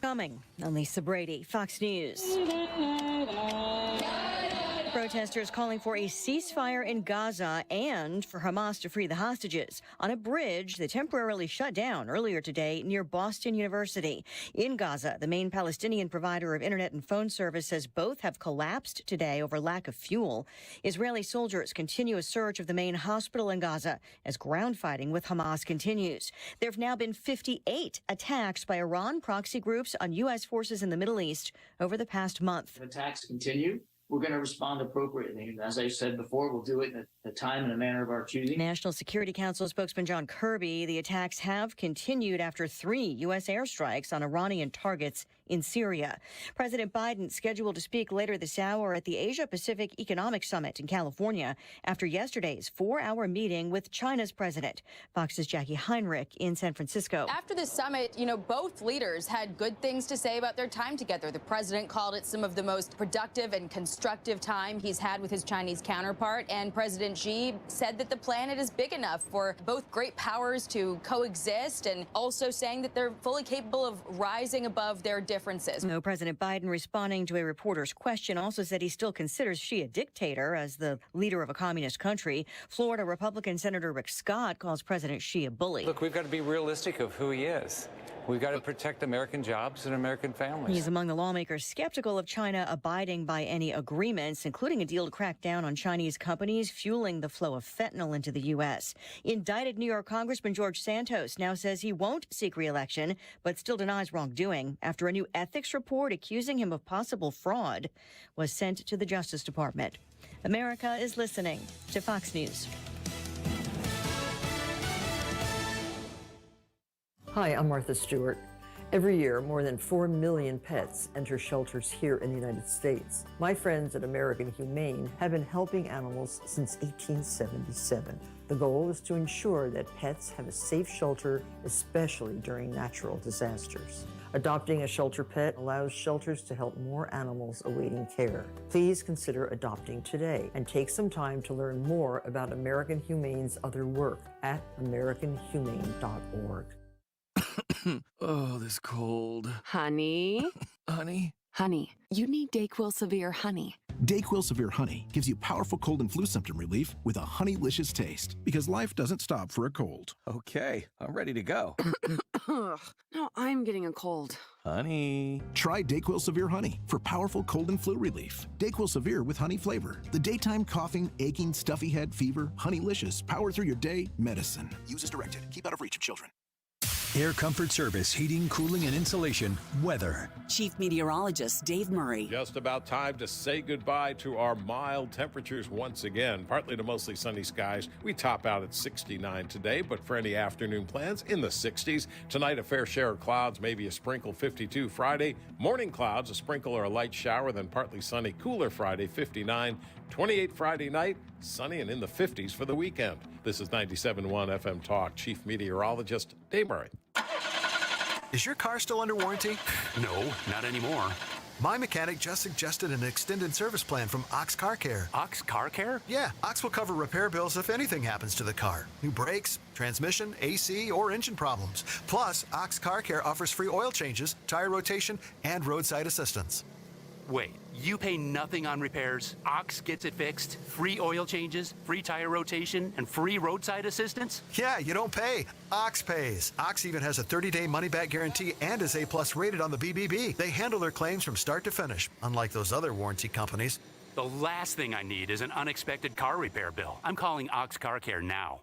Coming. I'm Lisa Brady, Fox News. Protesters calling for a ceasefire in Gaza and for Hamas to free the hostages on a bridge that temporarily shut down earlier today near Boston University. In Gaza, the main Palestinian provider of internet and phone service says both have collapsed today over lack of fuel. Israeli soldiers continue a search of the main hospital in Gaza as ground fighting with Hamas continues. There have now been 58 attacks by Iran proxy groups on U.S. forces in the Middle East over the past month. If attacks continue, we're going to respond appropriately. And as I said before, we'll do it in the time and the manner of our choosing. National Security Council spokesman John Kirby, the attacks have continued after 3 U.S. airstrikes on Iranian targets in Syria. President Biden scheduled to speak later this hour at the Asia-Pacific Economic Summit in California after yesterday's 4-hour meeting with China's president. Fox's Jackie Heinrich in San Francisco. After the summit, both leaders had good things to say about their time together. The president called it some of the most productive and constructive time he's had with his Chinese counterpart, and President Xi said that the planet is big enough for both great powers to coexist, and also saying that they're fully capable of rising above their differences. No, President Biden, responding to a reporter's question, also said he still considers Xi a dictator as the leader of a communist country. Florida Republican Senator Rick Scott calls President Xi a bully. Look, we've got to be realistic of who he is. We've got to protect American jobs and American families. He's among the lawmakers skeptical of China abiding by any agreements, including a deal to crack down on Chinese companies fueling the flow of fentanyl into the U.S. Indicted New York Congressman George Santos now says he won't seek re-election, but still denies wrongdoing after a new ethics report accusing him of possible fraud was sent to the Justice Department. America is listening to Fox News. Hi, I'm Martha Stewart. Every year, more than 4 million pets enter shelters here in the United States. My friends at American Humane have been helping animals since 1877. The goal is to ensure that pets have a safe shelter, especially during natural disasters. Adopting a shelter pet allows shelters to help more animals awaiting care. Please consider adopting today and take some time to learn more about American Humane's other work at americanhumane.org. Oh, this cold. Honey? Honey? Honey, you need DayQuil Severe Honey. DayQuil Severe Honey gives you powerful cold and flu symptom relief with a honeylicious taste, because life doesn't stop for a cold. Okay, I'm ready to go. Now I'm getting a cold. Honey. Try DayQuil Severe Honey for powerful cold and flu relief. DayQuil Severe with honey flavor. The daytime coughing, aching, stuffy head, fever, honeylicious, power through your day medicine. Use as directed. Keep out of reach of children. Air Comfort Service, heating, cooling, and insulation. Weather. Chief Meteorologist Dave Murray. Just about time to say goodbye to our mild temperatures once again. Partly to mostly sunny skies. We top out at 69 today, but for any afternoon plans, in the 60s. Tonight, a fair share of clouds, maybe a sprinkle, 52 Friday. Morning clouds, a sprinkle or a light shower, then partly sunny, cooler Friday, 59. 28 Friday night, sunny and in the 50s for the weekend. This is 97.1 FM Talk. Chief Meteorologist Dave Murray. Is your car still under warranty? No, not anymore. My mechanic just suggested an extended service plan from Ox Car Care. Ox Car Care? Yeah, Ox will cover repair bills if anything happens to the car. New brakes, transmission, AC, or engine problems. Plus, Ox Car Care offers free oil changes, tire rotation, and roadside assistance. Wait, you pay nothing on repairs? Ox gets it fixed? Free oil changes, free tire rotation, and free roadside assistance? Yeah, you don't pay. Ox pays. Ox even has a 30-day money-back guarantee and is A+ rated on the BBB. They handle their claims from start to finish, unlike those other warranty companies. The last thing I need is an unexpected car repair bill. I'm calling Ox Car Care now.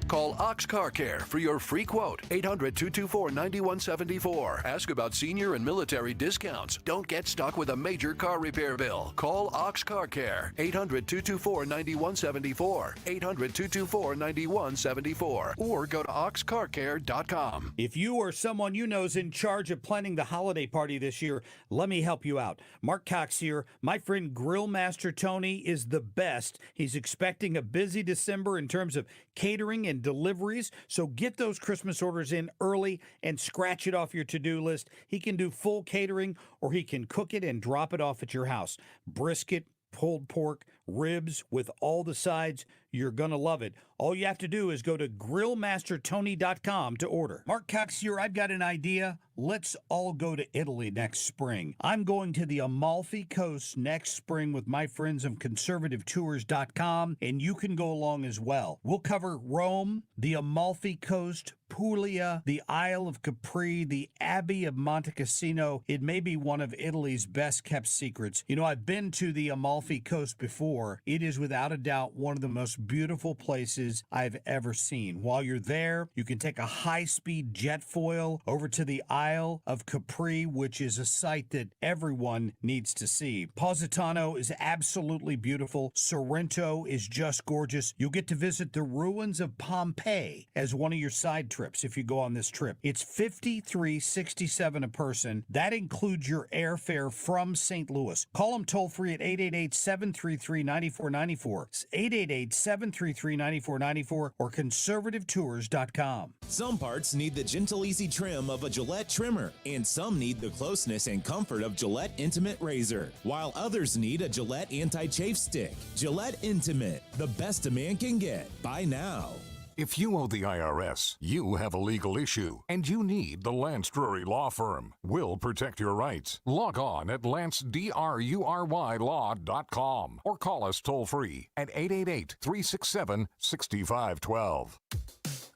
Call Ox Car Care for your free quote. 800-224-9174. Ask about senior and military discounts. Don't get stuck with a major car repair bill. Call Ox Car Care. 800-224-9174. 800-224-9174. Or go to oxcarcare.com. If you or someone you know is in charge of planning the holiday party this year, let me help you out. Mark Cox here. My friend Grill Master Tony is the best. He's expecting a busy December in terms of catering and deliveries, so get those Christmas orders in early and scratch it off your to-do list. He can do full catering, or he can cook it and drop it off at your house. Brisket, pulled pork, ribs with all the sides. You're going to love it. All you have to do is go to grillmastertony.com to order. Mark Cox here. I've got an idea. Let's all go to Italy next spring. I'm going to the Amalfi Coast next spring with my friends of conservativetours.com, and you can go along as well. We'll cover Rome, the Amalfi Coast, Puglia, the Isle of Capri, the Abbey of Monte Cassino. It may be one of Italy's best kept secrets. You know, I've been to the Amalfi Coast before. It is without a doubt one of the most beautiful places I've ever seen. While you're there, you can take a high-speed jet foil over to the Isle of Capri, which is a site that everyone needs to see. Positano is absolutely beautiful. Sorrento is just gorgeous. You'll get to visit the ruins of Pompeii as one of your side trips if you go on this trip. It's $53.67 a person. That includes your airfare from St. Louis. Call them toll free at 888-733-9494. 888-733-9494 or conservativetours.com. Some parts need the gentle, easy trim of a Gillette trimmer, and some need the closeness and comfort of Gillette Intimate Razor, while others need a Gillette Anti-Chafe Stick. Gillette Intimate, the best a man can get. Buy now. If you owe the IRS, you have a legal issue, and you need the Lance Drury Law Firm. We'll protect your rights. Log on at lancedrurylaw.com or call us toll-free at 888-367-6512.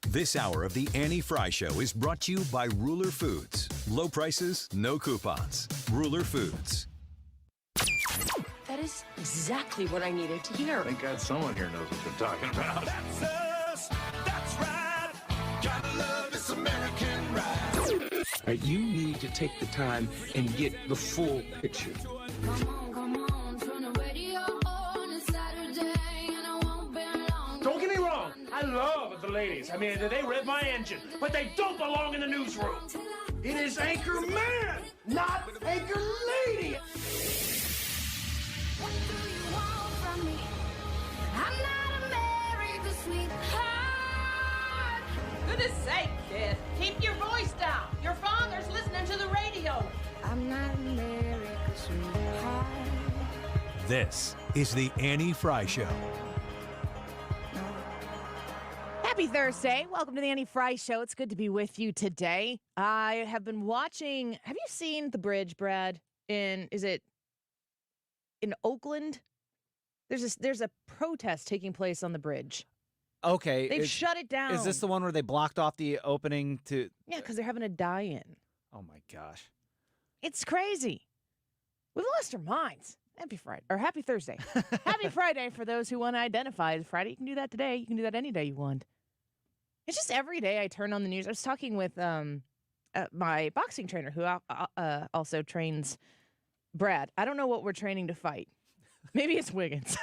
This hour of the Annie Frey Show is brought to you by Ruler Foods. Low prices, no coupons. Ruler Foods. That is exactly what I needed to hear. Thank God someone here knows what they're talking about. That's us. That's right. Gotta love this American ride. Right, you need to take the time and get the full picture. Come on, turn the radio on. It's Saturday and I won't be long. Don't get me wrong. I love the ladies. I mean, they rev my engine, but they don't belong in the newsroom. It is Anchor Man, not Anchor Lady. What do you want from me? I'm not America's sweetheart. Goodness sake, kid. Keep your voice down. Your father's listening to the radio. I'm not America's sweetheart. This is the Annie Frey Show. Happy Thursday. Welcome to the Annie Frey Show. It's good to be with you today. I have been watching. Have you seen the bridge, Brad? Is it in Oakland? There's a protest taking place on the bridge. Okay. They've shut it down. Is this the one where they blocked off the opening to... Yeah, because they're having a die-in. Oh, my gosh. It's crazy. We've lost our minds. Happy Friday. Or happy Thursday. Happy Friday for those who want to identify as Friday. You can do that today. You can do that any day you want. It's just every day I turn on the news. I was talking with my boxing trainer who also trains Brad. I don't know what we're training to fight. Maybe it's Wiggins.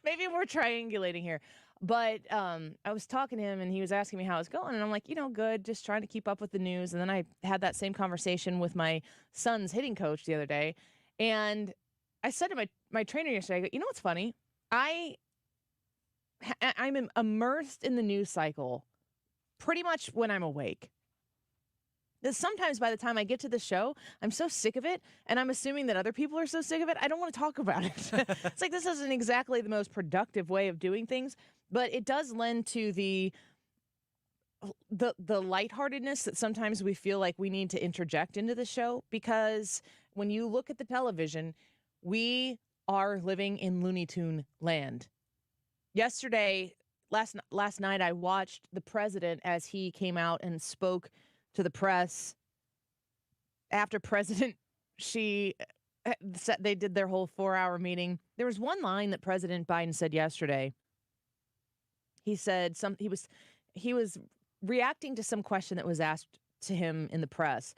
Maybe we're triangulating here. But I was talking to him, and he was asking me how it's going. And I'm like, good, just trying to keep up with the news. And then I had that same conversation with my son's hitting coach the other day. And I said to my trainer yesterday, I go, you know what's funny? I'm immersed in the news cycle pretty much when I'm awake. Sometimes by the time I get to the show, I'm so sick of it, and I'm assuming that other people are so sick of it, I don't want to talk about it. It's like this isn't exactly the most productive way of doing things, but it does lend to the lightheartedness that sometimes we feel like we need to interject into the show, because when you look at the television, we are living in Looney Tune land. Yesterday, last night, I watched the president as he came out and spoke to the press. After President Xi, they did their whole 4-hour meeting. There was one line that President Biden said yesterday. He said he was reacting to some question that was asked to him in the press.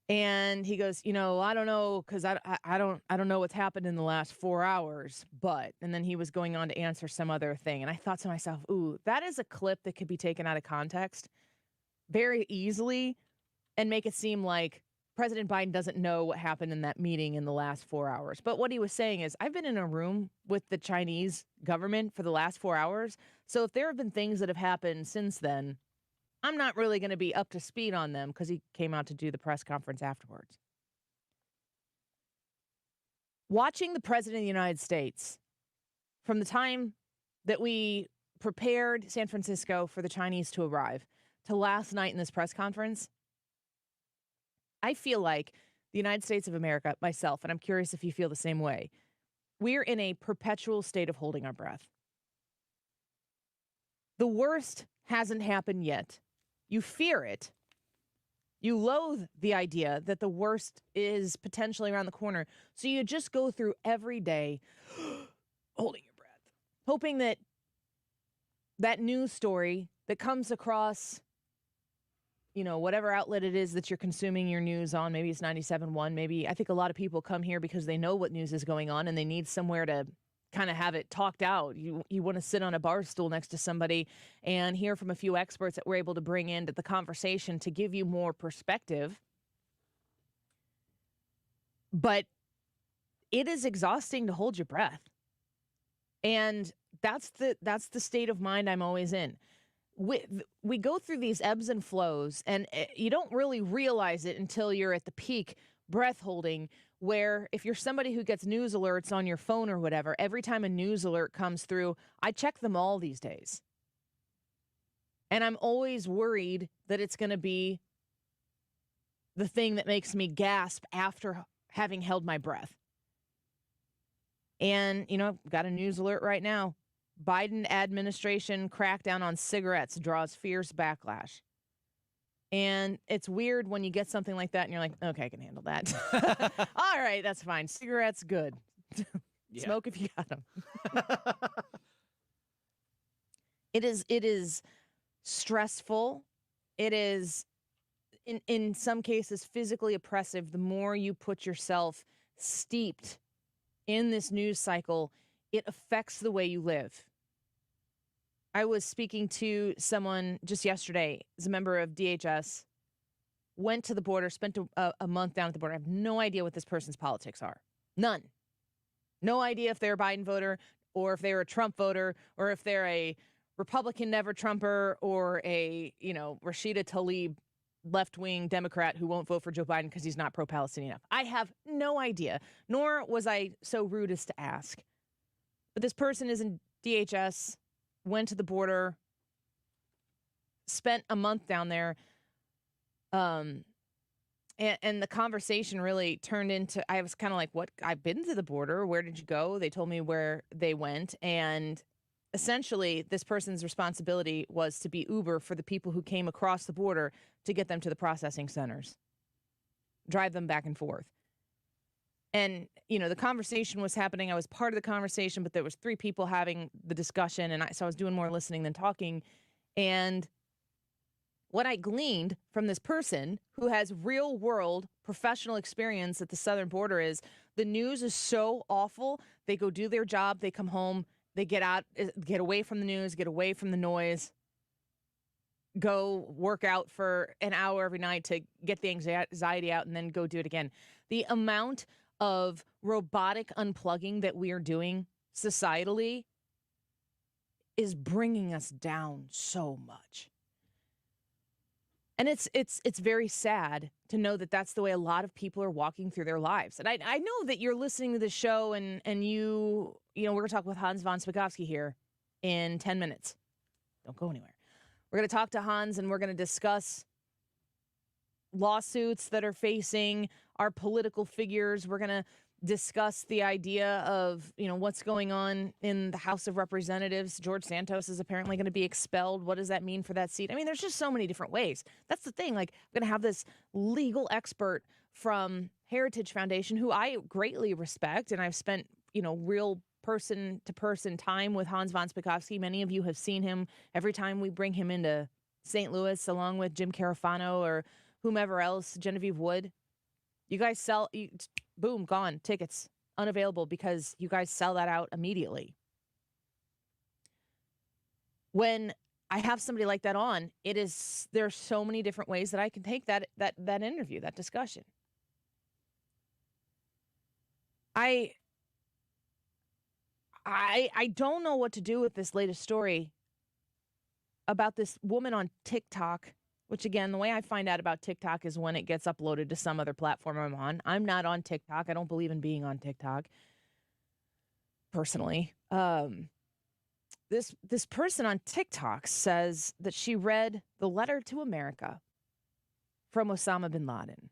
And he goes, I don't know, because I don't know what's happened in the last 4 hours, but, and then he was going on to answer some other thing. And I thought to myself, ooh, that is a clip that could be taken out of context very easily and make it seem like President Biden doesn't know what happened in that meeting in the last 4 hours. But what he was saying is, I've been in a room with the Chinese government for the last 4 hours. So if there have been things that have happened since then, I'm not really going to be up to speed on them, because he came out to do the press conference afterwards. Watching the President of the United States from the time that we prepared San Francisco for the Chinese to arrive to last night in this press conference, I feel like the United States of America, myself, and I'm curious if you feel the same way, we're in a perpetual state of holding our breath. The worst hasn't happened yet. You fear it. You loathe the idea that the worst is potentially around the corner. So you just go through every day holding your breath, hoping that that news story that comes across, whatever outlet it is that you're consuming your news on, maybe it's 97.1, maybe, I think a lot of people come here because they know what news is going on and they need somewhere to kind of have it talked out. You want to sit on a bar stool next to somebody and hear from a few experts that we're able to bring into the conversation to give you more perspective. But it is exhausting to hold your breath. And that's the state of mind I'm always in. We go through these ebbs and flows, and you don't really realize it until you're at the peak breath holding, where if you're somebody who gets news alerts on your phone or whatever, every time a news alert comes through, I check them all these days. And I'm always worried that it's going to be the thing that makes me gasp after having held my breath. And, got a news alert right now. Biden administration crackdown on cigarettes draws fierce backlash. And it's weird when you get something like that and you're like, okay, I can handle that. All right, that's fine. Cigarettes, good. Smoke if you got them. It is stressful. It is, in some cases, physically oppressive. The more you put yourself steeped in this news cycle, it affects the way you live. I was speaking to someone just yesterday, as a member of DHS, went to the border, spent a month down at the border. I have no idea what this person's politics are. None. No idea if they're a Biden voter or if they're a Trump voter or if they're a Republican never Trumper or a, Rashida Tlaib left-wing Democrat who won't vote for Joe Biden because he's not pro-Palestinian enough. I have no idea, nor was I so rude as to ask. But this person is in DHS, went to the border, spent a month down there, and the conversation really turned into, I was kind of like, what? I've been to the border. Where did you go? They told me where they went. And essentially, this person's responsibility was to be Uber for the people who came across the border to get them to the processing centers, drive them back and forth. And, the conversation was happening. I was part of the conversation, but there was 3 people having the discussion. And so I was doing more listening than talking. And what I gleaned from this person who has real world professional experience at the southern border is the news is so awful. They go do their job. They come home. They get away from the news, get away from the noise, go work out for an hour every night to get the anxiety out and then go do it again. The amount of robotic unplugging that we are doing societally is bringing us down so much. And it's very sad to know that that's the way a lot of people are walking through their lives. And I know that you're listening to this show and we're going to talk with Hans von Spakovsky here in 10 minutes. Don't go anywhere. We're going to talk to Hans and we're going to discuss lawsuits that are facing our political figures. We're going to discuss the idea of, what's going on in the House of Representatives. George Santos is apparently going to be expelled. What does that mean for that seat? I mean, there's just so many different ways. That's the thing. Like, I'm going to have this legal expert from Heritage Foundation who I greatly respect, and I've spent, real person-to-person time with Hans von Spakovsky. Many of you have seen him every time we bring him into St. Louis, along with Jim Carafano or whomever else, Genevieve Wood. You guys boom, gone. Tickets unavailable because you guys sell that out immediately. When I have somebody like that on, there's so many different ways that I can take that interview, that discussion. I don't know what to do with this latest story about this woman on TikTok which again, the way I find out about TikTok is when it gets uploaded to some other platform I'm on. I'm not on TikTok. I don't believe in being on TikTok personally. This person on TikTok says that she read the letter to America from Osama Bin Laden.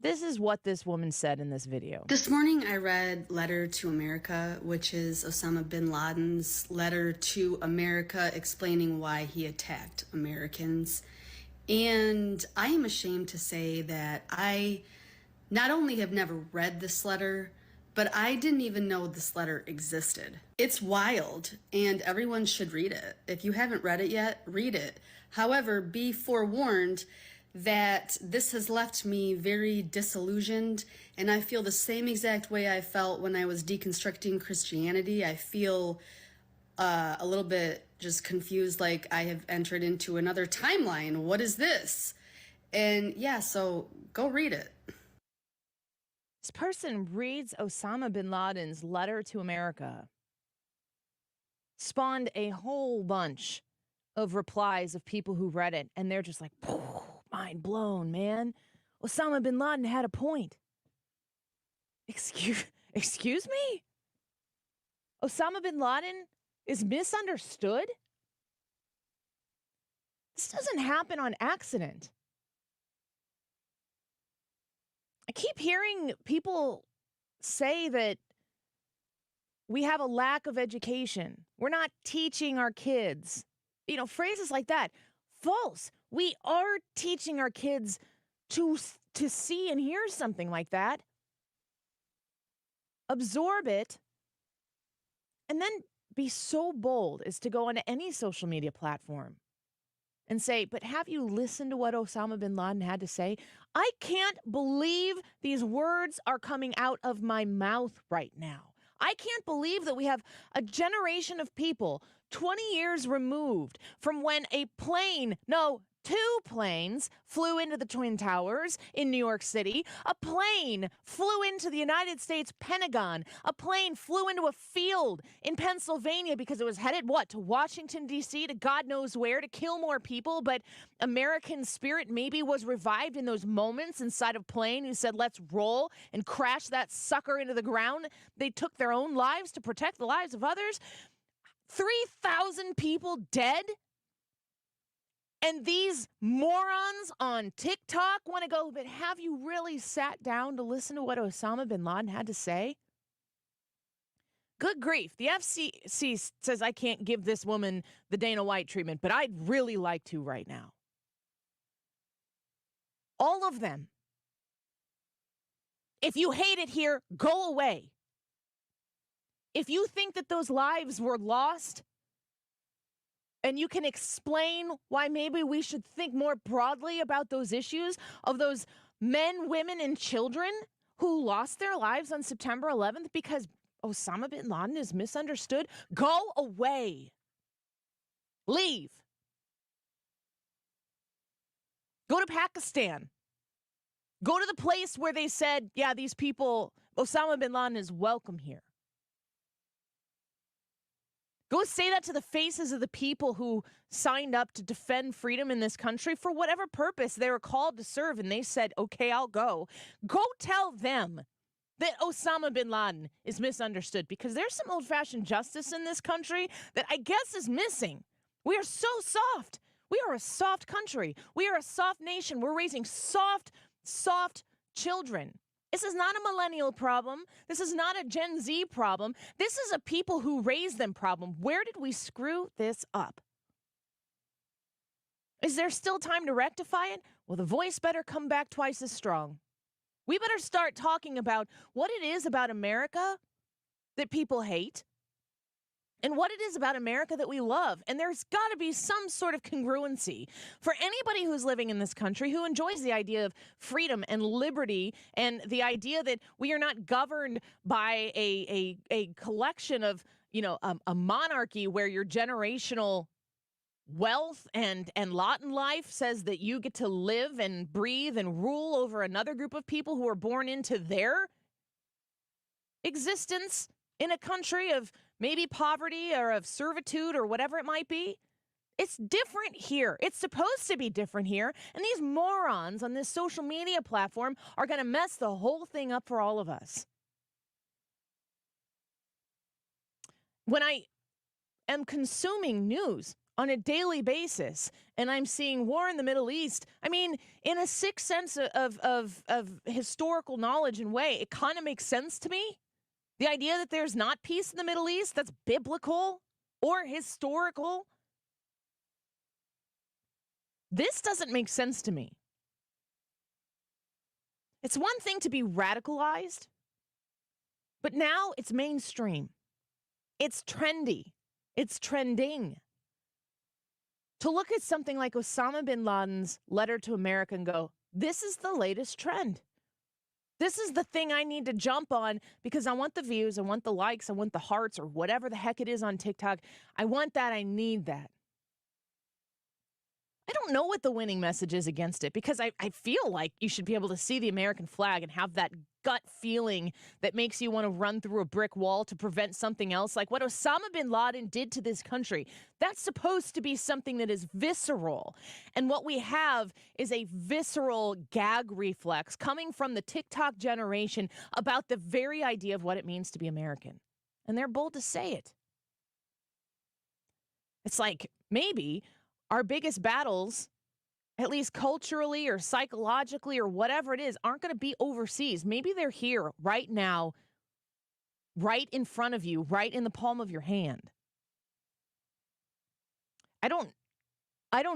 This is what this woman said in this video. This morning I read Letter to America, which is Osama Bin Laden's letter to America explaining why he attacked Americans. And I am ashamed to say that I not only have never read this letter, but I didn't even know this letter existed. It's wild, and everyone should read it. If you haven't read it yet, read it. However, be forewarned that this has left me very disillusioned, and I feel the same exact way I felt when I was deconstructing Christianity. I feel a little bit just confused, like I have entered into another timeline. What is this? And yeah, so go read it. This person reads Osama bin Laden's letter to America, spawned a whole bunch of replies of people who read it, and they're just like, mind blown, man. Osama bin Laden had a point. Excuse me? Osama bin Laden is misunderstood? This doesn't happen on accident. I keep hearing people say that we have a lack of education. We're not teaching our kids. You know, phrases like that. False. We are teaching our kids to see and hear something like that, absorb it, and then be so bold as to go onto any social media platform and say, but have you listened to what Osama bin Laden had to say? I can't believe these words are coming out of my mouth right now. I can't believe that we have a generation of people 20 years removed from when a plane, no, 2 planes flew into the Twin Towers in New York City. A plane flew into the United States Pentagon. A plane flew into a field in Pennsylvania because it was headed, to Washington, D.C., to God knows where, to kill more people. But American spirit maybe was revived in those moments inside of a plane who said, let's roll and crash that sucker into the ground. They took their own lives to protect the lives of others. 3,000 people dead. And these morons on TikTok want to go, but have you really sat down to listen to what Osama bin Laden had to say? Good grief. The FCC says I can't give this woman the Dana White treatment, but I'd really like to right now. All of them. If you hate it here, go away. If you think that those lives were lost, and you can explain why maybe we should think more broadly about those issues of those men, women, and children who lost their lives on September 11th because Osama bin Laden is misunderstood, go away. Leave. Go to Pakistan. Go to the place where they said, yeah, these people, Osama bin Laden is welcome here. Go say that to the faces of the people who signed up to defend freedom in this country for whatever purpose they were called to serve, and they said, okay, I'll go. Go tell them that Osama bin Laden is misunderstood, because there's some old-fashioned justice in this country that I guess is missing. We are so soft. We are a soft country. We are a soft nation. We're raising soft children. This is not a millennial problem. This is not a Gen Z problem. This is a people who raised them problem. Where did we screw this up? Is there still time to rectify it? Well, the voice better come back twice as strong. We better start talking about what it is about America that people hate and what it is about America that we love. And there's got to be some sort of congruency for anybody who's living in this country who enjoys the idea of freedom and liberty and the idea that we are not governed by a collection of, a monarchy where your generational wealth and lot in life says that you get to live and breathe and rule over another group of people who are born into their existence in a country of maybe poverty or of servitude or whatever it might be. It's different here. It's supposed to be different here. And these morons on this social media platform are going to mess the whole thing up for all of us. When I am consuming news on a daily basis and I'm seeing war in the Middle East, I mean, in a sixth sense of historical knowledge and way, it kind of makes sense to me. The idea that there's not peace in the Middle East, that's biblical or historical. This doesn't make sense to me. It's one thing to be radicalized, but now it's mainstream. It's trendy. It's trending. To look at something like Osama Bin Laden's letter to America and go, this is the latest trend. This is the thing I need to jump on because I want the views, I want the likes, I want the hearts, or whatever the heck it is on TikTok. I want that. I need that. I don't know what the winning message is against it because I feel like you should be able to see the American flag and have that gut feeling that makes you want to run through a brick wall to prevent something else. Like what Osama Bin Laden did to this country, that's supposed to be something that is visceral. And what we have is a visceral gag reflex coming from the TikTok generation about the very idea of what it means to be American. And they're bold to say it. It's like maybe our biggest battles, at least culturally or psychologically or whatever it is, aren't going to be overseas. Maybe they're here right now, right in front of you, right in the palm of your hand. I don't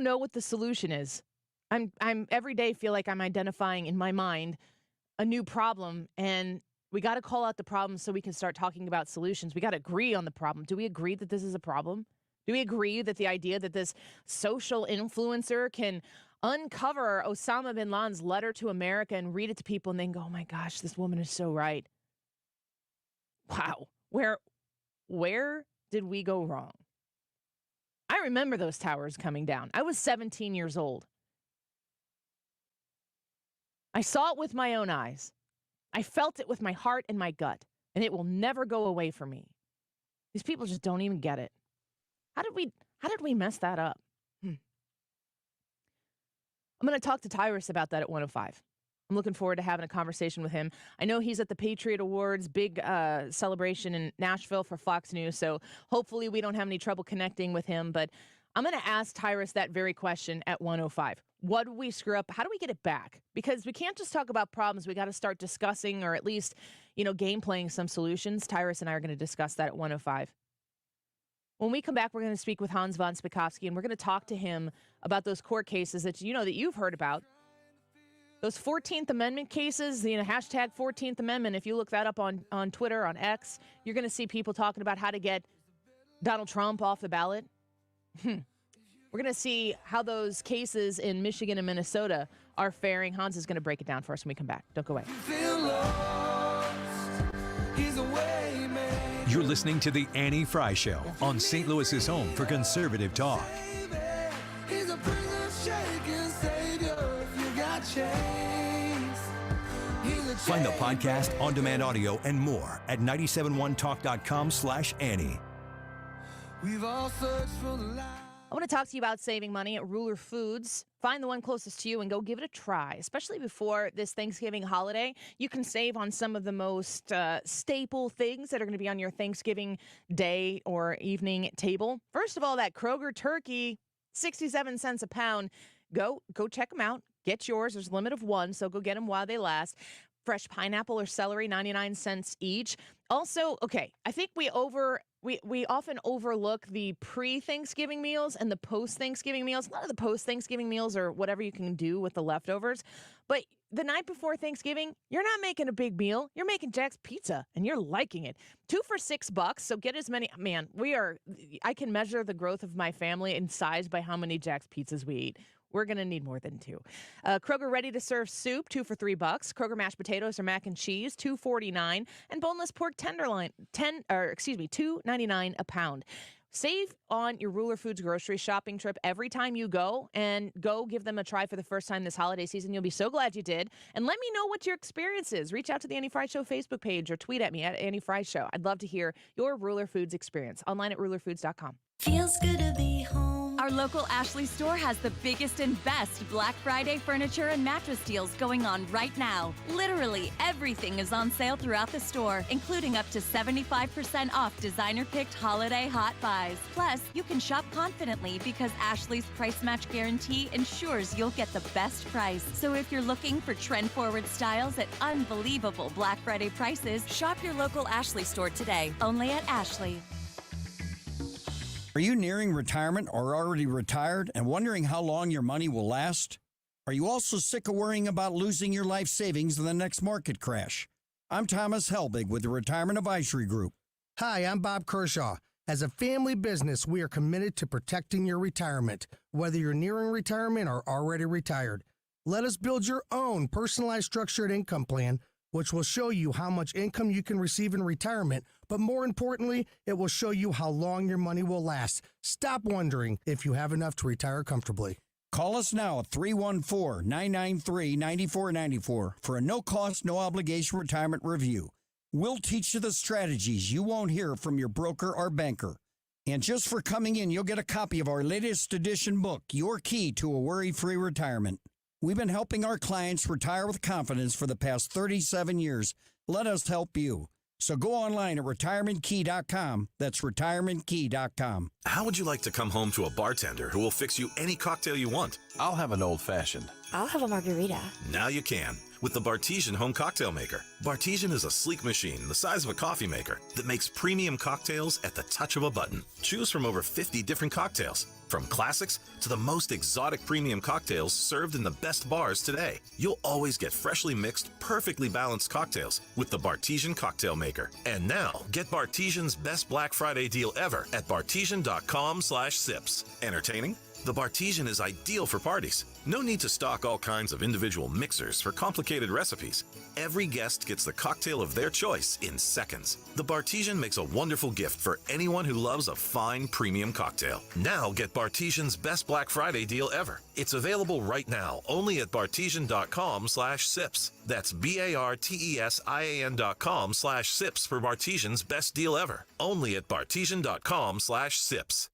know what the solution is. I'm every day feel like I'm identifying in my mind a new problem, and we got to call out the problem so we can start talking about solutions. We got to agree on the problem. Do we agree that this is a problem? Do we agree that the idea that this social influencer can uncover Osama bin Laden's letter to America and read it to people and then go, oh my gosh, this woman is so right. Wow. Where did we go wrong? I remember those towers coming down. I was 17 years old. I saw it with my own eyes. I felt it with my heart and my gut, and it will never go away from me. These people just don't even get it. How did we mess that up? I'm going to talk to Tyrus about that at 105. I'm looking forward to having a conversation with him. I know he's at the Patriot Awards, big celebration in Nashville for Fox News, so hopefully we don't have any trouble connecting with him. But I'm going to ask Tyrus that very question at 105. What did we screw up? How do we get it back? Because we can't just talk about problems. We got to start discussing or at least, game playing some solutions. Tyrus and I are going to discuss that at 105. When we come back, we're going to speak with Hans von Spakovsky, and we're going to talk to him about those court cases that that you've heard about. Those 14th Amendment cases, hashtag 14th Amendment. If you look that up on Twitter, on X, you're going to see people talking about how to get Donald Trump off the ballot. We're going to see how those cases in Michigan and Minnesota are faring. Hans is going to break it down for us when we come back. Don't go away. You're listening to The Annie Frey Show on St. Louis's home for conservative talk. Find the podcast, on-demand audio, and more at 971talk.com/Annie. I want to talk to you about saving money at Ruler Foods. Find the one closest to you and go give it a try, especially before this Thanksgiving holiday. You can save on some of the most staple things that are going to be on your Thanksgiving day or evening table. First of all, that Kroger turkey, 67 cents a pound. Go check them out. Get yours. There's a limit of one, so go get them while they last. Fresh pineapple or celery, 99 cents each. Also, okay, I think we often overlook the pre-Thanksgiving meals and the post-Thanksgiving meals. A lot of the post-Thanksgiving meals are whatever you can do with the leftovers. But the night before Thanksgiving, you're not making a big meal. You're making Jack's Pizza, and you're liking it. 2 for $6. So get as many. Man, I can measure the growth of my family in size by how many Jack's Pizzas we eat. We're going to need more than 2. Kroger ready-to-serve soup, 2 for $3. Kroger mashed potatoes or mac and cheese, $2.49. And boneless pork tenderloin, $2.99 a pound. Save on your Ruler Foods grocery shopping trip every time you go, and go give them a try for the first time this holiday season. You'll be so glad you did. And let me know what your experience is. Reach out to the Annie Frey Show Facebook page or tweet at me at Annie Frey Show. I'd love to hear your Ruler Foods experience. Online at rulerfoods.com. Feels good to be home. Our Our local Ashley store has the biggest and best Black Friday furniture and mattress deals going on right now. Literally everything is on sale throughout the store, including up to 75% off designer-picked holiday hot buys. Plus, you can shop confidently because Ashley's price match guarantee ensures you'll get the best price. So if you're looking for trend-forward styles at unbelievable Black Friday prices, shop your local Ashley store today, only at Ashley. Are you nearing retirement or already retired and wondering how long your money will last? Are you also sick of worrying about losing your life savings in the next market crash? I'm Thomas Helbig with the Retirement Advisory Group. Hi, I'm Bob Kershaw. As a family business, we are committed to protecting your retirement, whether you're nearing retirement or already retired. Let us build your own personalized structured income plan, which will show you how much income you can receive in retirement, but more importantly, it will show you how long your money will last. Stop wondering if you have enough to retire comfortably. Call us now at 314-993-9494 for a no-cost, no-obligation retirement review. We'll teach you the strategies you won't hear from your broker or banker. And just for coming in, you'll get a copy of our latest edition book, Your Key to a Worry-Free Retirement. We've been helping our clients retire with confidence for the past 37 years. Let us help you. So go online at retirementkey.com. That's retirementkey.com. How would you like to come home to a bartender who will fix you any cocktail you want? I'll have an old-fashioned. I'll have a margarita. Now you can with the Bartesian Home Cocktail Maker. Bartesian is a sleek machine the size of a coffee maker that makes premium cocktails at the touch of a button. Choose from over 50 different cocktails, from classics to the most exotic premium cocktails served in the best bars today. You'll always get freshly mixed, perfectly balanced cocktails with the Bartesian Cocktail Maker. And now, get Bartesian's best Black Friday deal ever at bartesian.com/sips. Entertaining? The Bartesian is ideal for parties. No need to stock all kinds of individual mixers for complicated recipes. Every guest gets the cocktail of their choice in seconds. The Bartesian makes a wonderful gift for anyone who loves a fine premium cocktail. Now get Bartesian's best Black Friday deal ever. It's available right now only at bartesian.com/sips. That's BARTESIAN.com/sips for Bartesian's best deal ever. Only at bartesian.com/sips.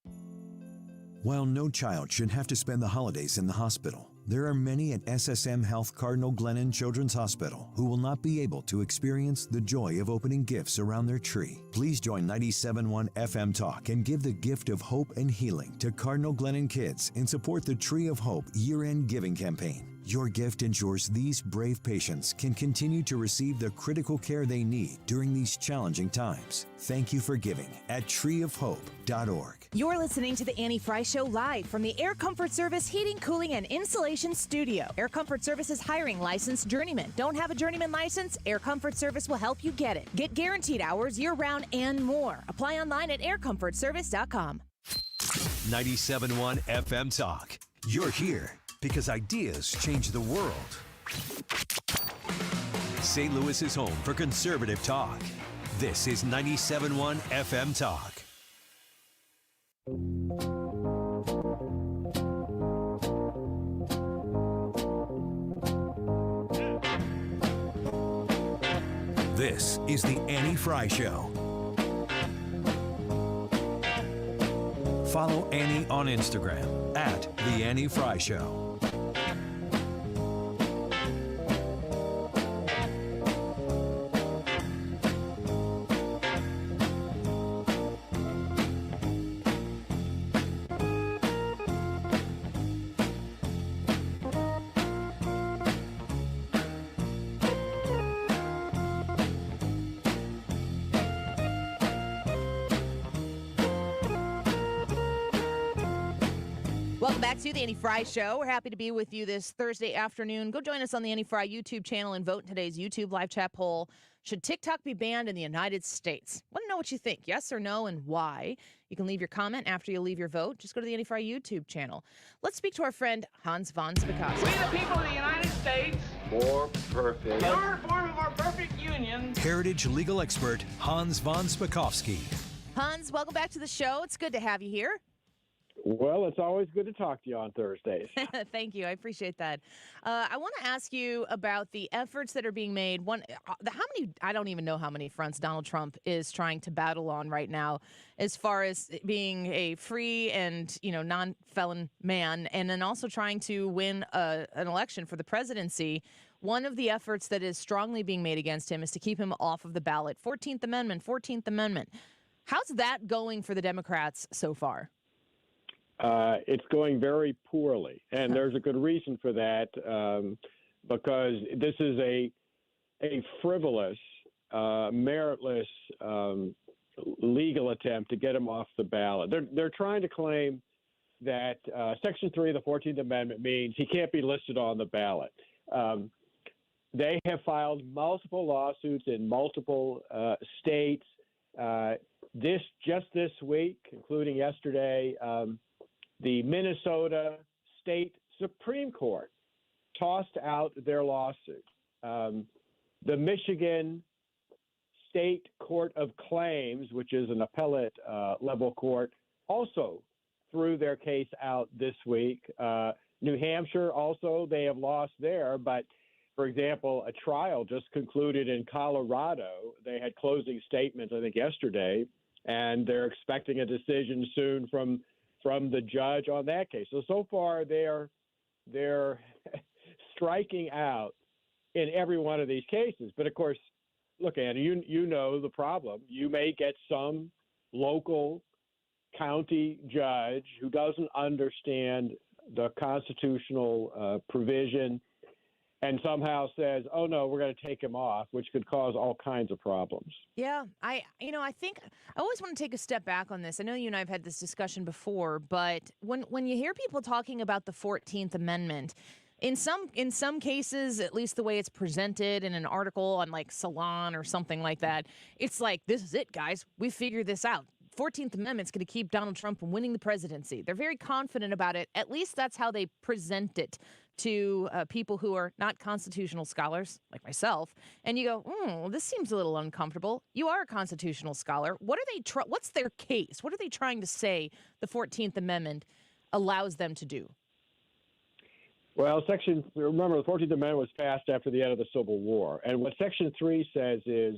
While no child should have to spend the holidays in the hospital, there are many at SSM Health Cardinal Glennon Children's Hospital who will not be able to experience the joy of opening gifts around their tree. Please join 97.1 FM Talk and give the gift of hope and healing to Cardinal Glennon kids and support the Tree of Hope year-end giving campaign. Your gift ensures these brave patients can continue to receive the critical care they need during these challenging times. Thank you for giving at treeofhope.org. You're listening to the Annie Frey Show live from the Air Comfort Service Heating, Cooling, and Insulation Studio. Air Comfort Service is hiring licensed journeymen. Don't have a journeyman license? Air Comfort Service will help you get it. Get guaranteed hours year-round and more. Apply online at aircomfortservice.com. 97.1 FM Talk. You're here because ideas change the world. St. Louis is home for conservative talk. This is 97.1 FM Talk. This is the Annie Frey Show. Follow Annie on Instagram at The Annie Frey Show. Welcome back to the Annie Frey Show. We're happy to be with you this Thursday afternoon. Go join us on the Annie Frey YouTube channel and vote in today's YouTube live chat poll. Should TikTok be banned in the United States? Want to know what you think? Yes or no, and why? You can leave your comment after you leave your vote. Just go to the Annie Frey YouTube channel. Let's speak to our friend Hans von Spakovsky. We the people of the United States, more perfect. Your form of our perfect union. Heritage legal expert Hans von Spakovsky. Hans, welcome back to the show. It's good to have you here. Well, it's always good to talk to you on Thursdays. Thank you. I appreciate that. I want to ask you about the efforts that are being made. I don't even know how many fronts Donald Trump is trying to battle on right now, as far as being a free and, non-felon man, and then also trying to win an election for the presidency. One of the efforts that is strongly being made against him is to keep him off of the ballot. 14th Amendment, 14th Amendment. How's that going for the Democrats so far? It's going very poorly, and there's a good reason for that, because this is a frivolous, meritless legal attempt to get him off the ballot. They're trying to claim that Section 3 of the 14th Amendment means he can't be listed on the ballot. They have filed multiple lawsuits in multiple states. This week, including yesterday, the Minnesota State Supreme Court tossed out their lawsuit. The Michigan State Court of Claims, which is an appellate level court, also threw their case out this week. New Hampshire also, they have lost there, but for example, a trial just concluded in Colorado. They had closing statements, I think, yesterday, and they're expecting a decision soon from the judge on that case. So far, they're striking out in every one of these cases. But of course, look, Anna, you know the problem. You may get some local county judge who doesn't understand the constitutional provision and somehow says, oh, no, we're going to take him off, which could cause all kinds of problems. Yeah, I think I always want to take a step back on this. I know you and I have had this discussion before, but when you hear people talking about the 14th Amendment, in some cases, at least the way it's presented in an article on like Salon or something like that, it's like, this is it, guys. We figured this out. 14th Amendment's going to keep Donald Trump from winning the presidency. They're very confident about it. At least that's how they present it to people who are not constitutional scholars like myself. And you go, this seems a little uncomfortable. You are a constitutional scholar. What are they? What's their case? What are they trying to say the 14th Amendment allows them to do? Well, remember, the 14th Amendment was passed after the end of the Civil War. And what Section 3 says is,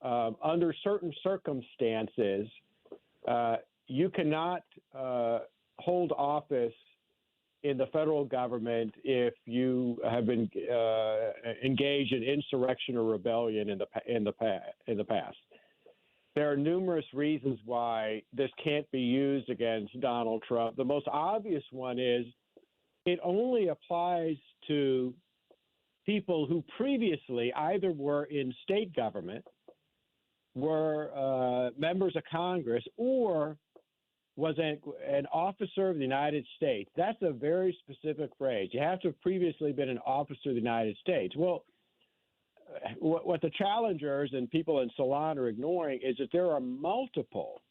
under certain circumstances, you cannot hold office in the federal government if you have been engaged in insurrection or rebellion in the past. There are numerous reasons why this can't be used against Donald Trump. The most obvious one is it only applies to people who previously either were in state government, were members of Congress, or was an officer of the United States. That's a very specific phrase. You have to have previously been an officer of the United States. Well, what the challengers and people in Salon are ignoring is that there are multiple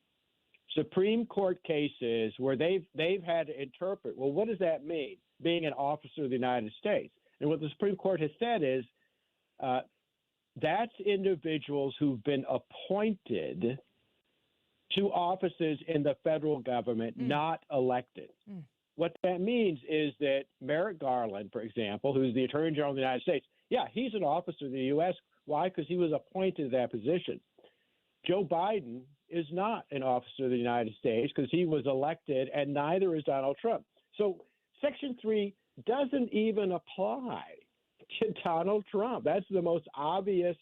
Supreme Court cases where they've had to interpret, well, what does that mean, being an officer of the United States? And what the Supreme Court has said is that's individuals who've been appointed to offices in the federal government, not elected. What that means is that Merrick Garland, for example, who's the Attorney General of the United States, yeah, he's an officer of the U.S. Why? Because he was appointed to that position. Joe Biden is not an officer of the United States because he was elected, and neither is Donald Trump. So Section 3 doesn't even apply to Donald Trump. That's the most obvious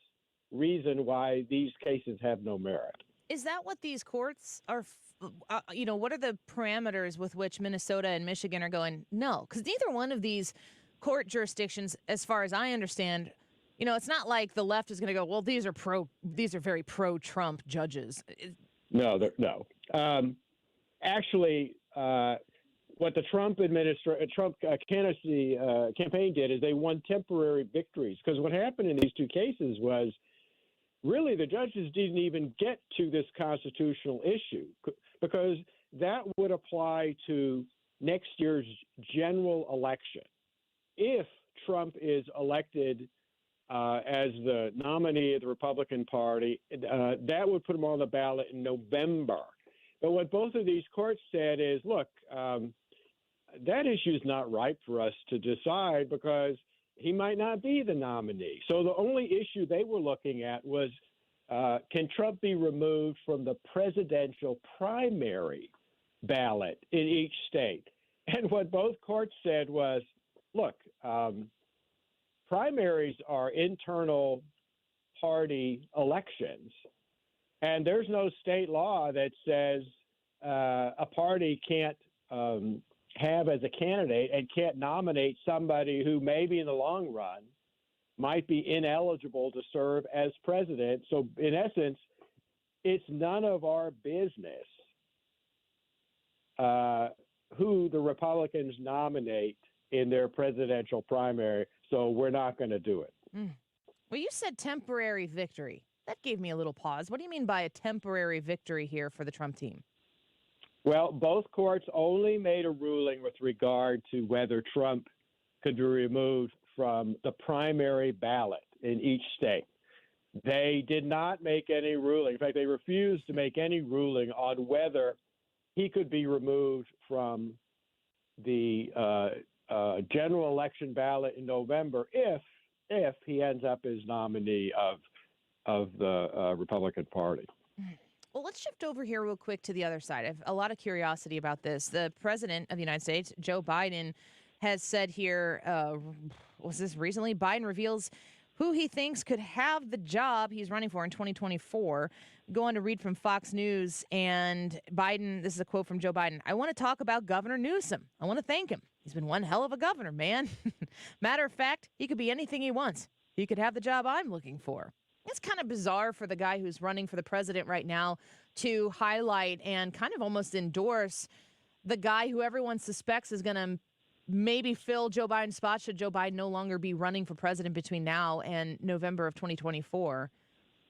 reason why these cases have no merit. Is that what these courts are, what are the parameters with which Minnesota and Michigan are going, no? Because neither one of these court jurisdictions, as far as I understand, it's not like the left is going to go, well, these are very pro-Trump judges. No. Actually, what the Trump candidacy campaign did is they won temporary victories, because what happened in these two cases was really the judges didn't even get to this constitutional issue, because that would apply to next year's general election. If Trump is elected as the nominee of the Republican Party, that would put him on the ballot in November. But what both of these courts said is, look, that issue is not ripe for us to decide because he might not be the nominee. So the only issue they were looking at was, can Trump be removed from the presidential primary ballot in each state? And what both courts said was, look, primaries are internal party elections. And there's no state law that says a party can't have as a candidate and can't nominate somebody who maybe in the long run might be ineligible to serve as president. So in essence, it's none of our business who the Republicans nominate in their presidential primary. So we're not going to do it. Well, you said temporary victory. That gave me a little pause. What do you mean by a temporary victory here for the Trump team? Well, both courts only made a ruling with regard to whether Trump could be removed from the primary ballot in each state. They did not make any ruling. In fact, they refused to make any ruling on whether he could be removed from the general election ballot in November if he ends up as nominee of the Republican Party. Well, let's shift over here real quick to the other side. I have a lot of curiosity about this. The president of the United States, Joe Biden, has said here, was this recently? Biden reveals who he thinks could have the job he's running for in 2024. Go on to read from Fox News, and Biden, this is a quote from Joe Biden, "I want to talk about Governor Newsom. I want to thank him. He's been one hell of a governor, man. Matter of fact, he could be anything he wants. He could have the job I'm looking for." It's kind of bizarre for the guy who's running for the president right now to highlight and kind of almost endorse the guy who everyone suspects is going to maybe fill Joe Biden's spot should Joe Biden no longer be running for president between now and November of 2024.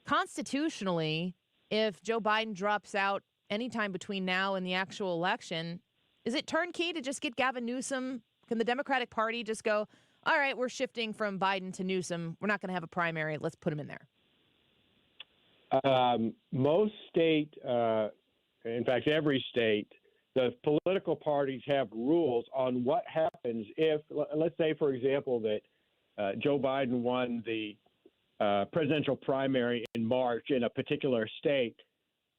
Constitutionally, if Joe Biden drops out anytime between now and the actual election, is it turnkey to just get Gavin Newsom? Can the Democratic Party just go, all right, we're shifting from Biden to Newsom. We're not going to have a primary. Let's put him in there. Most state, in fact, every state, the political parties have rules on what happens if, let's say, for example, that Joe Biden won the presidential primary in March in a particular state,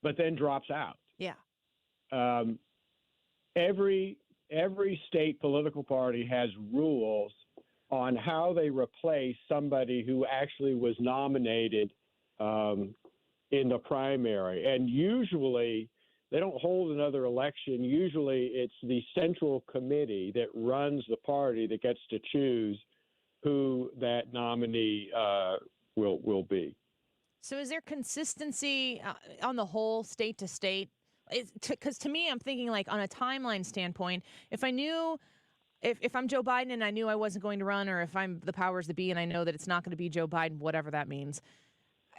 but then drops out. Yeah. Every state political party has rules on how they replace somebody who actually was nominated in the primary. And usually they don't hold another election. Usually it's the central committee that runs the party that gets to choose who that nominee will be. So is there consistency on the whole, state to state? Because to me, I'm thinking like on a timeline standpoint, if I knew if I'm Joe Biden and I knew I wasn't going to run, or if I'm the powers that be and I know that it's not going to be Joe Biden, whatever that means,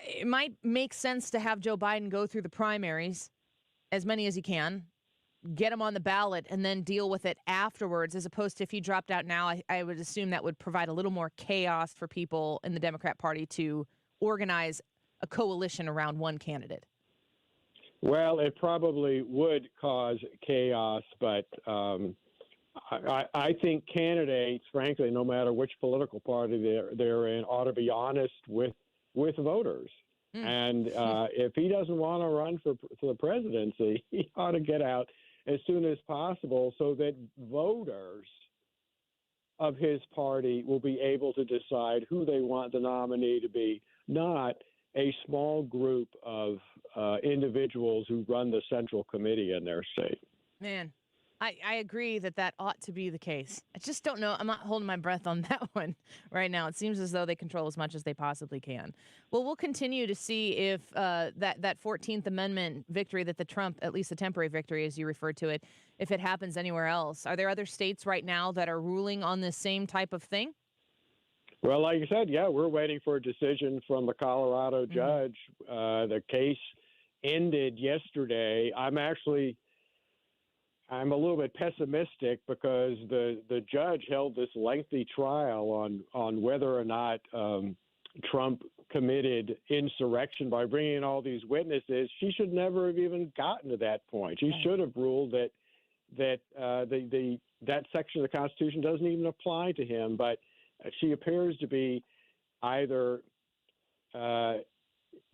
it might make sense to have Joe Biden go through the primaries, as many as he can, get him on the ballot, and then deal with it afterwards, as opposed to if he dropped out now, I would assume that would provide a little more chaos for people in the Democrat Party to organize a coalition around one candidate. Well, it probably would cause chaos, but I think candidates, frankly, no matter which political party they're in, ought to be honest with voters. And if he doesn't want to run for the presidency, he ought to get out as soon as possible so that voters of his party will be able to decide who they want the nominee to be, not a small group of individuals who run the central committee in their state. Man, I agree that ought to be the case. I just don't know. I'm not holding my breath on that one right now. It seems as though they control as much as they possibly can. Well, we'll continue to see if that 14th Amendment victory that the Trump, at least the temporary victory as you referred to it, if it happens anywhere else. Are there other states right now that are ruling on this same type of thing? Well, like you said, yeah, we're waiting for a decision from the Colorado judge. The case ended yesterday. I'm a little bit pessimistic because the judge held this lengthy trial on whether or not Trump committed insurrection by bringing in all these witnesses, she should never have even gotten to that point. She should have ruled that that section of the Constitution doesn't even apply to him. But she appears to be either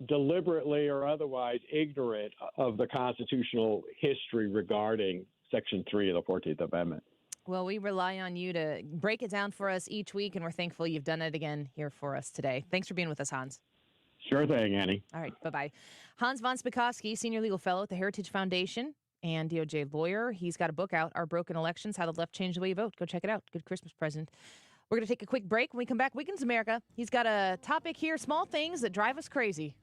deliberately or otherwise ignorant of the constitutional history regarding Section 3 of the 14th Amendment. Well, we rely on you to break it down for us each week, and we're thankful you've done it again here for us today. Thanks for being with us, Hans. Sure thing, Annie. All right, bye-bye. Hans von Spakovsky, Senior Legal Fellow at the Heritage Foundation and DOJ lawyer. He's got a book out, Our Broken Elections, How the Left Changed the Way You Vote. Go check it out. Good Christmas present. We're going to take a quick break. When we come back, Weekends America. He's got a topic here, small things that drive us crazy.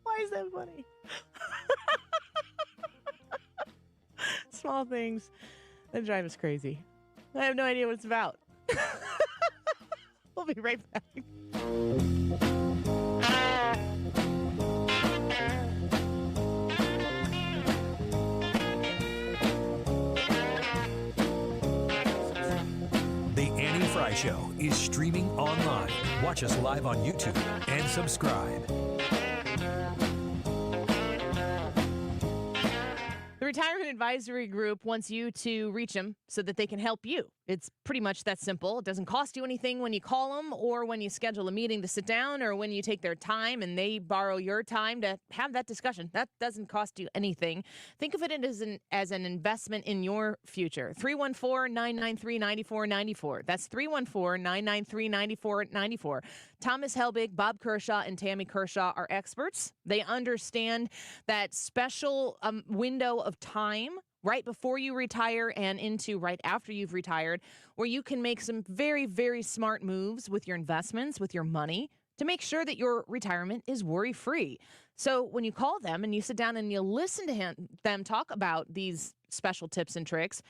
Why is that funny? Small things that drive us crazy. I have no idea what it's about. We'll be right back. The Annie Frey Show is streaming online. Watch us live on YouTube and subscribe. The Retirement Advisory Group wants you to reach them so that they can help you. It's pretty much that simple. It doesn't cost you anything when you call them or when you schedule a meeting to sit down or when you take their time and they borrow your time to have that discussion. That doesn't cost you anything. Think of it as an investment in your future. 314-993-9494. That's 314-993-9494. Thomas Helbig, Bob Kershaw, and Tammy Kershaw are experts. They understand that special window of time right before you retire and into right after you've retired, where you can make some very, very smart moves with your investments, with your money, to make sure that your retirement is worry-free. So when you call them and you sit down and you listen to them talk about these special tips and tricks,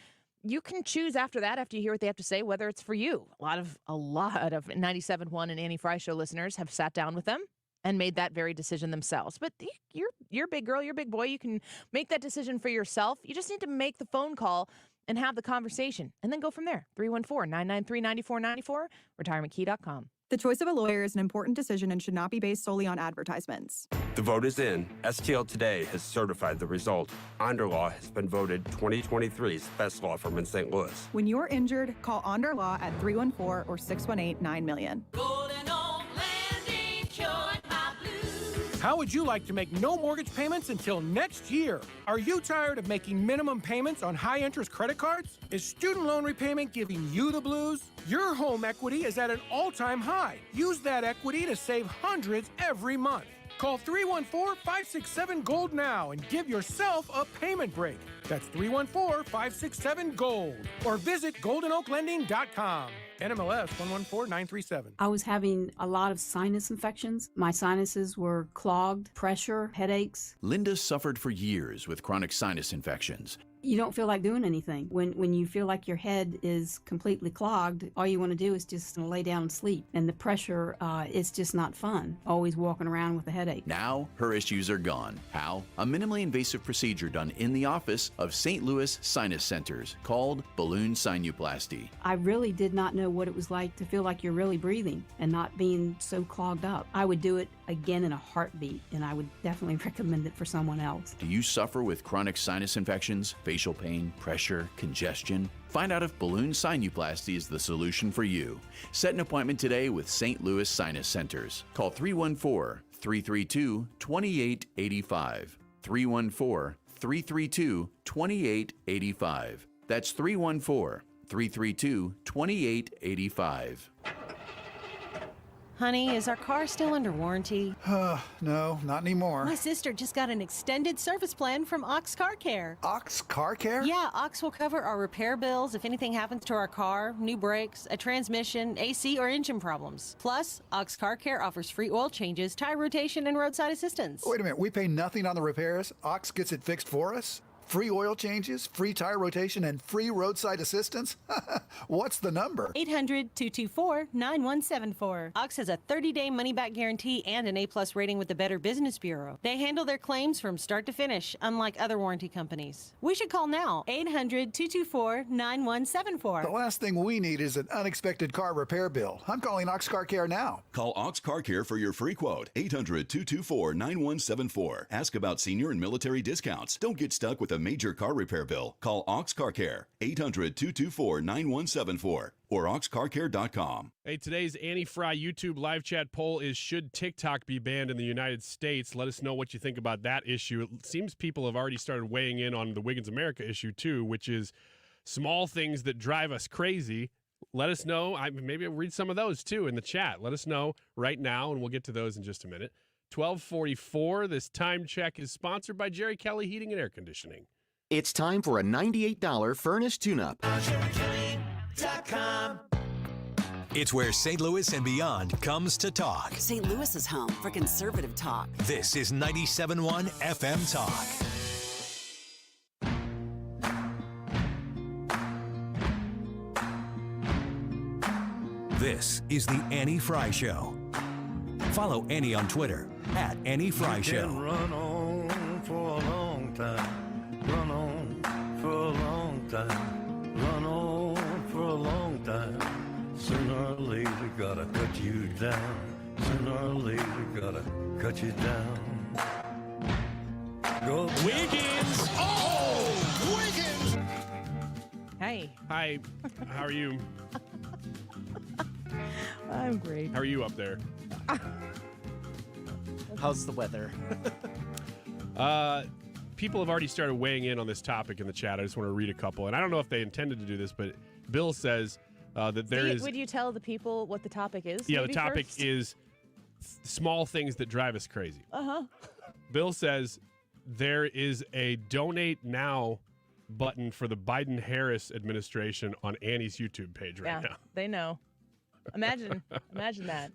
you can choose after that, after you hear what they have to say, whether it's for you. A lot of 97.1 and Annie Frey Show listeners have sat down with them and made that very decision themselves. But you're a big girl, you're a big boy. You can make that decision for yourself. You just need to make the phone call and have the conversation and then go from there. 314-993-9494, retirementkey.com. The choice of a lawyer is an important decision and should not be based solely on advertisements. The vote is in. STL Today has certified the result. Onderlaw has been voted 2023's best law firm in St. Louis. When you're injured, call Onder Law at 314 or 618-9000000. How would you like to make no mortgage payments until next year? Are you tired of making minimum payments on high-interest credit cards? Is student loan repayment giving you the blues? Your home equity is at an all-time high. Use that equity to save hundreds every month. Call 314-567-GOLD now and give yourself a payment break. That's 314-567-GOLD. Or visit goldenoaklending.com. NMLS 114937. I was having a lot of sinus infections. My sinuses were clogged, pressure, headaches. Linda suffered for years with chronic sinus infections. You don't feel like doing anything. When you feel like your head is completely clogged, all you want to do is just lay down and sleep. And the pressure, it's just not fun, always walking around with a headache. Now, her issues are gone. How? A minimally invasive procedure done in the office of St. Louis Sinus Centers called balloon sinuplasty. I really did not know what it was like to feel like you're really breathing and not being so clogged up. I would do it again in a heartbeat, and I would definitely recommend it for someone else. Do you suffer with chronic sinus infections, facial pain, pressure, congestion? Find out if balloon sinuplasty is the solution for you. Set an appointment today with St. Louis Sinus Centers. Call 314-332-2885. 314-332-2885. That's 314-332-2885. Honey, is our car still under warranty? No, not anymore. My sister just got an extended service plan from Ox Car Care. Ox Car Care? Yeah, Ox will cover our repair bills if anything happens to our car, new brakes, a transmission, AC, or engine problems. Plus, Ox Car Care offers free oil changes, tire rotation, and roadside assistance. Wait a minute, we pay nothing on the repairs? Ox gets it fixed for us? Free oil changes, free tire rotation, and free roadside assistance? What's the number? 800-224-9174. Ox has a 30-day money-back guarantee and an A-plus rating with the Better Business Bureau. They handle their claims from start to finish, unlike other warranty companies. We should call now. 800-224-9174. The last thing we need is an unexpected car repair bill. I'm calling Ox Car Care now. Call Ox Car Care for your free quote. 800-224-9174. Ask about senior and military discounts. Don't get stuck with a major car repair bill. Call Ox Car Care. 800-224-9174 or oxcarcare.com. Hey, today's Annie Frey YouTube live chat poll is, should TikTok be banned in the United States? Let us know what you think about that issue. It seems people have already started weighing in on the Wiggins America issue too, which is small things that drive us crazy. Let us know. Maybe I'll read some of those too in the chat. Let us know right now, and we'll get to those in just a minute. 12:44. This time check is sponsored by Jerry Kelly Heating and Air Conditioning. It's time for a $98 furnace tune-up. It's where St. Louis and beyond comes to talk. St. Louis is home for conservative talk. This is 97.1 FM Talk. This is the Annie Frey Show. Follow Annie on Twitter at Annie Frey Show. Run on for a long time. Run on for a long time. Run on for a long time. Sooner or later, gotta cut you down. Sooner or later, gotta cut you down. Go Wiggins! Oh! Wiggins! Hey. Hi. How are you? I'm great. How are you up there? How's the weather? People have already started weighing in on this topic in the chat. I just want to read a couple. And I don't know if they intended to do this, but Bill says that there is... Would you tell the people what the topic is? Yeah, the topic is small things that drive us crazy. Uh-huh. Bill says there is a donate now button for the Biden-Harris administration on Annie's YouTube page right now. They know. Imagine that.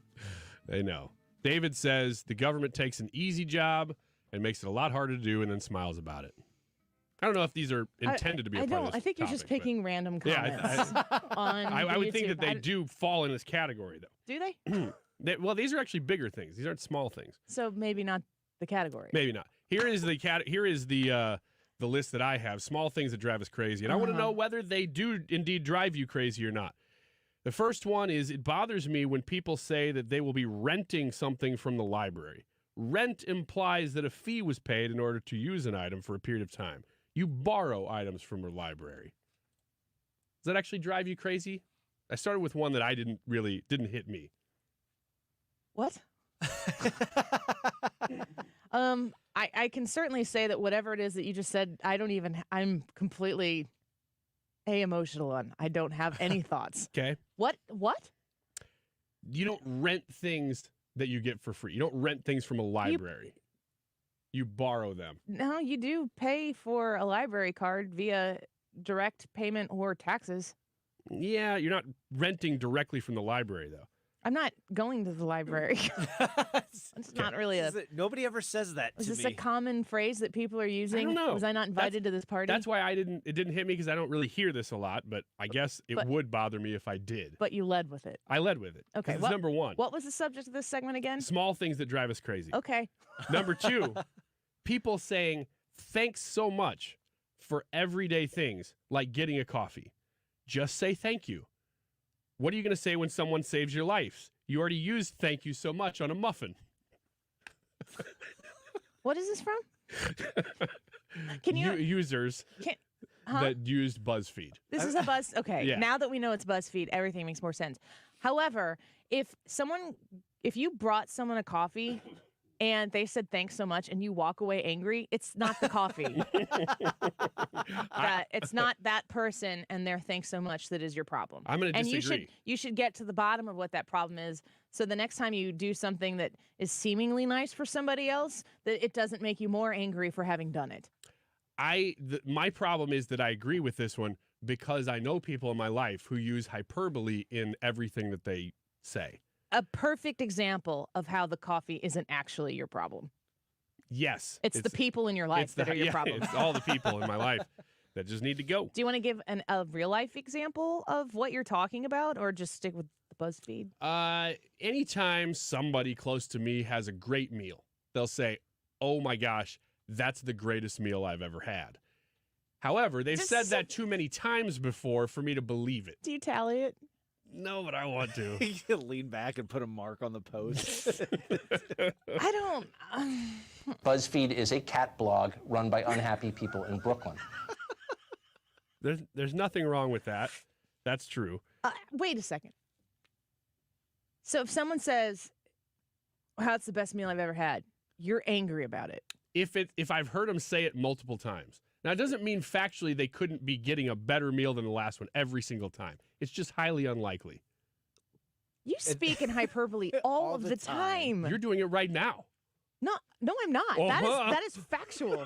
They know. David says the government takes an easy job and makes it a lot harder to do and then smiles about it. I don't know if these are intended to be a part of this I think you're just picking random comments on I would think YouTube. that they do fall in this category, though. Do they? Well, these are actually bigger things. These aren't small things. So maybe not the category. Maybe not. Here is the list that I have. Small things that drive us crazy. And I want to know whether they do indeed drive you crazy or not. The first one is, it bothers me when people say that they will be renting something from the library. Rent implies that a fee was paid in order to use an item for a period of time. You borrow items from a library. Does that actually drive you crazy? I started with one that didn't hit me. What? I can certainly say that whatever it is that you just said, I'm completely emotional on. I don't have any thoughts. Okay. What? You don't rent things that you get for free. You don't rent things from a library. You borrow them. No, you do pay for a library card via direct payment or taxes. Yeah, you're not renting directly from the library, though. I'm not going to the librry. It's not really Nobody ever says that to me. Is this a common phrase that people are using? I don't know. Was I not invited to this party? That's why it didn't hit me, because I don't really hear this a lot, but I guess it would bother me if I did. But you led with it. I led with it. Okay. It's number one. What was the subject of this segment again? Small things that drive us crazy. Okay. Number two, people saying thanks so much for everyday things like getting a coffee. Just say thank you. What are you going to say when someone saves your life? You already used thank you so much on a muffin. What is this from? Can you users that used BuzzFeed? This is a Buzz. Okay. Yeah. Now that we know it's BuzzFeed, everything makes more sense. However, if you brought someone a coffee and they said thanks so much and you walk away angry, it's not the coffee. It's not that person and their thanks so much that is your problem. I'm going to disagree. And you should get to the bottom of what that problem is, so the next time you do something that is seemingly nice for somebody else, that it doesn't make you more angry for having done it. My problem is that I agree with this one because I know people in my life who use hyperbole in everything that they say. A perfect example of how the coffee isn't actually your problem. Yes. It's the people in your life that are your problem. It's all the people in my life that just need to go. Do you want to give a real-life example of what you're talking about, or just stick with the BuzzFeed? Anytime somebody close to me has a great meal, they'll say, oh my gosh, that's the greatest meal I've ever had. However, they've said that too many times before for me to believe it. Do you tally it? No, but I want to. You can lean back and put a mark on the post. I don't. BuzzFeed is a cat blog run by unhappy people in Brooklyn. There's nothing wrong with that. That's true. Wait a second. So if someone says, "Wow, it's the best meal I've ever had," you're angry about it. If I've heard them say it multiple times. Now, it doesn't mean factually they couldn't be getting a better meal than the last one every single time. It's just highly unlikely. You speak in hyperbole all of the time. You're doing it right now. No, I'm not. That is factual.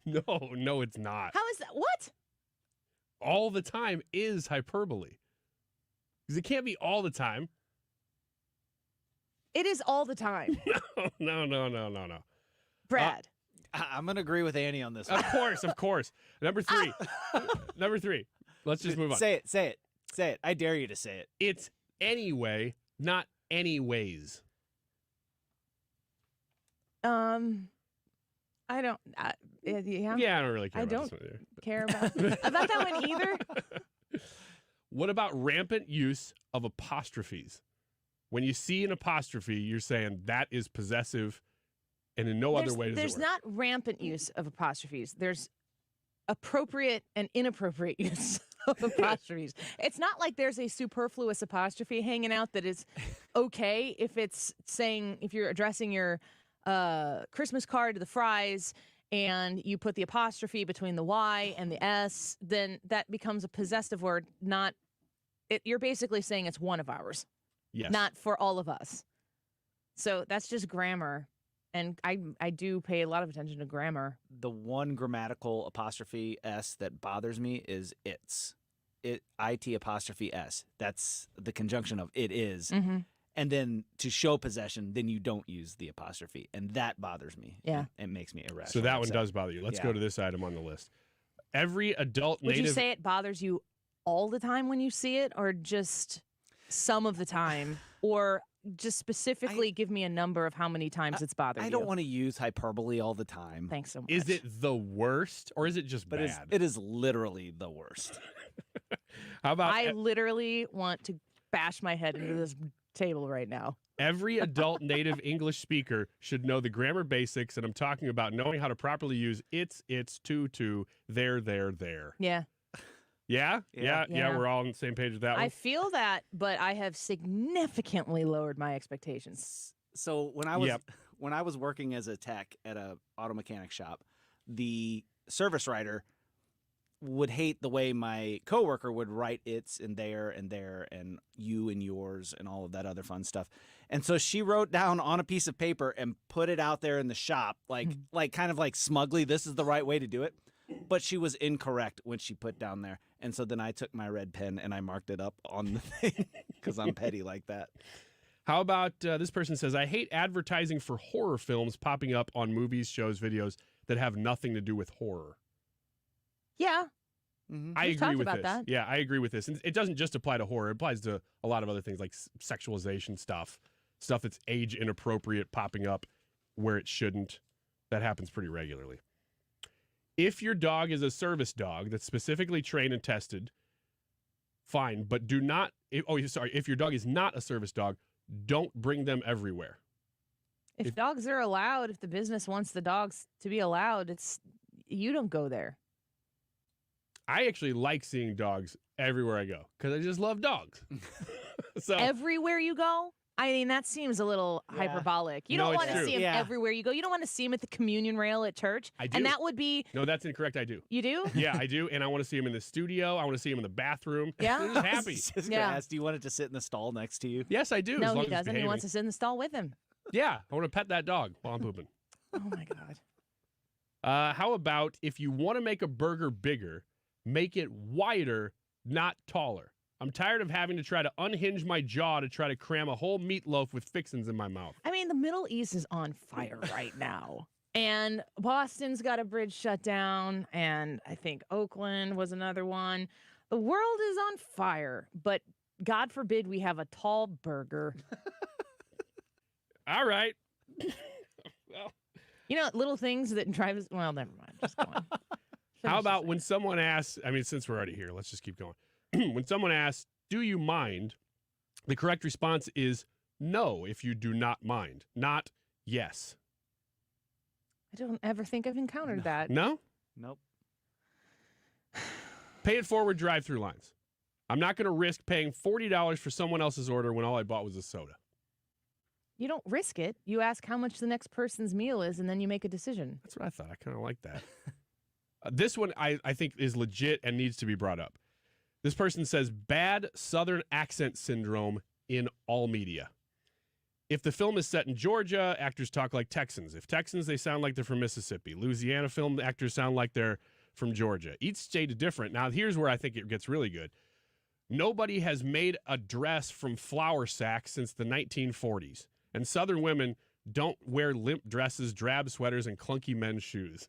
No, it's not. How is that? What? All the time is hyperbole. Because it can't be all the time. It is all the time. No. Brad. I'm going to agree with Annie on this one. Of course. Number three. Let's just move on. Say it. I dare you to say it. It's anyway, not anyways. I don't. Yeah. Yeah, I don't really care I about don't this one either. care about that one either. What about rampant use of apostrophes? When you see an apostrophe, you're saying that is possessive, and in no other way does it work. There's not rampant use of apostrophes. There's appropriate and inappropriate use of apostrophes. It's not like there's a superfluous apostrophe hanging out that is okay if it's saying, if you're addressing your Christmas card to the Freys and you put the apostrophe between the Y and the S, then that becomes a possessive word. You're basically saying it's one of ours. Yes. Not for all of us. So that's just grammar. And I do pay a lot of attention to grammar. The one grammatical apostrophe S that bothers me is it's. IT apostrophe S. That's the conjunction of it is. Mm-hmm. And then to show possession, then you don't use the apostrophe. And that bothers me. Yeah. It makes me irrational. So that one does bother you. Let's go to this item on the list. Every adult Would native... you say it bothers you all the time when you see it, or just some of the time? Or just specifically give me a number of how many times it's bothered you. I don't want to use hyperbole all the time. Thanks so much. Is it the worst, or is it just bad? It is literally the worst. How about... I literally want to bash my head into this table right now. Every adult native English speaker should know the grammar basics, and I'm talking about knowing how to properly use it's, to, there. Yeah. Yeah, we're all on the same page with that one. I feel that, but I have significantly lowered my expectations. So when I was working as a tech at a auto mechanic shop, the service writer would hate the way my coworker would write it's and there and you and yours and all of that other fun stuff. And so she wrote down on a piece of paper and put it out there in the shop, like kind of like smugly, this is the right way to do it. But she was incorrect when she put down there. And so then I took my red pen and I marked it up on the thing because I'm petty like that. How about this person says, I hate advertising for horror films popping up on movies, shows, videos that have nothing to do with horror. Yeah. I agree with this. That. Yeah, I agree with this. And it doesn't just apply to horror. It applies to a lot of other things like sexualization stuff that's age inappropriate popping up where it shouldn't. That happens pretty regularly. If your dog is a service dog that's specifically trained and tested, fine, but do not, if your dog is not a service dog, don't bring them everywhere. If dogs are allowed, if the business wants the dogs to be allowed, you don't go there. I actually like seeing dogs everywhere I go because I just love dogs. So everywhere you go? I mean, that seems a little hyperbolic. You don't want to see him everywhere you go. You don't want to see him at the communion rail at church. I do. And that would be... No, that's incorrect. I do. You do? Yeah, I do. And I want to see him in the studio. I want to see him in the bathroom. Yeah? I'm just happy. Just gonna ask, do you want it to sit in the stall next to you? Yes, I do. No, he doesn't. He wants to sit in the stall with him. Yeah, I want to pet that dog while I'm pooping. Oh, my God. How about if you want to make a burger bigger, make it wider, not taller? I'm tired of having to try to unhinge my jaw to try to cram a whole meatloaf with fixins in my mouth. I mean, the Middle East is on fire right now. And Boston's got a bridge shut down, and I think Oakland was another one. The world is on fire, but God forbid we have a tall burger. All right. Well, you know, little things that drive us. Well, never mind. Just go on. How about when someone asks, I mean, since we're already here, let's just keep going. When someone asks, do you mind? The correct response is no, if you do not mind, not yes. I don't ever think I've encountered that. No? Nope. Pay it forward drive-through lines. I'm not going to risk paying $40 for someone else's order when all I bought was a soda. You don't risk it. You ask how much the next person's meal is, and then you make a decision. That's what I thought. I kind of like that. This one I think is legit and needs to be brought up. This person says, bad Southern accent syndrome in all media. If the film is set in Georgia, actors talk like Texans. If Texans, they sound like they're from Mississippi. Louisiana film actors sound like they're from Georgia. Each state is different. Now, here's where I think it gets really good. Nobody has made a dress from flour sacks since the 1940s. And Southern women don't wear limp dresses, drab sweaters, and clunky men's shoes.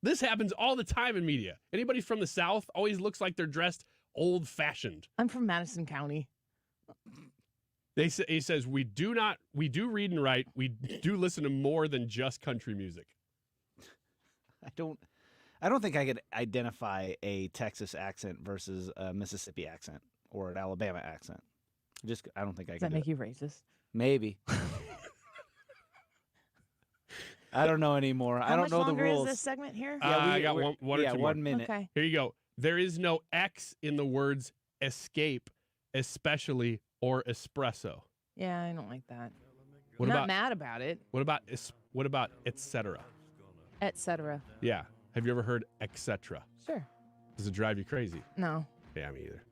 This happens all the time in media. Anybody from the South always looks like they're dressed old-fashioned. I'm from Madison County. He says, we do read and write. We do listen to more than just country music. I don't think I could identify a Texas accent versus a Mississippi accent or an Alabama accent. I don't think I can. Does that make you racist? Maybe. I don't know anymore. I don't know the rules. How much longer is this segment here? I got one or two more. 1 minute. Okay. Here you go. There is no X in the words escape, especially, or espresso. Yeah, I don't like that. What I'm about, not mad about it. What about et cetera? Et cetera. Yeah. Have you ever heard et cetera? Sure. Does it drive you crazy? No. Yeah, me either.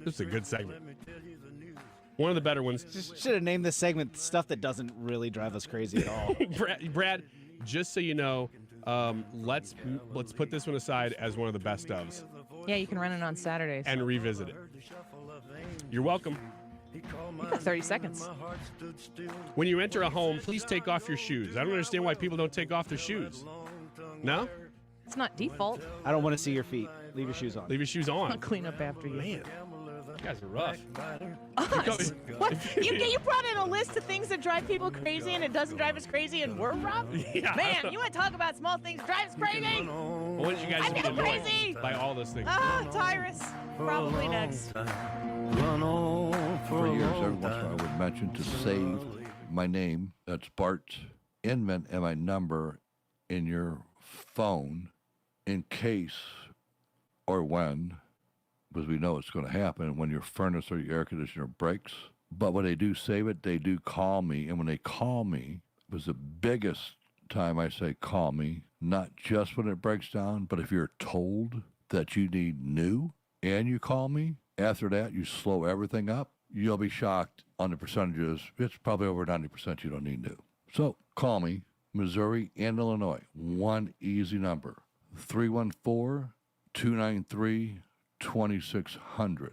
This is a good segment. One of the better ones. Should have named this segment stuff that doesn't really drive us crazy at all. Brad, just so you know, let's put this one aside as one of the best ofs. Yeah, you can run it on Saturdays. And revisit it. You're welcome. You got 30 seconds. When you enter a home, please take off your shoes. I don't understand why people don't take off their shoes. No? It's not default. I don't want to see your feet. Leave your shoes on. Leave your shoes on. I'll clean up after you. Man, you guys are rough. Us? What? You brought in a list of things that drive people crazy, and it doesn't drive us crazy, and we're rough? Yeah. Man, you want to talk about small things drives crazy? Well, why don't you guys I be feel annoyed crazy. by all those things? Tyrus. Probably next. For years, every once in a while, I would mention to save my name. That's Bart Inman and my number in your phone in case or when, because we know it's going to happen, when your furnace or your air conditioner breaks. But when they do save it, they do call me. And when they call me, it was the biggest time I say call me, not just when it breaks down, but if you're told that you need new and you call me, after that, you slow everything up, you'll be shocked on the percentages. It's probably over 90% you don't need new. So call me, Missouri and Illinois. One easy number, 314-293-2600.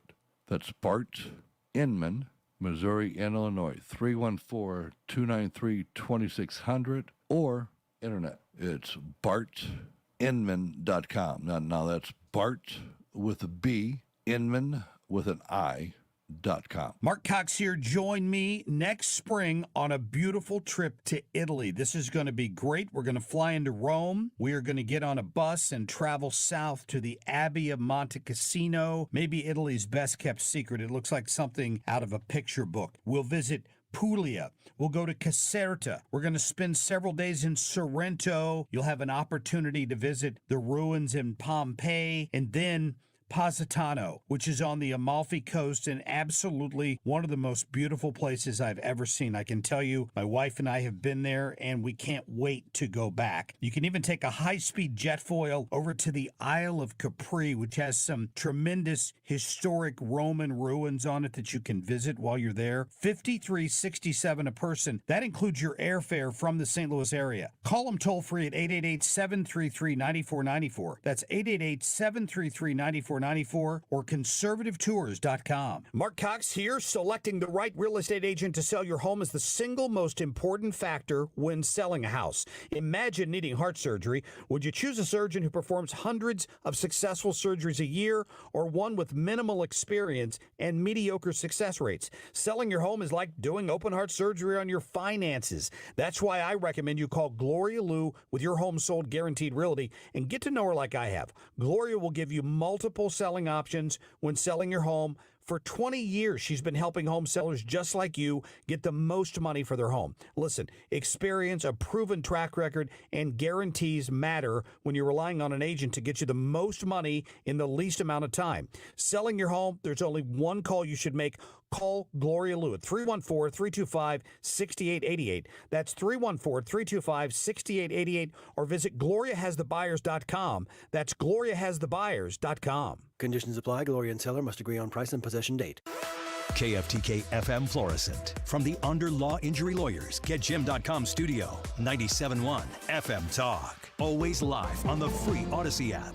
That's Bart Inman, Missouri and Illinois, 314-293-2600, or internet. It's bartinman.com. Now that's Bart with a B, Inman with an I.com. Mark Cox here. Join me next spring on a beautiful trip to Italy. This is going to be great. We're going to fly into Rome. We are going to get on a bus and travel south to the Abbey of Monte Cassino, maybe Italy's best kept secret. It looks like something out of a picture book. We'll visit Puglia. We'll go to Caserta. We're going to spend several days in Sorrento. You'll have an opportunity to visit the ruins in Pompeii, and then Positano, which is on the Amalfi Coast and absolutely one of the most beautiful places I've ever seen. I can tell you, my wife and I have been there, and we can't wait to go back. You can even take a high-speed jet foil over to the Isle of Capri, which has some tremendous historic Roman ruins on it that you can visit while you're there. $53.67 a person. That includes your airfare from the St. Louis area. Call them toll-free at 888-733-9494. That's 888-733-9494. 94 or conservativetours.com. Mark Cox here. Selecting the right real estate agent to sell your home is the single most important factor when selling a house. Imagine needing heart surgery. Would you choose a surgeon who performs hundreds of successful surgeries a year or one with minimal experience and mediocre success rates? Selling your home is like doing open heart surgery on your finances. That's why I recommend you call Gloria Liu with your home sold guaranteed realty and get to know her like I have. Gloria will give you multiple selling options when selling your home. For 20 years, she's been helping home sellers just like you get the most money for their home. Listen, experience, a proven track record, and guarantees matter when you're relying on an agent to get you the most money in the least amount of time. Selling your home, there's only one call you should make. Call Gloria Liu at 314-325-6888. That's 314-325-6888, or visit GloriaHasTheBuyers.com. That's GloriaHasTheBuyers.com. Conditions apply. Gloria and seller must agree on price and possession date. KFTK FM Florissant. From the Under Law Injury Lawyers, GetJim.com studio. 97.1 FM Talk. Always live on the free Odyssey app.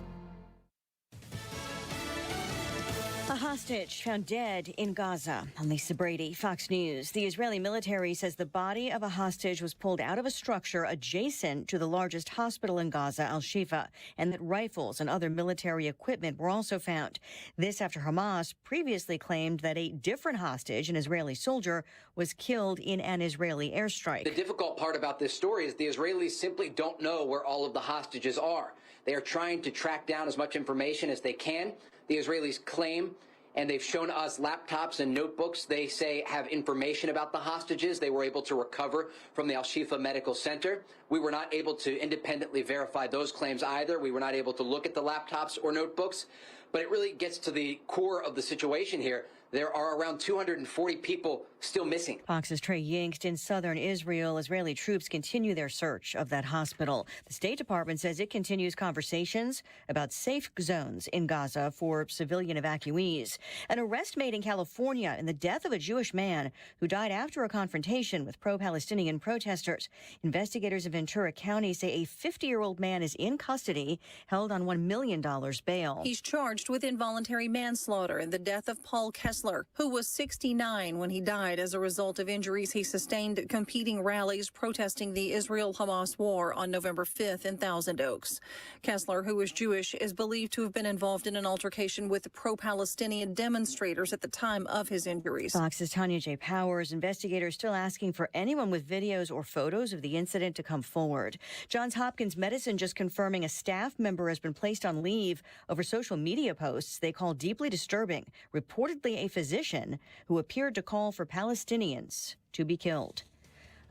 A hostage found dead in Gaza. I'm Lisa Brady, Fox News. The Israeli military says the body of a hostage was pulled out of a structure adjacent to the largest hospital in Gaza, Al-Shifa, and that rifles and other military equipment were also found. This after Hamas previously claimed that a different hostage, an Israeli soldier, was killed in an Israeli airstrike. The difficult part about this story is the Israelis simply don't know where all of the hostages are. They are trying to track down as much information as they can. The Israelis claim, and they've shown us laptops and notebooks they say have information about the hostages they were able to recover from the Al-Shifa Medical Center. We were not able to independently verify those claims either. We were not able to look at the laptops or notebooks. But it really gets to the core of the situation here. There are around 240 people still missing. Fox's Trey Yingst in southern Israel. Israeli troops continue their search of that hospital. The State Department says it continues conversations about safe zones in Gaza for civilian evacuees. An arrest made in California in the death of a Jewish man who died after a confrontation with pro-Palestinian protesters. Investigators in Ventura County say a 50-year-old man is in custody, held on $1 million bail. He's charged with involuntary manslaughter in the death of Paul Kessler, who was 69 when he died as a result of injuries he sustained competing rallies protesting the Israel-Hamas war on November 5th in Thousand Oaks. Kessler, who is Jewish, is believed to have been involved in an altercation with pro-Palestinian demonstrators at the time of his injuries. Fox's Tanya J. Powers. Investigators still asking for anyone with videos or photos of the incident to come forward. Johns Hopkins Medicine just confirming a staff member has been placed on leave over social media posts they call deeply disturbing, reportedly a physician who appeared to call for Palestinians to be killed.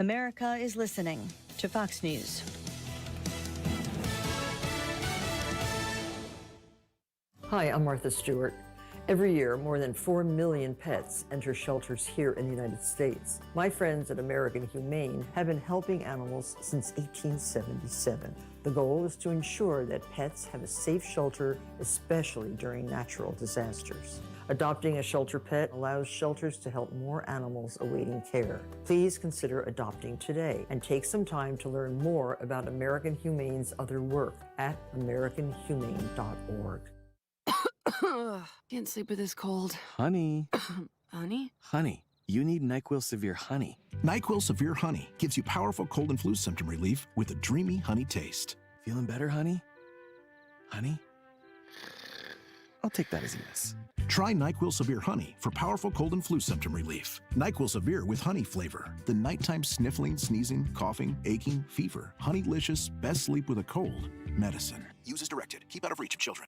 America is listening to Fox News. Hi, I'm Martha Stewart. Every year, more than 4 million pets enter shelters here in the United States. My friends at American Humane have been helping animals since 1877. The goal is to ensure that pets have a safe shelter, especially during natural disasters. Adopting a shelter pet allows shelters to help more animals awaiting care. Please consider adopting today and take some time to learn more about American Humane's other work at americanhumane.org. Can't sleep with this cold. Honey. Honey? Honey, you need NyQuil Severe Honey. NyQuil Severe Honey gives you powerful cold and flu symptom relief with a dreamy honey taste. Feeling better, honey? Honey? I'll take that as a yes. Try NyQuil Severe Honey for powerful cold and flu symptom relief. NyQuil Severe with honey flavor. The nighttime sniffling, sneezing, coughing, aching, fever. Honeylicious, best sleep with a cold. Medicine. Use as directed. Keep out of reach of children.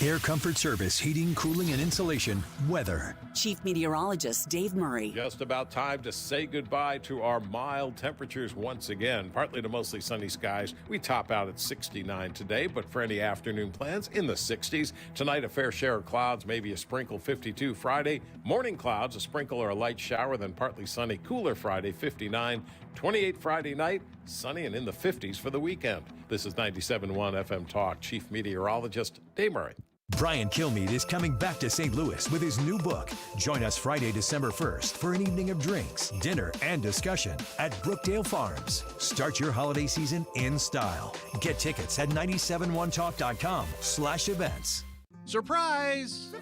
Air Comfort Service, heating, cooling, and insulation. Weather. Chief Meteorologist Dave Murray. Just about time to say goodbye to our mild temperatures once again. Partly to mostly sunny skies. We top out at 69 today, but for any afternoon plans, in the 60s. Tonight, a fair share of clouds, maybe a sprinkle, 52 Friday. Morning clouds, a sprinkle or a light shower, then partly sunny, cooler Friday, 59. 28 Friday night, sunny and in the 50s for the weekend. This is 97.1 FM Talk. Chief Meteorologist Dave Murray. Brian Kilmeade is coming back to St. Louis with his new book. Join us Friday, December 1st for an evening of drinks, dinner, and discussion at Brookdale Farms. Start your holiday season in style. Get tickets at 971talk.com/events. Surprise!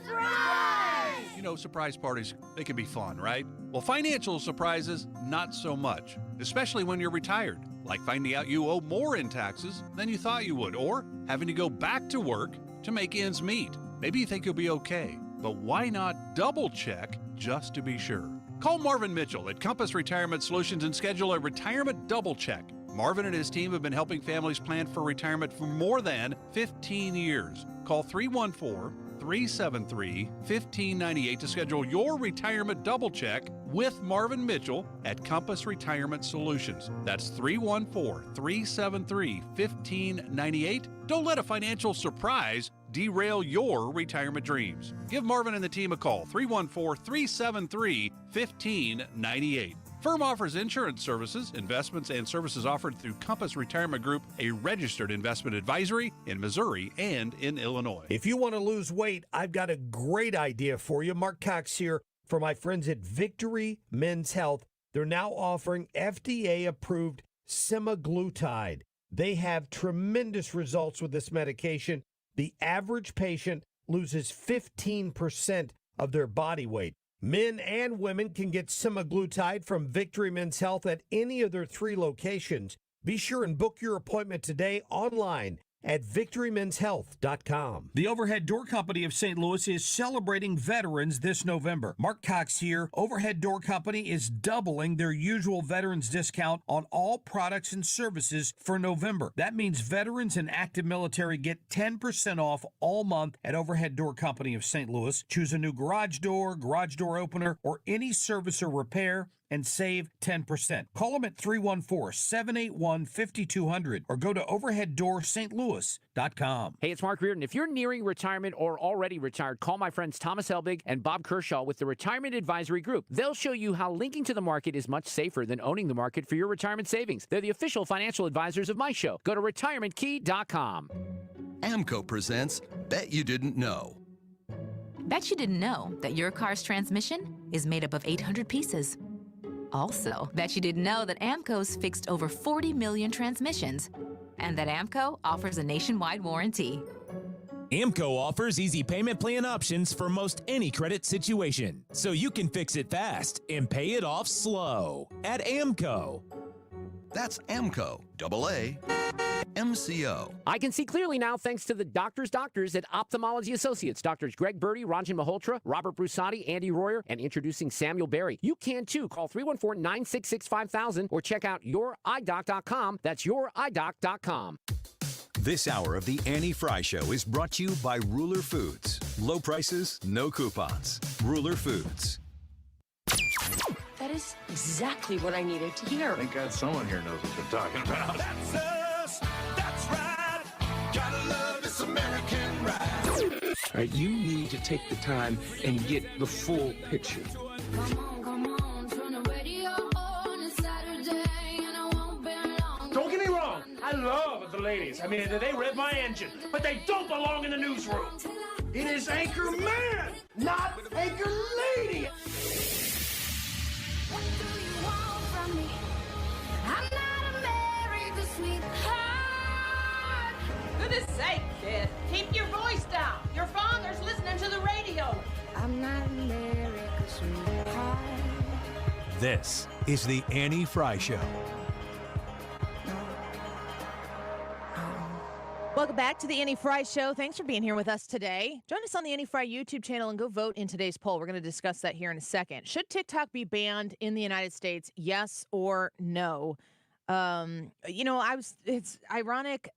You know, surprise parties, they can be fun, right? Well, financial surprises, not so much, especially when you're retired, like finding out you owe more in taxes than you thought you would, or having to go back to work to make ends meet. Maybe you think you'll be okay, but why not double check just to be sure? Call Marvin Mitchell at Compass Retirement Solutions and schedule a retirement double check. Marvin and his team have been helping families plan for retirement for more than 15 years. Call 314-373-1598 to schedule your retirement double check with Marvin Mitchell at Compass Retirement Solutions. That's 314-373-1598. Don't let a financial surprise derail your retirement dreams. Give Marvin and the team a call, 314-373-1598. Firm offers insurance services, investments, and services offered through Compass Retirement Group, a registered investment advisory in Missouri and in Illinois. If you want to lose weight, I've got a great idea for you. Mark Cox here for my friends at Victory Men's Health. They're now offering FDA-approved semaglutide. They have tremendous results with this medication. The average patient loses 15% of their body weight. Men and women can get semaglutide from Victory Men's Health at any of their 3 locations. Be sure and book your appointment today online at victorymenshealth.com. The Overhead Door Company of St. Louis is celebrating veterans this November. Mark Cox here. Overhead Door Company is doubling their usual veterans discount on all products and services for November. That means veterans and active military get 10% off all month at Overhead Door Company of St. Louis. Choose a new garage door opener, or any service or repair, and save 10%. Call them at 314-781-5200 or go to overheaddoorstllouis.com. Hey, it's Mark Reardon. If you're nearing retirement or already retired, call my friends Thomas Helbig and Bob Kershaw with the Retirement Advisory Group. They'll show you how linking to the market is much safer than owning the market for your retirement savings. They're the official financial advisors of my show. Go to retirementkey.com. AMCO presents Bet You Didn't Know. Bet you didn't know that your car's transmission is made up of 800 pieces. Also, bet you didn't know that AMCO's fixed over 40 million transmissions, and that AMCO offers a nationwide warranty. AMCO offers easy payment plan options for most any credit situation, so you can fix it fast and pay it off slow at AMCO. That's AMCO, AA, MCO. I can see clearly now thanks to the doctors at Ophthalmology Associates. Doctors Greg Birdie, Ranjan Malhotra, Robert Brusati, Andy Royer, and introducing Samuel Berry. You can too. Call 314-966-5000 or check out youridoc.com. That's youridoc.com. This hour of the Annie Frey Show is brought to you by Ruler Foods. Low prices, no coupons. Ruler Foods. That is exactly what I needed to hear. Thank God someone here knows what they're talking about. That's us. That's right. Gotta love this American ride. All right, you need to take the time and get the full picture. Don't get me wrong. I love the ladies. I mean, they rev my engine, but they don't belong in the newsroom. It is Anchor Man, not Anchor Lady. What do you want from me? I'm not America's sweetheart. Goodness sake, kid. Keep your voice down. Your father's listening to the radio. I'm not America's sweetheart. This is the Annie Frey Show. Welcome back to the Annie Frey Show. Thanks for being here with us today. Join us on the Annie Frey YouTube channel and go vote in today's poll. We're going to discuss that here in a second. Should TikTok be banned in the United States? Yes or no? It's ironic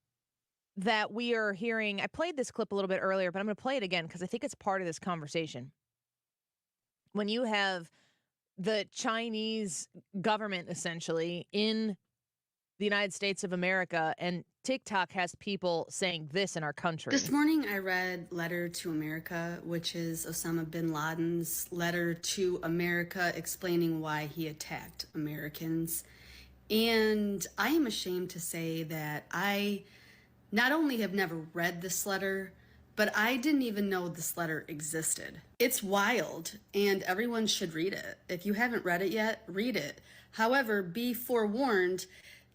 that we are hearing, I played this clip a little bit earlier, but I'm going to play it again because I think it's part of this conversation. When you have the Chinese government essentially in the United States of America, and TikTok has people saying this in our country. This morning I read Letter to America, which is Osama Bin Laden's letter to America explaining why he attacked Americans. And I am ashamed to say that I not only have never read this letter, but I didn't even know this letter existed. It's wild, and everyone should read it. If you haven't read it yet, read it. However, be forewarned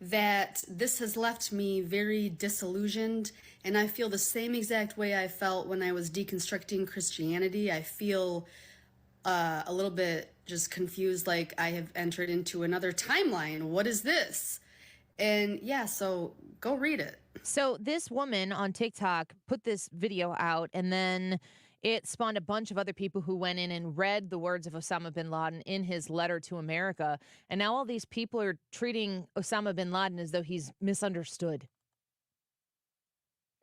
that this has left me very disillusioned, and I feel the same exact way I felt when I was deconstructing Christianity. I feel a little bit just confused, like I have entered into another timeline. What is this? And yeah, so go read it. So this woman on TikTok put this video out, and then it spawned a bunch of other people who went in and read the words of Osama bin Laden in his letter to America. And now all these people are treating Osama bin Laden as though he's misunderstood.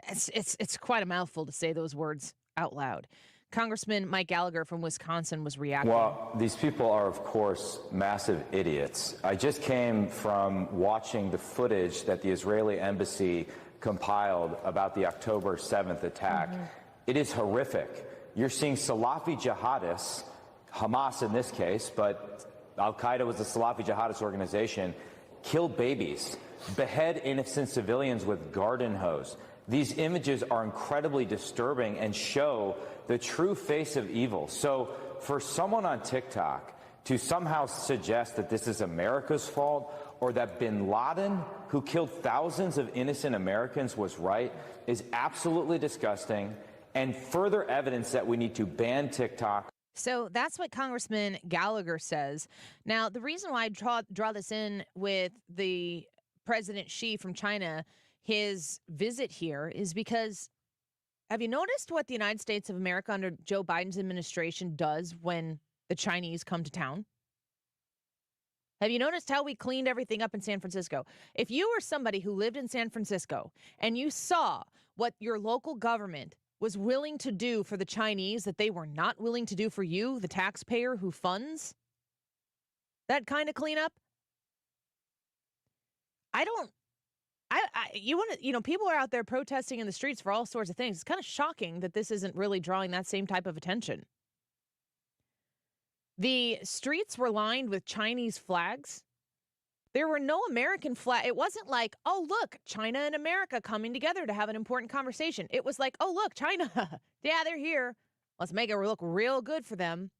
It's quite a mouthful to say those words out loud. Congressman Mike Gallagher from Wisconsin was reacting. Well, these people are, of course, massive idiots. I just came from watching the footage that the Israeli embassy compiled about the October 7th attack. It is horrific. You're seeing Salafi jihadists, Hamas in this case, but Al-Qaeda was a Salafi jihadist organization, kill babies, behead innocent civilians with garden hose. These images are incredibly disturbing and show the true face of evil. So for someone on TikTok to somehow suggest that this is America's fault or that bin Laden, who killed thousands of innocent Americans, was right is absolutely disgusting and further evidence that we need to ban TikTok. So that's what Congressman Gallagher says. Now, the reason why I draw this in with the President Xi from China, his visit here, is because have you noticed what the United States of America under Joe Biden's administration does when the Chinese come to town? Have you noticed how we cleaned everything up in San Francisco? If you were somebody who lived in San Francisco and you saw what your local government was willing to do for the Chinese that they were not willing to do for you, the taxpayer who funds that kind of cleanup, people are out there protesting in the streets for all sorts of things. It's kind of shocking that this isn't really drawing that same type of attention. The streets were lined with Chinese flags. There were no American flag. It wasn't like, oh, look, China and America coming together to have an important conversation. It was like, oh, look, China. Yeah, they're here. Let's make it look real good for them.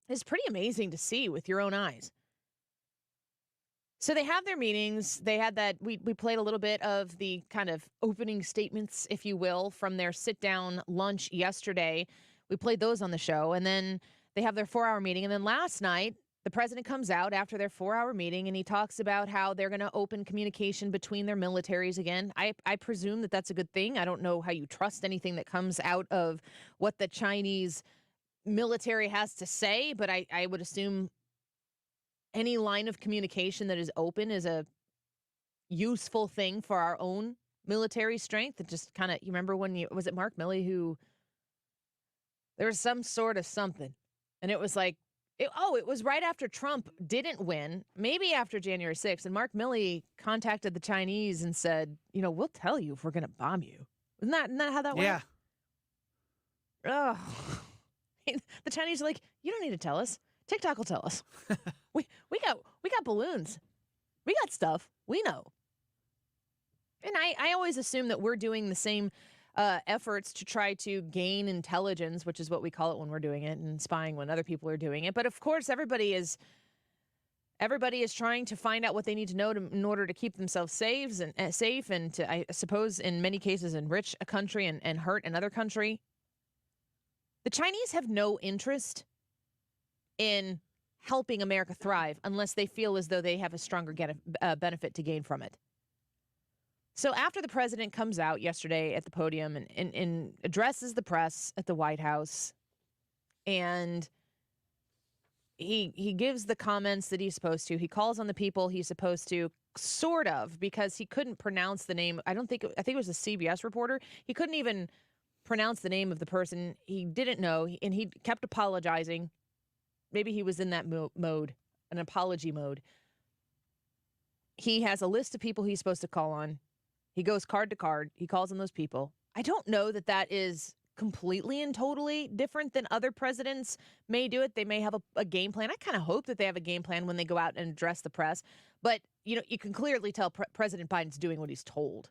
It's pretty amazing to see with your own eyes. So they have their meetings. They had that. We played a little bit of the kind of opening statements, if you will, from their sit-down lunch yesterday. We played those on the show. And then they have their 4-hour meeting. And then last night, the president comes out after their 4-hour meeting, and he talks about how they're going to open communication between their militaries again. I presume that that's a good thing. I don't know how you trust anything that comes out of what the Chinese military has to say, but I would assume any line of communication that is open is a useful thing for our own military strength. It just kind of, you remember when was it Mark Milley who, there was some sort of something, and it was like, it was right after Trump didn't win, maybe after January 6th, and Mark Milley contacted the Chinese and said, we'll tell you if we're going to bomb you. Isn't that how that went? Yeah. Oh, the Chinese are like, you don't need to tell us. TikTok will tell us. we got balloons. We got stuff. We know. And I always assume that we're doing the same efforts to try to gain intelligence, which is what we call it when we're doing it, and spying when other people are doing it. But of course, everybody is trying to find out what they need to know in order to keep themselves safe and to, I suppose, in many cases, enrich a country and hurt another country. The Chinese have no interest in helping America thrive unless they feel as though they have a stronger benefit to gain from it. So after the president comes out yesterday at the podium and addresses the press at the White House, and he gives the comments that he's supposed to, he calls on the people he's supposed to, sort of, because he couldn't pronounce the name. I think it was a CBS reporter. He couldn't even pronounce the name of the person. He didn't know, and he kept apologizing. Maybe he was in that mode, an apology mode. He has a list of people he's supposed to call on. He goes card to card. He calls on those people. I don't know that is completely and totally different than other presidents may do it. They may have a game plan. I kind of hope that they have a game plan when they go out and address the press. But, you can clearly tell President Biden's doing what he's told.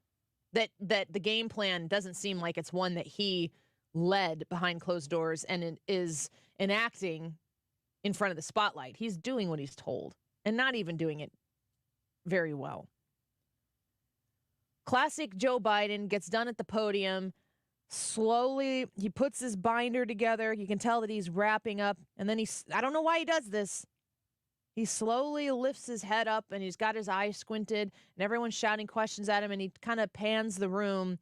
That the game plan doesn't seem like it's one that he led behind closed doors and is enacting in front of the spotlight. He's doing what he's told and not even doing it very well. Classic Joe Biden gets done at the podium. Slowly, he puts his binder together. You can tell that he's wrapping up. And then I don't know why he does this. He slowly lifts his head up and he's got his eyes squinted and everyone's shouting questions at him and he kind of pans the room.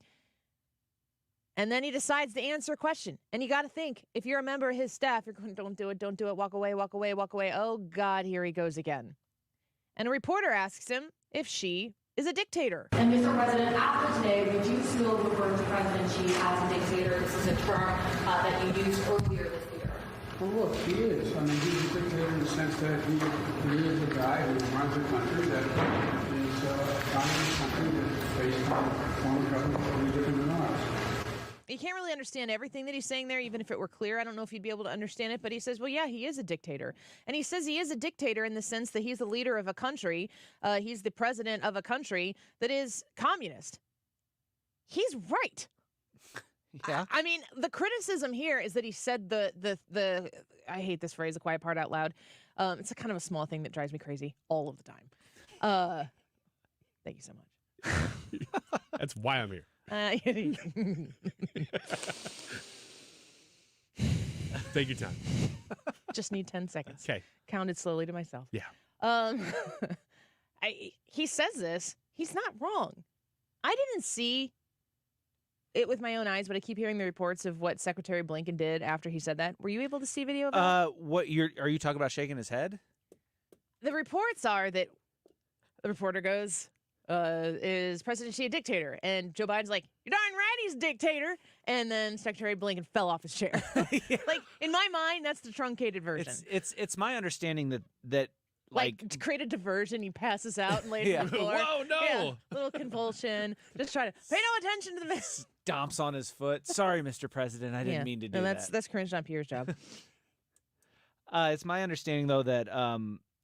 And then he decides to answer a question. And you got to think, if you're a member of his staff, you're going, don't do it, walk away, walk away, walk away. Oh, God, here he goes again. And a reporter asks him if she is a dictator. And Mr. President, after today, would you still refer to President Xi as a dictator? This is a term that you used earlier this year. Well, look, he is. I mean, he's a dictator in the sense that he is a guy who runs a country that is dominant country that is based on former government totally different than ours. You can't really understand everything that he's saying there, even if it were clear. I don't know if you'd be able to understand it, but he says, well, yeah, he is a dictator. And he says he is a dictator in the sense that he's the leader of a country. He's the president of a country that is communist. He's right. Yeah. I mean, the criticism here is that he said the I hate this phrase, the quiet part out loud. It's a kind of a small thing that drives me crazy all of the time. Thank you so much. That's why I'm here. Take your time. Just need 10 seconds. Okay. Counted slowly to myself. Yeah. He says this. He's not wrong. I didn't see it with my own eyes, but I keep hearing the reports of what Secretary Blinken did after he said that. Were you able to see video of that? Are you talking about shaking his head? The reports are that the reporter goes, is President Xi a dictator? And Joe Biden's like, you're darn right he's a dictator. And then Secretary Blinken fell off his chair. Like, in my mind, that's the truncated version. It's my understanding that like to create a diversion, he passes out and lays on the floor. Whoa, no! Yeah, little convulsion. Just try to pay no attention to the stomps on his foot. Sorry, Mr. President, I didn't mean to do that. That's Cringe on Pierre's job. It's my understanding though that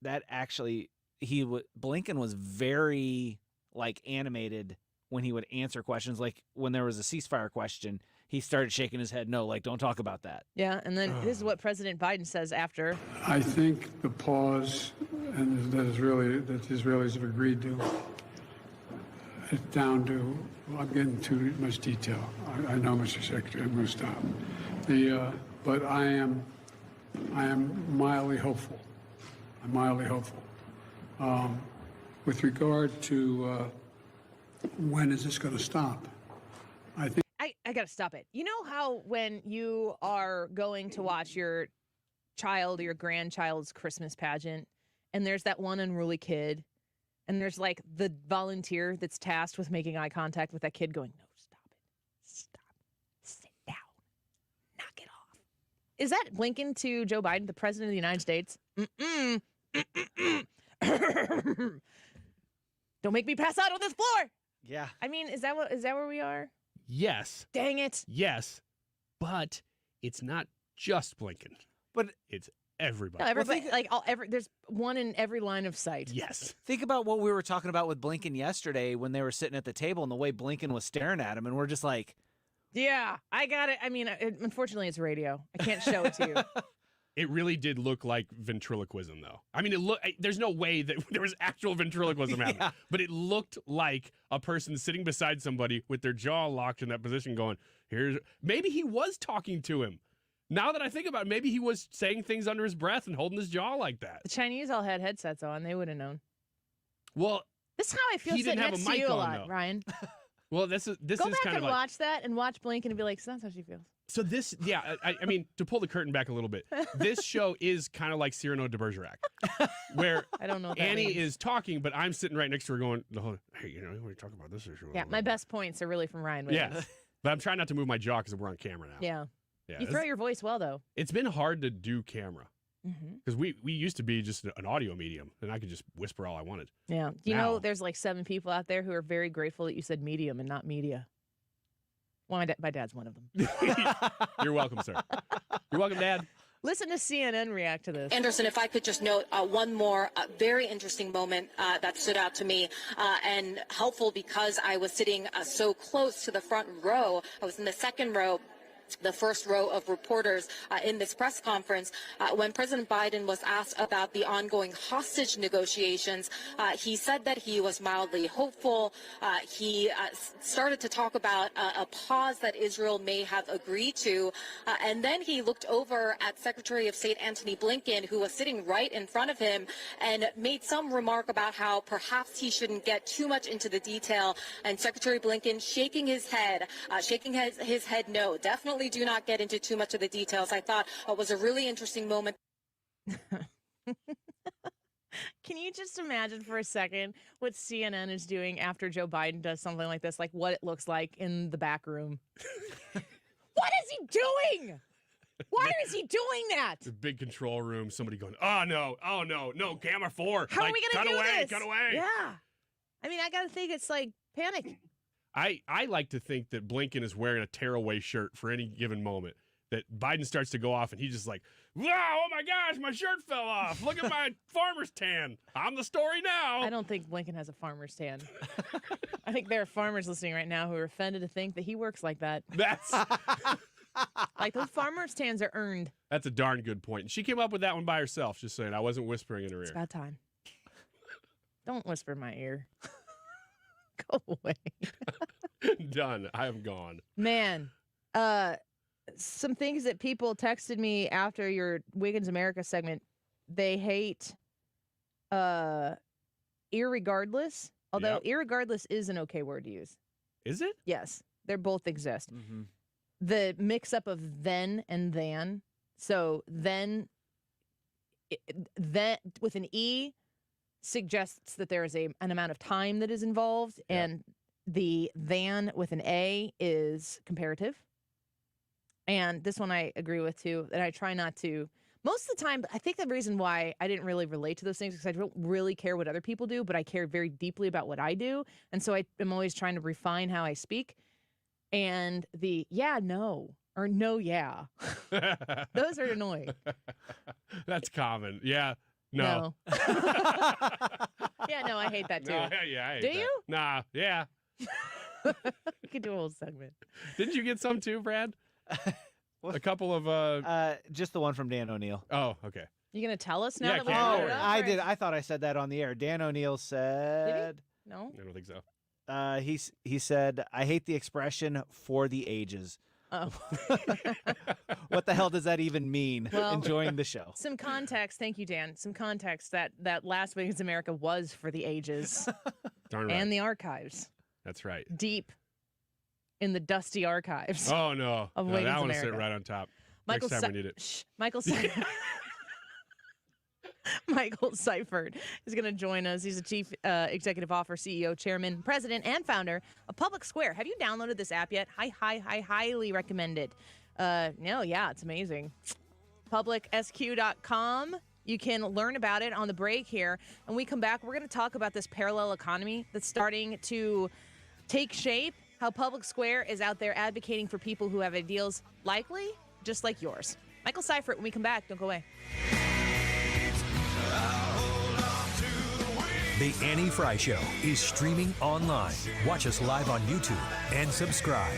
that actually Blinken was very animated when he would answer questions. Like when there was a ceasefire question, he started shaking his head. No, don't talk about that. Yeah, and then this is what President Biden says after. I think the pause and that the Israelis have agreed to, it's down to, I'm getting too much detail. I know, Mr. Secretary, I'm going to stop. But I am mildly hopeful. I'm mildly hopeful. With regard to when is this going to stop, I think. I got to stop it. You know how when you are going to watch your child or your grandchild's Christmas pageant, and there's that one unruly kid, and there's the volunteer that's tasked with making eye contact with that kid going, no, stop it. Stop. Sit down. Knock it off. Is that Blinken to Joe Biden, the president of the United States? Don't make me pass out on this floor. Yeah. I mean, is that where we are? Yes. Dang it. Yes. But it's not just Blinken. But it's everybody. No, everybody, there's one in every line of sight. Yes. Think about what we were talking about with Blinken yesterday when they were sitting at the table and the way Blinken was staring at him, and we're just like, yeah, I got it. I mean, unfortunately, it's radio. I can't show it to you. It really did look like ventriloquism, though. I mean, there's no way that there was actual ventriloquism happening, but it looked like a person sitting beside somebody with their jaw locked in that position going, maybe he was talking to him. Now that I think about it, maybe he was saying things under his breath and holding his jaw like that. The Chinese all had headsets on. They would have known. Well, this is how I feel sitting next to you a lot, Ryan. Well, this is Go back and watch that and watch Blinken and be like, so that's how she feels. So this, yeah, I mean, to pull the curtain back a little bit, this show is kind of like Cyrano de Bergerac, where I don't know what Annie means. is talking, but I'm sitting right next to her going, hey, you want to talk about this issue? Yeah, my best points are really from Ryan Williams. Yeah, but I'm trying not to move my jaw because we're on camera now. Yeah. Yeah, you throw your voice well, though. It's been hard to do camera because we used to be just an audio medium, and I could just whisper all I wanted. Yeah. You know, there's 7 people out there who are very grateful that you said medium and not media. Well, my dad's one of them. You're welcome, sir. You're welcome, Dad. Listen to CNN react to this. Anderson, if I could just note one more very interesting moment that stood out to me and helpful because I was sitting so close to the front row. I was in the second row. the first row of reporters in this press conference. When President Biden was asked about the ongoing hostage negotiations, he said that he was mildly hopeful. He started to talk about a pause that Israel may have agreed to. And then he looked over at Secretary of State Antony Blinken, who was sitting right in front of him, and made some remark about how perhaps he shouldn't get too much into the detail. And Secretary Blinken shaking his head no, definitely do not get into too much of the details. I thought it was a really interesting moment. Can you just imagine for a second what CNN is doing after Joe Biden does something like this, like what it looks like in the back room? What is he doing? Why is he doing that? The big control room, somebody going, oh no, camera 4. How are we going to do this? Cut away. Yeah. I mean, I got to think it's like panic. I like to think that Blinken is wearing a tearaway shirt for any given moment. That Biden starts to go off and he's just like, wow, oh my gosh, my shirt fell off. Look at my farmer's tan. I'm the story now. I don't think Blinken has a farmer's tan. I think there are farmers listening right now who are offended to think that he works like that. That's like those farmer's tans are earned. That's a darn good point. And she came up with that one by herself, just saying. I wasn't whispering in her It's ear. about time. Don't whisper in my ear. Go away. Done. I am gone. Man, some things that people texted me after your Wiggins America segment. They hate irregardless, although irregardless is an okay word to use. Is it? Yes, they both exist. Mm-hmm. The mix up of then and than. So then with an E suggests that there is an amount of time that is involved, and the than with an A is comparative. And this one I agree with too, that I try not to. Most of the time, I think the reason why I didn't really relate to those things is because I don't really care what other people do, but I care very deeply about what I do. And so I am always trying to refine how I speak. And the yeah, no, or no, yeah, those are annoying. That's common. Yeah. No. Yeah, no, I hate that too. No, yeah, I hate Do that. you? Nah, yeah. We could do a whole segment. Didn't you get some too, Brad? A couple of just the one from Dan O'Neill. Oh, okay. You gonna tell us now Yeah, that we can't brought do it it. up? I or- did. I thought I said that on the air. Dan O'Neill said. No. I don't think so. He said, I hate the expression "for the ages." Oh. What the hell does that even mean? Well, Enjoying the show. Some context, thank you, Dan. Some context that last Wiggins America was for the ages Darn right. and the archives, That's right. deep in the dusty archives. Oh no, Of no Wiggins that one America. sit right on top. Michael Next time Se- we need it. Shh, Michael Michael Seifert is going to join us. He's a chief executive officer, CEO, chairman, president, and founder of Public Square. Have you downloaded this app yet? I highly recommend it. No, yeah, it's amazing. PublicSQ.com. You can learn about it on the break here. And we come back, we're going to talk about this parallel economy that's starting to take shape, how Public Square is out there advocating for people who have ideals likely just like yours. Michael Seifert, when we come back, don't go away. The Annie Frey Show is streaming online. Watch us live on YouTube and subscribe.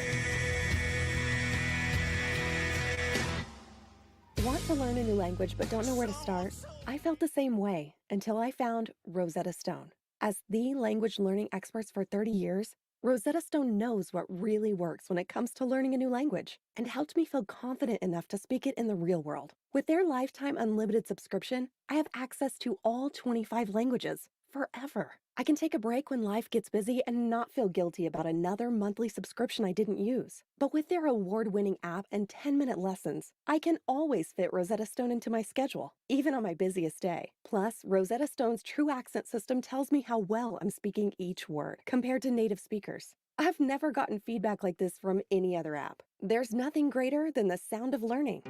Want to learn a new language but don't know where to start? I felt the same way until I found Rosetta Stone. As the language learning experts for 30 years, Rosetta Stone knows what really works when it comes to learning a new language and helped me feel confident enough to speak it in the real world. With their lifetime unlimited subscription, I have access to all 25 languages forever. I can take a break when life gets busy and not feel guilty about another monthly subscription I didn't use. But with their award-winning app and 10-minute lessons, I can always fit Rosetta Stone into my schedule, even on my busiest day. Plus, Rosetta Stone's True Accent system tells me how well I'm speaking each word compared to native speakers. I've never gotten feedback like this from any other app. There's nothing greater than the sound of learning.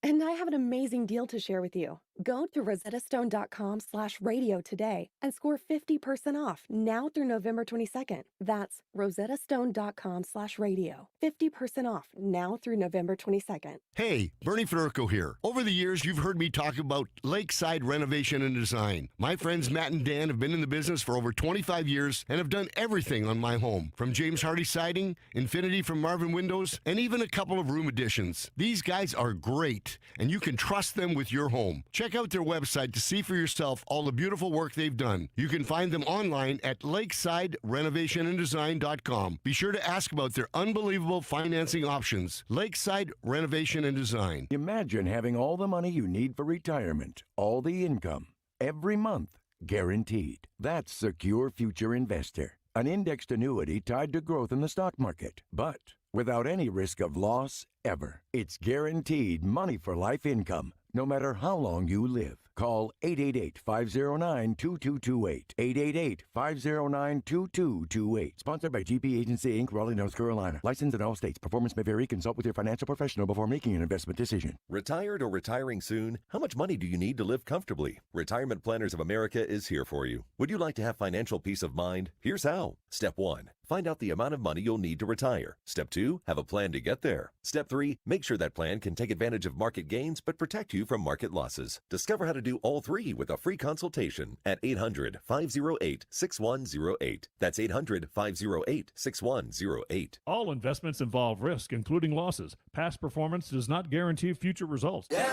And I have an amazing deal to share with you. Go to rosettastone.com/radio today and score 50% off now through November 22nd. That's rosettastone.com/radio. 50% off now through November 22nd. Hey, Bernie Federico here. Over the years, you've heard me talk about Lakeside Renovation and Design. My friends Matt and Dan have been in the business for over 25 years and have done everything on my home, from James Hardy siding, Infinity from Marvin Windows, and even a couple of room additions. These guys are great, and you can trust them with your home. Check out their website to see for yourself all the beautiful work they've done. You can find them online at lakesiderenovationanddesign.com. Be sure to ask about their unbelievable financing options. Lakeside Renovation and Design. Imagine having all the money you need for retirement, all the income, every month, guaranteed. That's Secure Future Investor, an indexed annuity tied to growth in the stock market, but without any risk of loss ever. It's guaranteed money for life income, no matter how long you live. Call 888-509-2228. 888-509-2228. Sponsored by GP Agency, Inc., Raleigh, North Carolina. Licensed in all states. Performance may vary. Consult with your financial professional before making an investment decision. Retired or retiring soon? How much money do you need to live comfortably? Retirement Planners of America is here for you. Would you like to have financial peace of mind? Here's how. Step 1. Find out the amount of money you'll need to retire. Step 2. Have a plan to get there. Step 3. Make sure that plan can take advantage of market gains but protect you from market losses. Discover how to do all three with a free consultation at 800-508-6108. That's 800-508-6108. All investments involve risk, including losses. Past performance does not guarantee future results. The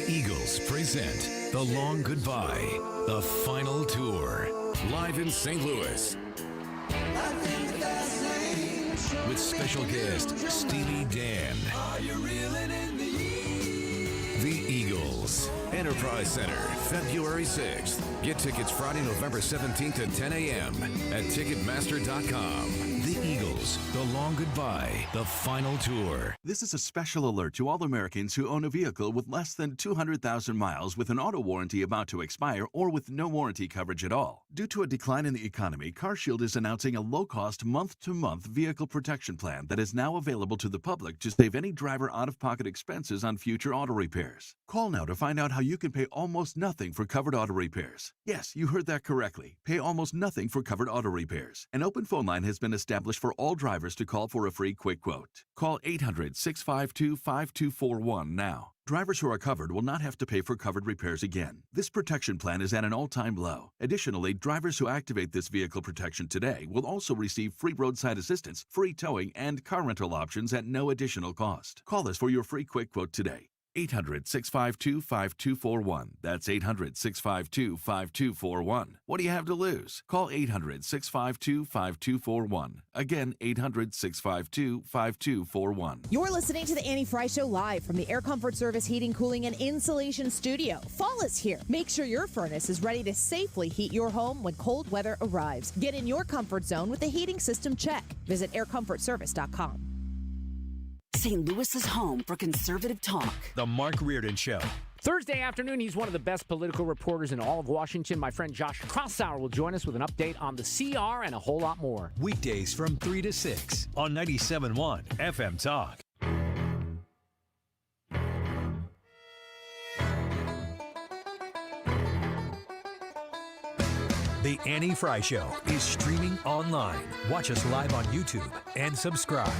Eagles present The Long Goodbye, the final tour, live in St. Louis. With special guest Steely Dan. The Eagles, Enterprise Center, February 6th. Get tickets Friday, November 17th at 10 a.m. at Ticketmaster.com. The Eagles, The Long Goodbye, the final tour. This is a special alert to all Americans who own a vehicle with less than 200,000 miles with an auto warranty about to expire or with no warranty coverage at all. Due to a decline in the economy, CarShield is announcing a low-cost month-to-month vehicle protection plan that is now available to the public to save any driver out-of-pocket expenses on future auto repairs. Call now to find out how you can pay almost nothing for covered auto repairs. Yes, you heard that correctly. Pay almost nothing for covered auto repairs. An open phone line has been established for all drivers to call for a free quick quote. Call 800-652-5241 now. Drivers who are covered will not have to pay for covered repairs again. This protection plan is at an all-time low. Additionally, drivers who activate this vehicle protection today will also receive free roadside assistance, free towing, and car rental options at no additional cost. Call us for your free quick quote today. 800-652-5241. That's 800-652-5241. What do you have to lose? Call 800-652-5241. Again, 800-652-5241. You're listening to the Annie Frey Show live from the Air Comfort Service Heating, Cooling, and Insulation Studio. Fall is here. Make sure your furnace is ready to safely heat your home when cold weather arrives. Get in your comfort zone with the heating system check. Visit aircomfortservice.com. St. Louis's home for conservative talk. The Mark Reardon Show. Thursday afternoon, he's one of the best political reporters in all of Washington. My friend Josh Krausauer will join us with an update on the CR and a whole lot more. Weekdays from 3 to 6 on 97.1 FM Talk. The Annie Frey Show is streaming online. Watch us live on YouTube and subscribe.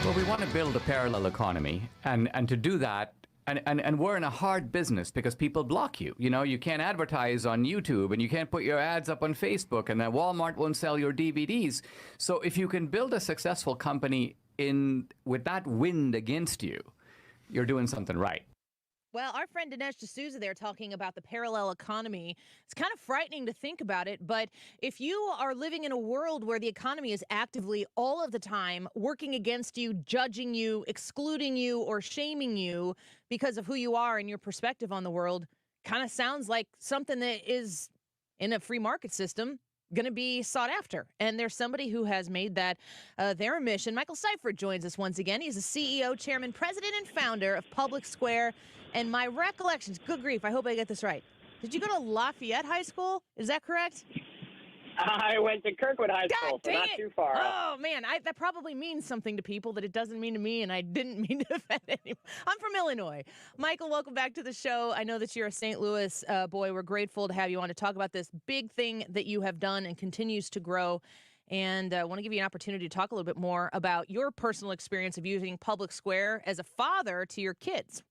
Well, we want to build a parallel economy, and to do that, and we're in a hard business because people block you. You know, you can't advertise on YouTube, and you can't put your ads up on Facebook, and then Walmart won't sell your DVDs. So if you can build a successful company with that wind against you, you're doing something right. Well, our friend Dinesh D'Souza there talking about the parallel economy. It's kind of frightening to think about it, but if you are living in a world where the economy is actively all of the time working against you, judging you, excluding you, or shaming you because of who you are and your perspective on the world, kind of sounds like something that is in a free market system going to be sought after. And there's somebody who has made that their mission. Michael Seifert joins us once again. He's the CEO, chairman, president, and founder of Public Square. And my recollections, good grief, I hope I get this right. Did you go to Lafayette High School? Is that correct? I went to Kirkwood High School, so not too far. Oh, man, that probably means something to people that it doesn't mean to me, and I didn't mean to offend anyone. I'm from Illinois. Michael, welcome back to the show. I know that you're a St. Louis boy. We're grateful to have you on to talk about this big thing that you have done and continues to grow. And I want to give you an opportunity to talk a little bit more about your personal experience of using Public Square as a father to your kids.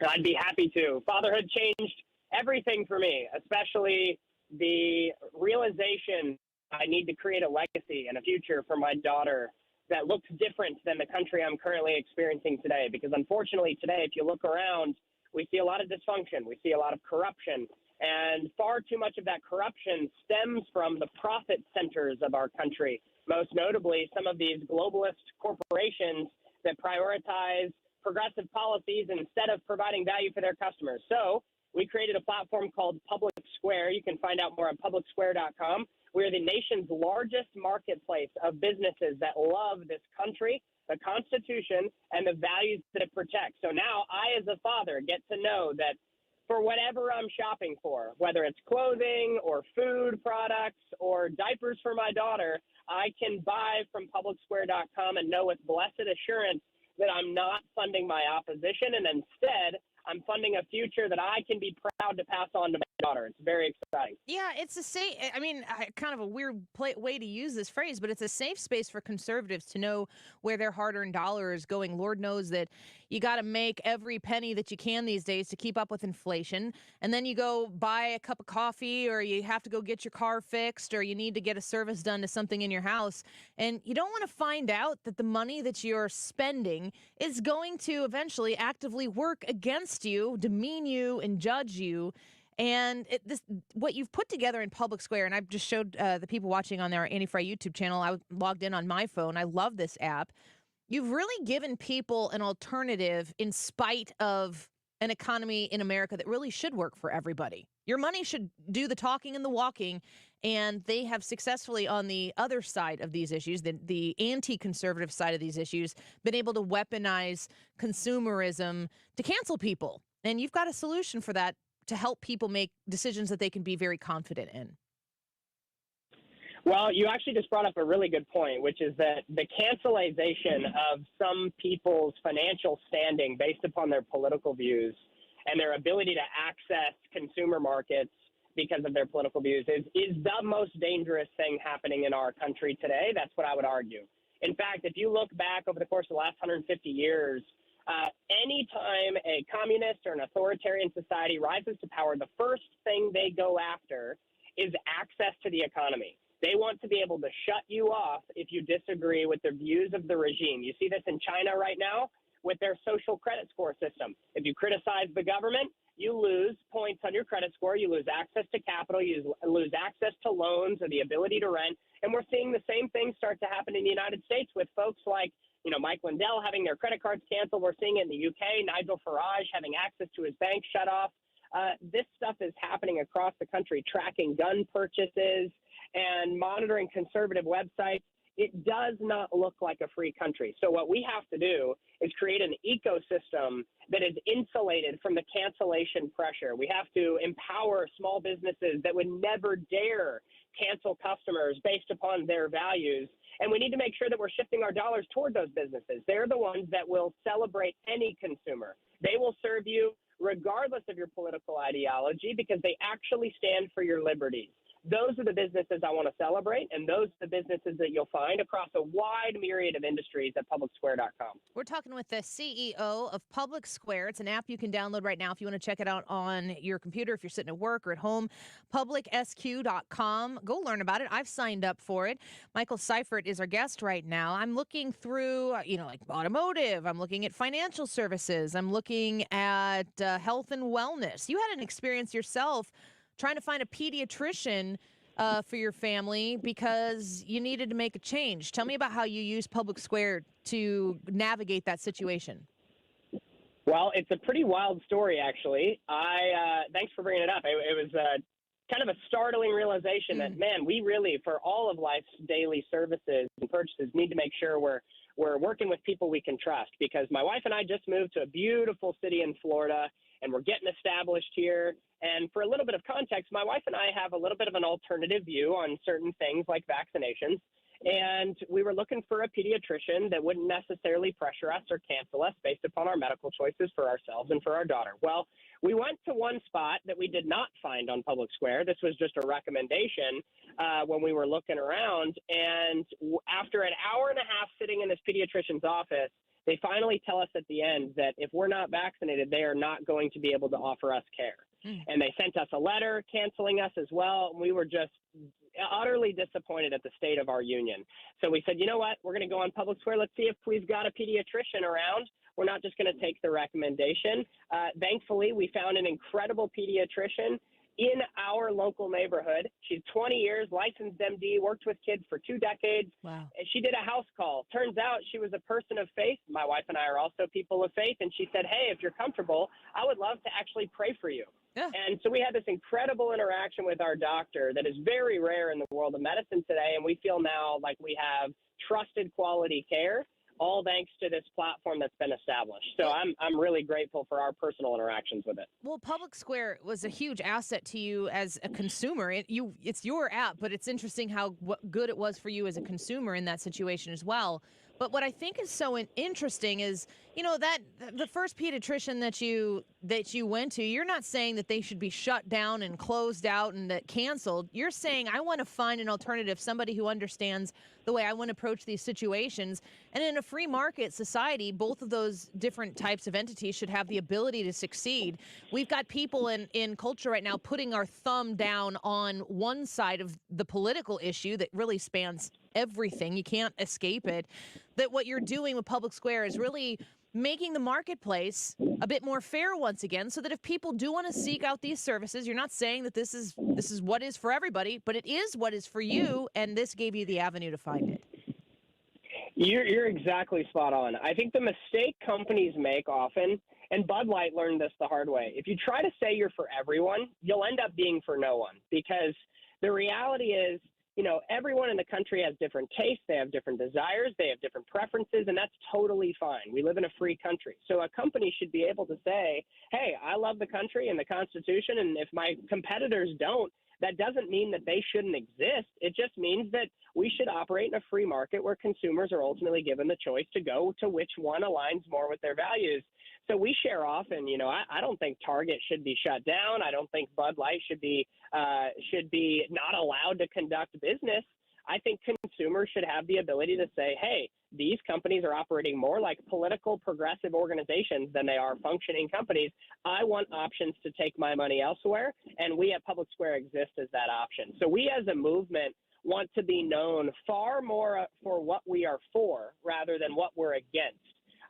I'd be happy to. Fatherhood changed everything for me, especially the realization I need to create a legacy and a future for my daughter that looks different than the country I'm currently experiencing today. Because unfortunately today, if you look around, we see a lot of dysfunction. We see a lot of corruption. And far too much of that corruption stems from the profit centers of our country, most notably some of these globalist corporations that prioritize progressive policies instead of providing value for their customers. So we created a platform called Public Square. You can find out more at publicsquare.com. We're the nation's largest marketplace of businesses that love this country, the Constitution, and the values that it protects. So now I, as a father, get to know that for whatever I'm shopping for, whether it's clothing or food products or diapers for my daughter, I can buy from publicsquare.com and know with blessed assurance that I'm not funding my opposition, and instead I'm funding a future that I can be proud to pass on to my daughter. It's very exciting. Yeah, it's a safe, kind of a weird way to use this phrase, but it's a safe space for conservatives to know where their hard-earned dollar is going. Lord knows that you got to make every penny that you can these days to keep up with inflation. And then you go buy a cup of coffee, or you have to go get your car fixed, or you need to get a service done to something in your house. And you don't want to find out that the money that you're spending is going to eventually actively work against you, demean you, and judge you. And what you've put together in Public Square, and I've just showed the people watching on our Andy Frey YouTube channel, I logged in on my phone. I love this app. You've really given people an alternative in spite of an economy in America that really should work for everybody. Your money should do the talking and the walking, and they have successfully, on the other side of these issues, the anti-conservative side of these issues, been able to weaponize consumerism to cancel people. And you've got a solution for that to help people make decisions that they can be very confident in. Well, you actually just brought up a really good point, which is that the cancelization of some people's financial standing based upon their political views and their ability to access consumer markets because of their political views is the most dangerous thing happening in our country today. That's what I would argue. In fact, if you look back over the course of the last 150 years, anytime a communist or an authoritarian society rises to power, the first thing they go after is access to the economy. They want to be able to shut you off if you disagree with the views of the regime. You see this in China right now with their social credit score system. If you criticize the government, you lose points on your credit score, you lose access to capital, you lose access to loans or the ability to rent. And we're seeing the same thing start to happen in the United States with folks like Mike Lindell having their credit cards canceled. We're seeing it in the UK, Nigel Farage having access to his bank shut off. This stuff is happening across the country, tracking gun purchases and monitoring conservative websites. It does not look like a free country. So what we have to do is create an ecosystem that is insulated from the cancellation pressure. We have to empower small businesses that would never dare cancel customers based upon their values. And we need to make sure that we're shifting our dollars toward those businesses. They're the ones that will celebrate any consumer. They will serve you regardless of your political ideology because they actually stand for your liberties. Those are the businesses I want to celebrate, and those are the businesses that you'll find across a wide myriad of industries at publicsquare.com. We're talking with the CEO of Public Square. It's an app you can download right now if you want to check it out on your computer, if you're sitting at work or at home. publicsq.com. Go learn about it. I've signed up for it. Michael Seifert is our guest right now. I'm looking through, like automotive. I'm looking at financial services. I'm looking at health and wellness. You had an experience yourself trying to find a pediatrician for your family because you needed to make a change. Tell me about how you use Public Square to navigate that situation. Well, it's a pretty wild story, actually. Thanks for bringing it up. It was kind of a startling realization that, man, we really, for all of life's daily services and purchases, need to make sure we're working with people we can trust, because my wife and I just moved to a beautiful city in Florida, and we're getting established here. And for a little bit of context, my wife and I have a little bit of an alternative view on certain things like vaccinations. And we were looking for a pediatrician that wouldn't necessarily pressure us or cancel us based upon our medical choices for ourselves and for our daughter. Well, we went to one spot that we did not find on Public Square. This was just a recommendation when we were looking around. And after an hour and a half sitting in this pediatrician's office, they finally tell us at the end that if we're not vaccinated, they are not going to be able to offer us care. And they sent us a letter canceling us as well. And we were just utterly disappointed at the state of our union. So we said, you know what, we're going to go on Public Square. Let's see if we've got a pediatrician around. We're not just going to take the recommendation. Thankfully, we found an incredible pediatrician in our local neighborhood. She's 20 years, licensed MD, worked with kids for 2 decades. Wow. And she did a house call. Turns out she was a person of faith. My wife and I are also people of faith. And she said, hey, if you're comfortable, I would love to actually pray for you. Yeah. And so we had this incredible interaction with our doctor that is very rare in the world of medicine today. And we feel now like we have trusted quality care, all thanks to this platform that's been established. So I'm really grateful for our personal interactions with it. Well, Public Square was a huge asset to you as a consumer. It's your app, but it's interesting how good it was for you as a consumer in that situation as well. But what I think is so interesting is, you know, that the first pediatrician that you went to, you're not saying that they should be shut down and closed out and that canceled. You're saying I want to find an alternative, somebody who understands the way I want to approach these situations. And in a free market society, both of those different types of entities should have the ability to succeed. We've got people in culture right now putting our thumb down on one side of the political issue that really spans everything. You can't escape it. That what you're doing with Public Square is really making the marketplace a bit more fair once again, so that if people do want to seek out these services, you're not saying that this is what is for everybody, but it is what is for you, and this gave you the avenue to find it. You're exactly spot on. I think the mistake companies make often, and Bud Light learned this the hard way, if you try to say you're for everyone, you'll end up being for no one, because the reality is, you know, everyone in the country has different tastes, they have different desires, they have different preferences, and that's totally fine. We live in a free country. So a company should be able to say, hey, I love the country and the Constitution, and if my competitors don't, that doesn't mean that they shouldn't exist. It just means that we should operate in a free market where consumers are ultimately given the choice to go to which one aligns more with their values. So we share often, you know, I don't think Target should be shut down. I don't think Bud Light should be not allowed to conduct business. I think consumers should have the ability to say, hey, these companies are operating more like political progressive organizations than they are functioning companies. I want options to take my money elsewhere, and we at Public Square exist as that option. So we as a movement want to be known far more for what we are for rather than what we're against.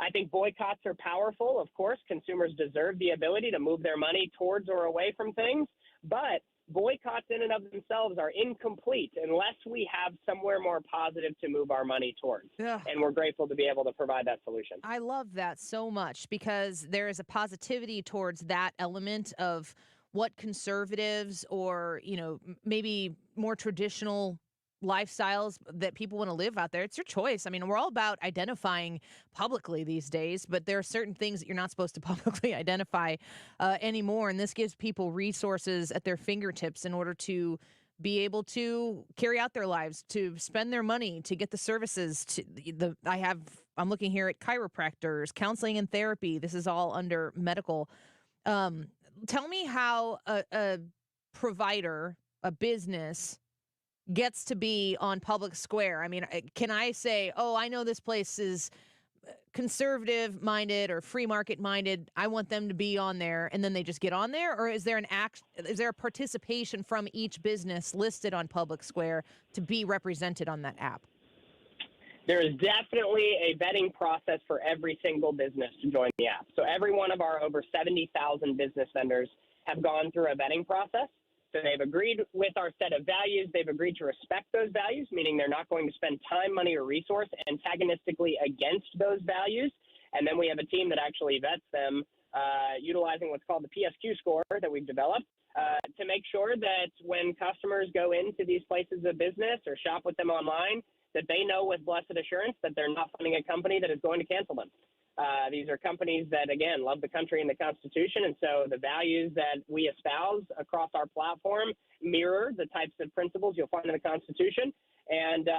I think boycotts are powerful. Of course, consumers deserve the ability to move their money towards or away from things, but boycotts in and of themselves are incomplete unless we have somewhere more positive to move our money towards. Yeah. And we're grateful to be able to provide that solution. I love that so much, because there is a positivity towards that element of what conservatives or, you know, maybe more traditional lifestyles that people want to live out there. It's your choice. I mean, we're all about identifying publicly these days, but there are certain things that you're not supposed to publicly identify anymore. And this gives people resources at their fingertips in order to be able to carry out their lives, to spend their money, to get the services. I'm looking here at chiropractors, counseling and therapy. This is all under medical. Tell me how a provider, a business, gets to be on Public Square. I mean, can I say, oh, I know this place is conservative minded or free market minded, I want them to be on there, and then they just get on there? Or is there a participation from each business listed on Public Square to be represented on that app? There is definitely a vetting process for every single business to join the app. So every one of our over 70,000 business vendors have gone through a vetting process. So they've agreed with our set of values. They've agreed to respect those values, meaning they're not going to spend time, money, or resource antagonistically against those values. And then we have a team that actually vets them utilizing what's called the PSQ score that we've developed. to make sure that when customers go into these places of business or shop with them online, that they know with blessed assurance that they're not funding a company that is going to cancel them. These are companies that, again, love the country and the Constitution, and so the values that we espouse across our platform mirror the types of principles you'll find in the Constitution. And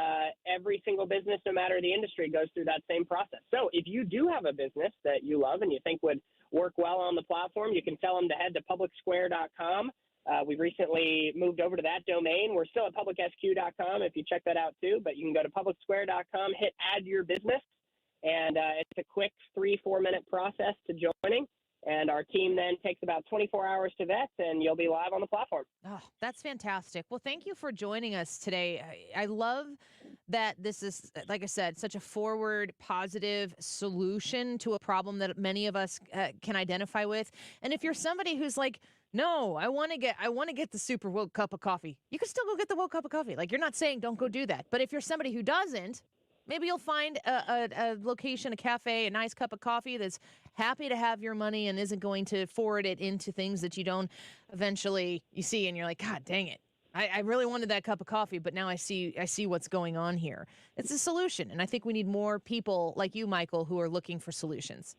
every single business, no matter the industry, goes through that same process. So if you do have a business that you love and you think would work well on the platform, you can tell them to head to publicsquare.com. We've recently moved over to that domain. We're still at publicsq.com if you check that out too, but you can go to publicsquare.com, hit add your business, and it's a quick 3-4 minute process to joining. And our team then takes about 24 hours to vet, and you'll be live on the platform. Oh, that's fantastic. Well, thank you for joining us today. I love that this is, like I said, such a forward, positive solution to a problem that many of us can identify with. And if you're somebody who's like, no, I want to get the super woke cup of coffee, you can still go get the woke cup of coffee. Like, you're not saying don't go do that. But if you're somebody who doesn't, maybe you'll find a location, a cafe, a nice cup of coffee that's happy to have your money and isn't going to forward it into things that you don't eventually you see and you're like, God dang it. I really wanted that cup of coffee, but now I see what's going on here. It's a solution, and I think we need more people like you, Michael, who are looking for solutions.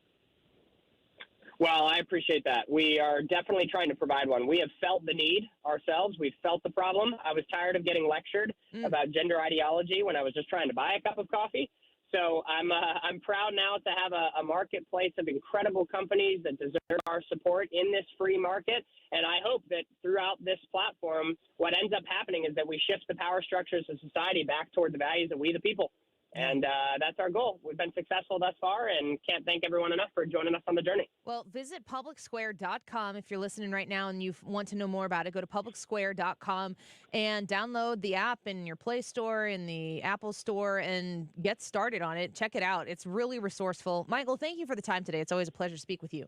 Well, I appreciate that. We are definitely trying to provide one. We have felt the need ourselves. We've felt the problem. I was tired of getting lectured about gender ideology when I was just trying to buy a cup of coffee. So I'm proud now to have a marketplace of incredible companies that deserve our support in this free market. And I hope that throughout this platform, what ends up happening is that we shift the power structures of society back toward the values of we the people. And that's our goal. We've been successful thus far and can't thank everyone enough for joining us on the journey. Well, visit publicsquare.com if you're listening right now and you want to know more about it. Go to publicsquare.com and download the app in your Play Store, in the Apple Store, and get started on it. Check it out. It's really resourceful. Michael, thank you for the time today. It's always a pleasure to speak with you.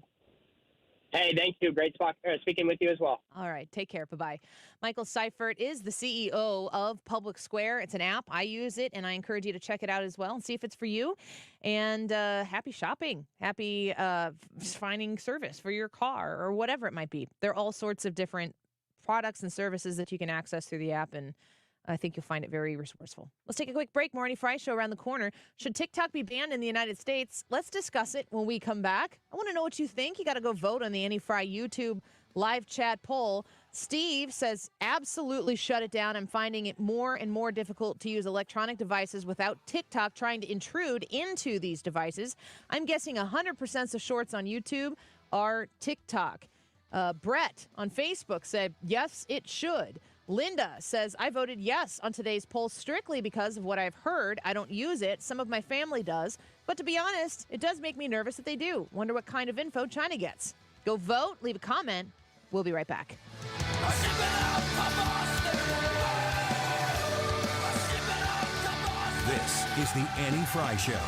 Hey, thank you. Great speaking with you as well. All right. Take care. Bye-bye. Michael Seifert is the CEO of Public Square. It's an app. I use it, and I encourage you to check it out as well and see if it's for you. And happy shopping. Happy finding service for your car or whatever it might be. There are all sorts of different products and services that you can access through the app, and I think you'll find it very resourceful. Let's take a quick break. More Annie Frey Show around the corner. Should TikTok be banned in the United States? Let's discuss it when we come back. I want to know what you think. You got to go vote on the Annie Frey YouTube live chat poll. Steve says, absolutely shut it down. I'm finding it more and more difficult to use electronic devices without TikTok trying to intrude into these devices. I'm guessing 100% of shorts on YouTube are TikTok. Brett on Facebook said, yes, it should. Linda says, I voted yes on today's poll strictly because of what I've heard. I don't use it. Some of my family does. But to be honest, it does make me nervous that they do. Wonder what kind of info China gets. Go vote, leave a comment. We'll be right back. This is the Annie Frey Show.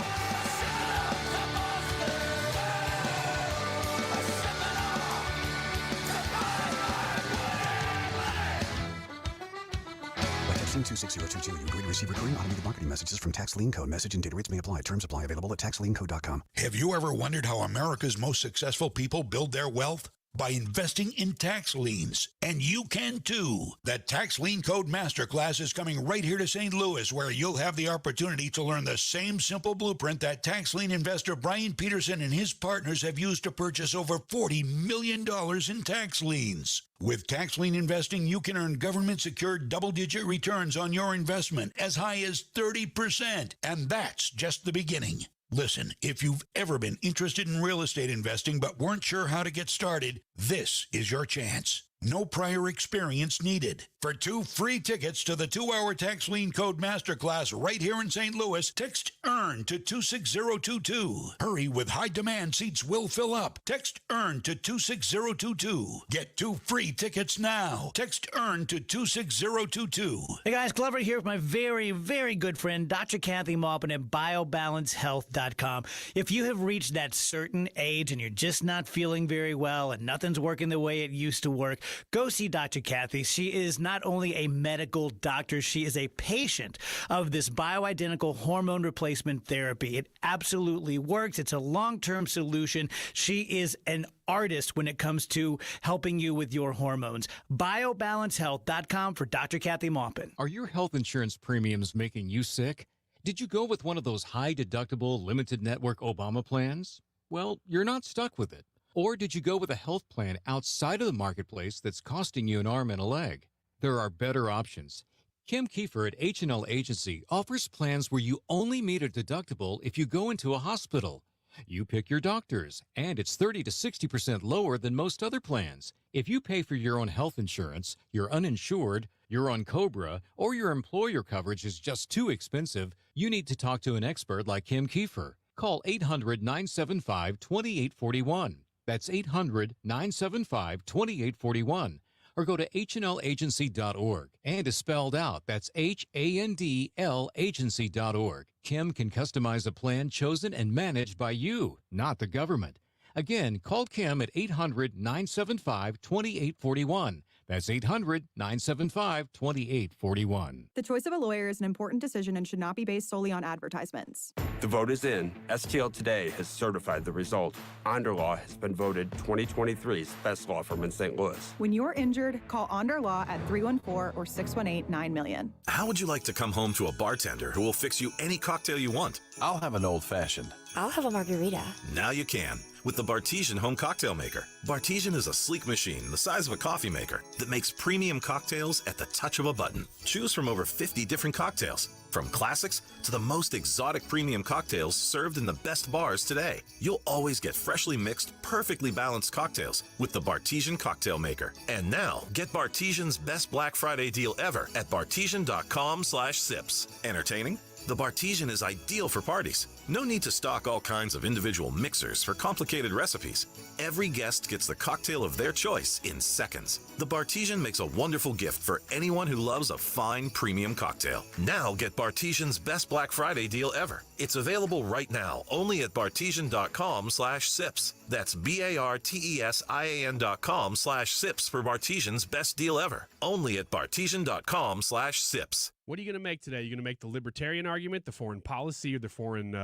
Texting 26022, you agree to receive recurring automated marketing messages from Tax Lien Code. Message and data rates may apply. Terms apply. Available at taxliencode.com. Have you ever wondered how America's most successful people build their wealth? By investing in tax liens. And you can too. The Tax Lien Code Masterclass is coming right here to St. Louis, where you'll have the opportunity to learn the same simple blueprint that tax lien investor Brian Peterson and his partners have used to purchase over $40 million in tax liens. With tax lien investing, you can earn government-secured double-digit returns on your investment as high as 30%. And that's just the beginning. Listen, if you've ever been interested in real estate investing but weren't sure how to get started, this is your chance. No prior experience needed. For 2 free tickets to the 2-hour Tax Lien Code Masterclass right here in St. Louis, text EARN to 26022. Hurry, with high demand, seats will fill up. Text EARN to 26022. Get 2 free tickets now. Text EARN to 26022. Hey guys, Glover here with my very, very good friend, Dr. Kathy Maupin at BioBalanceHealth.com. If you have reached that certain age and you're just not feeling very well and nothing nothing's working the way it used to work, go see Dr. Kathy. She is not only a medical doctor, she is a patient of this bioidentical hormone replacement therapy. It absolutely works. It's a long-term solution. She is an artist when it comes to helping you with your hormones. BioBalanceHealth.com for Dr. Kathy Maupin. Are your health insurance premiums making you sick? Did you go with one of those high-deductible, limited network Obama plans? Well, you're not stuck with it. Or did you go with a health plan outside of the marketplace that's costing you an arm and a leg? There are better options. Kim Kiefer at H&L Agency offers plans where you only meet a deductible if you go into a hospital. You pick your doctors, and it's 30 to 60% lower than most other plans. If you pay for your own health insurance, you're uninsured, you're on COBRA, or your employer coverage is just too expensive, you need to talk to an expert like Kim Kiefer. Call 800-975-2841. That's 800-975-2841. Or go to hnlagency.org. And is spelled out. That's HANDL agency.org. Kim can customize a plan chosen and managed by you, not the government. Again, call Kim at 800-975-2841. That's 800-975-2841. The choice of a lawyer is an important decision and should not be based solely on advertisements. The vote is in. STL Today has certified the result. Onderlaw has been voted 2023's best law firm in St. Louis. When you're injured, call Onder Law at 314 or 618-9000000. How would you like to come home to a bartender who will fix you any cocktail you want? I'll have an old-fashioned. I'll have a margarita. Now you can with the Bartesian Home Cocktail Maker. Bartesian is a sleek machine the size of a coffee maker that makes premium cocktails at the touch of a button. Choose from over 50 different cocktails, from classics to the most exotic premium cocktails served in the best bars today. You'll always get freshly mixed, perfectly balanced cocktails with the Bartesian Cocktail Maker. And now, get Bartesian's best Black Friday deal ever at bartesian.com/sips. Entertaining? The Bartesian is ideal for parties. No need to stock all kinds of individual mixers for complicated recipes. Every guest gets the cocktail of their choice in seconds. The Bartesian makes a wonderful gift for anyone who loves a fine premium cocktail. Now get Bartesian's best Black Friday deal ever. It's available right now only at bartesian.com/sips. That's BARTESIAN.com/sips for Bartesian's best deal ever. Only at bartesian.com/sips. What are you going to make today? You're going to make the libertarian argument, the foreign policy, or the foreign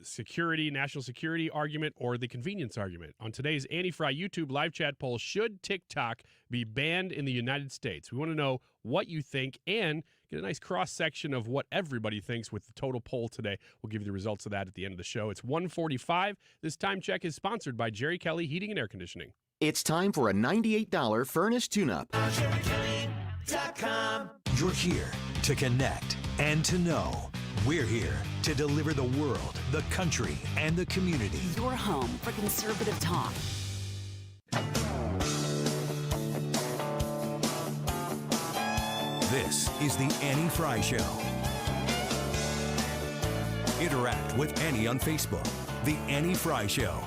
security, national security argument, or the convenience argument? On today's Annie Frey YouTube live chat poll, should TikTok be banned in the United States? We want to know what you think and get a nice cross-section of what everybody thinks with the total poll today. We'll give you the results of that at the end of the show. It's 1:45. This time check is sponsored by Jerry Kelly Heating and Air Conditioning. It's time for a $98 furnace tune-up. You're here to connect and to know. We're here to deliver the world, the country, and the community. Your home for conservative talk. This is the Annie Frey Show. Interact with Annie on Facebook. The Annie Frey Show.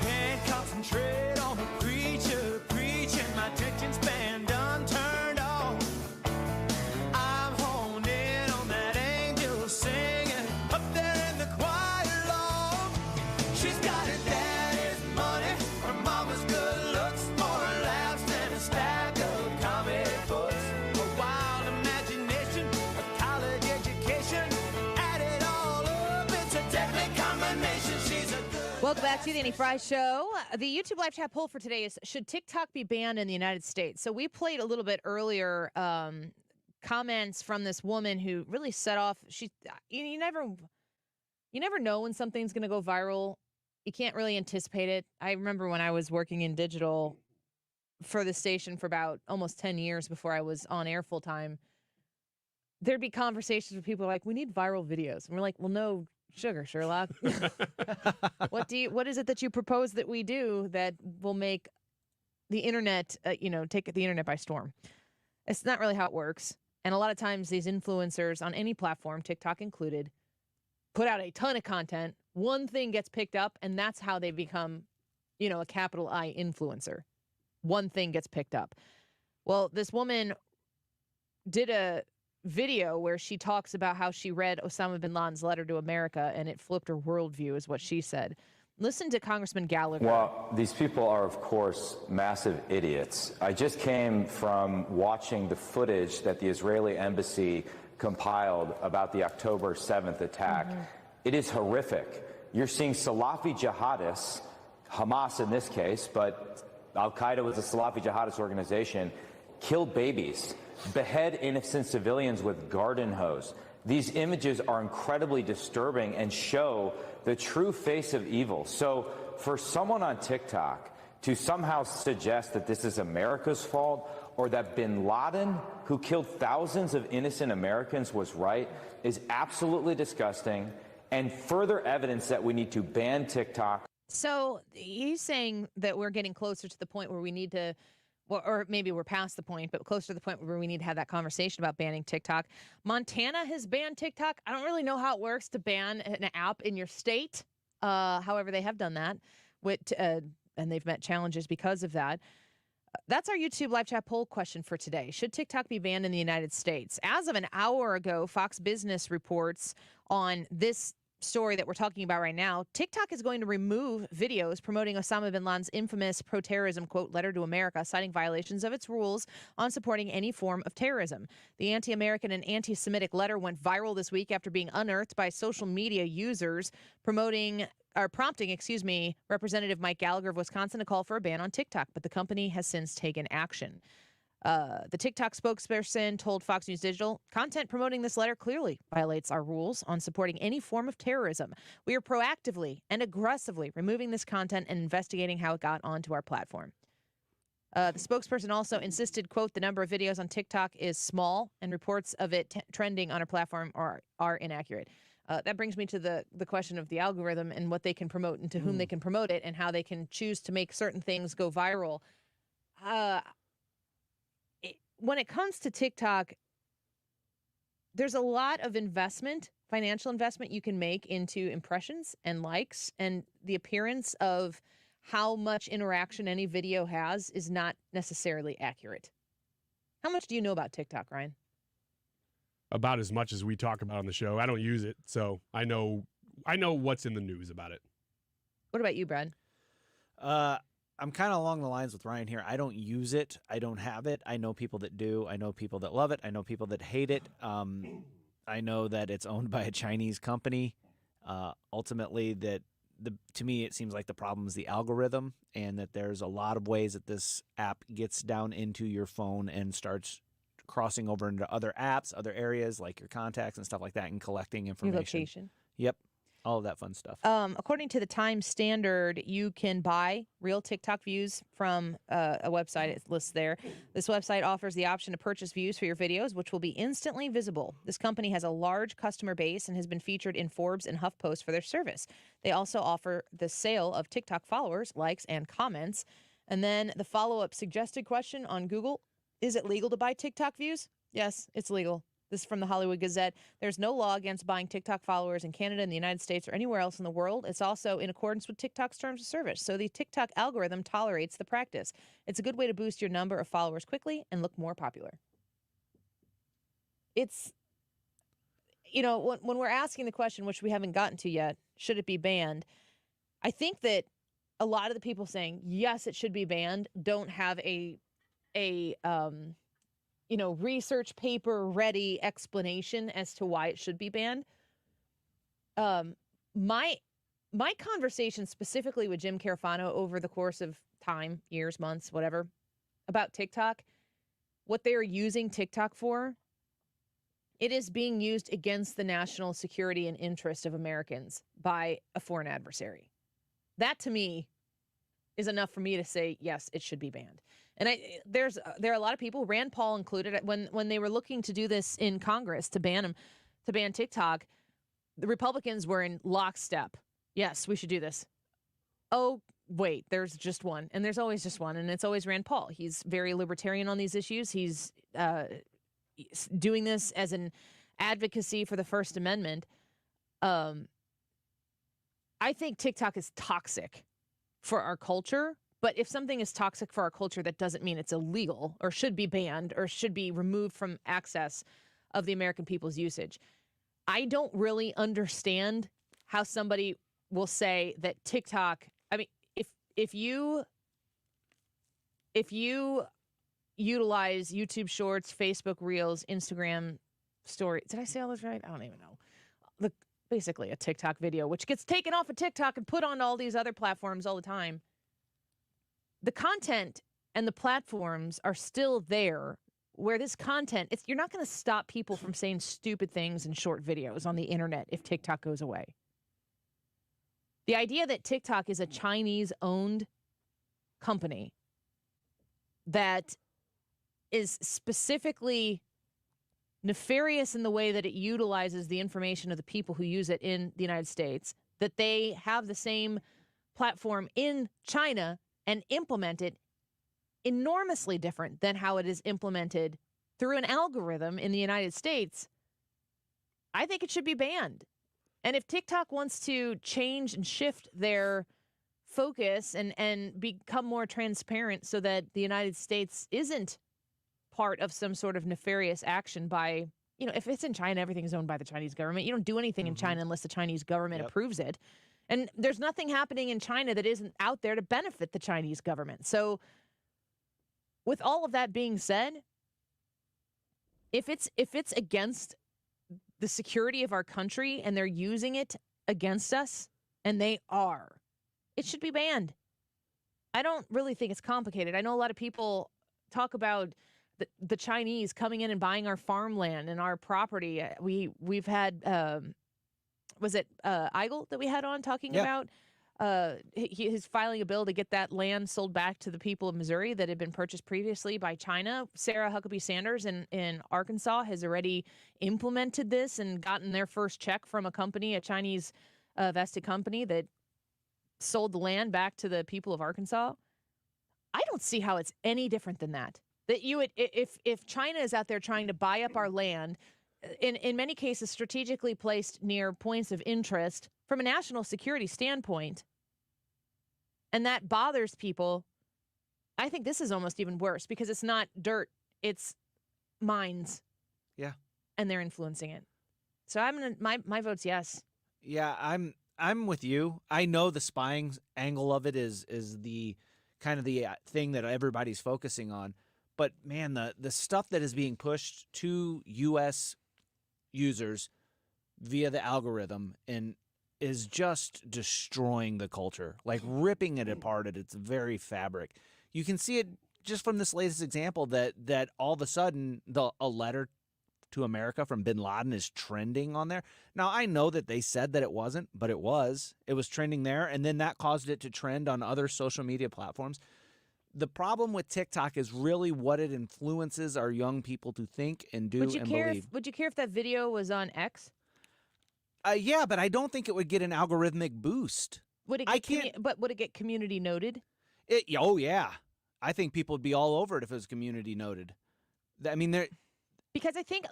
Can't concentrate on the preacher preaching. My attention span done turned off. I'm honed in on that angel singing up there in the choir loft. She's got her daddy's money, her mama's good looks, more laughs than a stack of comic books. A wild imagination, a college education, add it all up, it's a deadly combination. She's a good. Welcome back to the Annie Frey Show. The YouTube live chat poll for today is, should TikTok be banned in the United States? So we played a little bit earlier comments from this woman who really set off. You never know when something's going to go viral. You can't really anticipate it. I remember when I was working in digital for the station for about almost 10 years before I was on air full time, there'd be conversations where people are like, we need viral videos. And we're like, well, no sugar, Sherlock. What is it that you propose that we do that will make the internet, take the internet by storm? It's not really how it works. And a lot of times these influencers on any platform, TikTok included, put out a ton of content. One thing gets picked up, and that's how they become, a capital I influencer. One thing gets picked up. Well, this woman did a video where she talks about how she read Osama Bin Laden's letter to America, and it flipped her worldview, is what she said. Listen to Congressman Gallagher. Well, these people are, of course, massive idiots. I just came from watching the footage that the Israeli embassy compiled about the October 7th attack. It is horrific. You're seeing Salafi jihadists, Hamas in this case, but Al-Qaeda was a Salafi jihadist organization, kill babies, behead innocent civilians with garden hose. These images are incredibly disturbing and show the true face of evil. So for someone on TikTok to somehow suggest that this is America's fault or that Bin Laden, who killed thousands of innocent Americans, was right is absolutely disgusting and further evidence that we need to ban TikTok. So he's saying that we're getting closer to the point where we need to, or maybe we're past the point, but closer to the point where we need to have that conversation about banning TikTok. Montana has banned TikTok. I don't really know how it works to ban an app in your state. However, they have done that, and they've met challenges because of that. That's our YouTube live chat poll question for today. Should TikTok be banned in the United States? As of an hour ago, Fox Business reports on this story that we're talking about right now. TikTok is going to remove videos promoting Osama Bin Laden's infamous pro-terrorism, quote, letter to America, citing violations of its rules on supporting any form of terrorism. The anti-American and anti-Semitic letter went viral this week after being unearthed by social media users prompting, Representative Mike Gallagher of Wisconsin to call for a ban on TikTok, but the company has since taken action. The TikTok spokesperson told Fox News Digital, content promoting this letter clearly violates our rules on supporting any form of terrorism. We are proactively and aggressively removing this content and investigating how it got onto our platform. The spokesperson also insisted, quote, the number of videos on TikTok is small and reports of it trending on our platform are inaccurate. That brings me to the question of the algorithm and what they can promote and to whom they can promote it and how they can choose to make certain things go viral. When it comes to TikTok, there's a lot of investment, financial investment you can make into impressions and likes, and the appearance of how much interaction any video has is not necessarily accurate. How much do you know about TikTok, Ryan? About as much as we talk about on the show. I don't use it, so I know what's in the news about it. What about you, Brad? I'm kind of along the lines with Ryan here. I don't use it. I don't have it. I know people that do. I know people that love it. I know people that hate it. I know that it's owned by a Chinese company. Ultimately, to me, it seems like the problem is the algorithm, and that there's a lot of ways that this app gets down into your phone and starts crossing over into other apps, other areas like your contacts and stuff like that, and collecting information. Your location. Yep. All of that fun stuff. According to the Times Standard, you can buy real TikTok views from a website. It lists there. This website offers the option to purchase views for your videos, which will be instantly visible. This company has a large customer base and has been featured in Forbes and HuffPost for their service. They also offer the sale of TikTok followers, likes, and comments. And then the follow-up suggested question on Google, is it legal to buy TikTok views? Yes, it's legal. This is from the Hollywood Gazette. There's no law against buying TikTok followers in Canada, in the United States, or anywhere else in the world. It's also in accordance with TikTok's terms of service. So the TikTok algorithm tolerates the practice. It's a good way to boost your number of followers quickly and look more popular. It's, when we're asking the question, which we haven't gotten to yet, should it be banned? I think that a lot of the people saying, yes, it should be banned, don't have a research paper ready explanation as to why it should be banned. My conversation specifically with Jim Carafano over the course of time, years, months, whatever, about TikTok, what they're using TikTok for, it is being used against the national security and interest of Americans by a foreign adversary. That to me is enough for me to say, yes, it should be banned. And there are a lot of people, Rand Paul included, when they were looking to do this in Congress to ban TikTok, the Republicans were in lockstep. Yes, we should do this. Oh, wait, there's just one. And there's always just one. And it's always Rand Paul. He's very libertarian on these issues. He's doing this as an advocacy for the First Amendment. I think TikTok is toxic for our culture. But if something is toxic for our culture, that doesn't mean it's illegal or should be banned or should be removed from access of the American people's usage. I don't really understand how somebody will say that TikTok, I mean, if you utilize YouTube Shorts, Facebook Reels, Instagram Story, did I say all this right? I don't even know. Basically a TikTok video, which gets taken off of TikTok and put on all these other platforms all the time. The content and the platforms are still there, where this content, you're not going to stop people from saying stupid things in short videos on the internet if TikTok goes away. The idea that TikTok is a Chinese-owned company that is specifically nefarious in the way that it utilizes the information of the people who use it in the United States, that they have the same platform in China and implement it enormously different than how it is implemented through an algorithm in the United States, I think it should be banned. And if TikTok wants to change and shift their focus and become more transparent so that the United States isn't part of some sort of nefarious action by, if it's in China, everything's owned by the Chinese government. You don't do anything in China unless the Chinese government approves it. And there's nothing happening in China that isn't out there to benefit the Chinese government. So with all of that being said, if it's against the security of our country and they're using it against us, and they are, it should be banned. I don't really think it's complicated. I know a lot of people talk about the Chinese coming in and buying our farmland and our property. We've had, was it Eigel that we had on talking about? He's filing a bill to get that land sold back to the people of Missouri that had been purchased previously by China. Sarah Huckabee Sanders in Arkansas has already implemented this and gotten their first check from a company, a Chinese vested company that sold the land back to the people of Arkansas. I don't see how it's any different than that. That you would, if China is out there trying to buy up our land, in many cases strategically placed near points of interest from a national security standpoint, and that bothers people, I think this is almost even worse because it's not dirt, it's mines. Yeah. And they're influencing it. So my vote's yes. Yeah, I'm with you. I know the spying angle of it is the kind of the thing that everybody's focusing on. But man, the stuff that is being pushed to U.S. users via the algorithm and is just destroying the culture, like ripping it apart at its very fabric. You can see it just from this latest example that all of a sudden a letter to America from Bin Laden is trending on there. Now, I know that they said that it wasn't, but it was. It was trending there, and then that caused it to trend on other social media platforms. The problem with TikTok is really what it influences our young people to think and do and believe. Would you care if that video was on X? Yeah, but I don't think it would get an algorithmic boost. Would it get but would it get community noted? Oh, yeah. I think people would be all over it if it was community noted. I mean, because I think,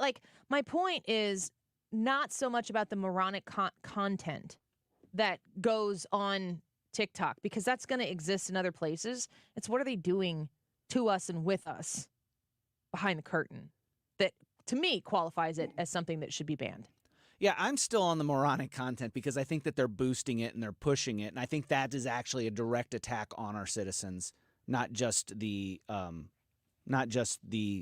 my point is not so much about the moronic content that goes on TikTok, because that's going to exist in other places. It's what are they doing to us and with us behind the curtain that, to me, qualifies it as something that should be banned. Yeah, I'm still on the moronic content because I think that they're boosting it and they're pushing it, and I think that is actually a direct attack on our citizens, not just the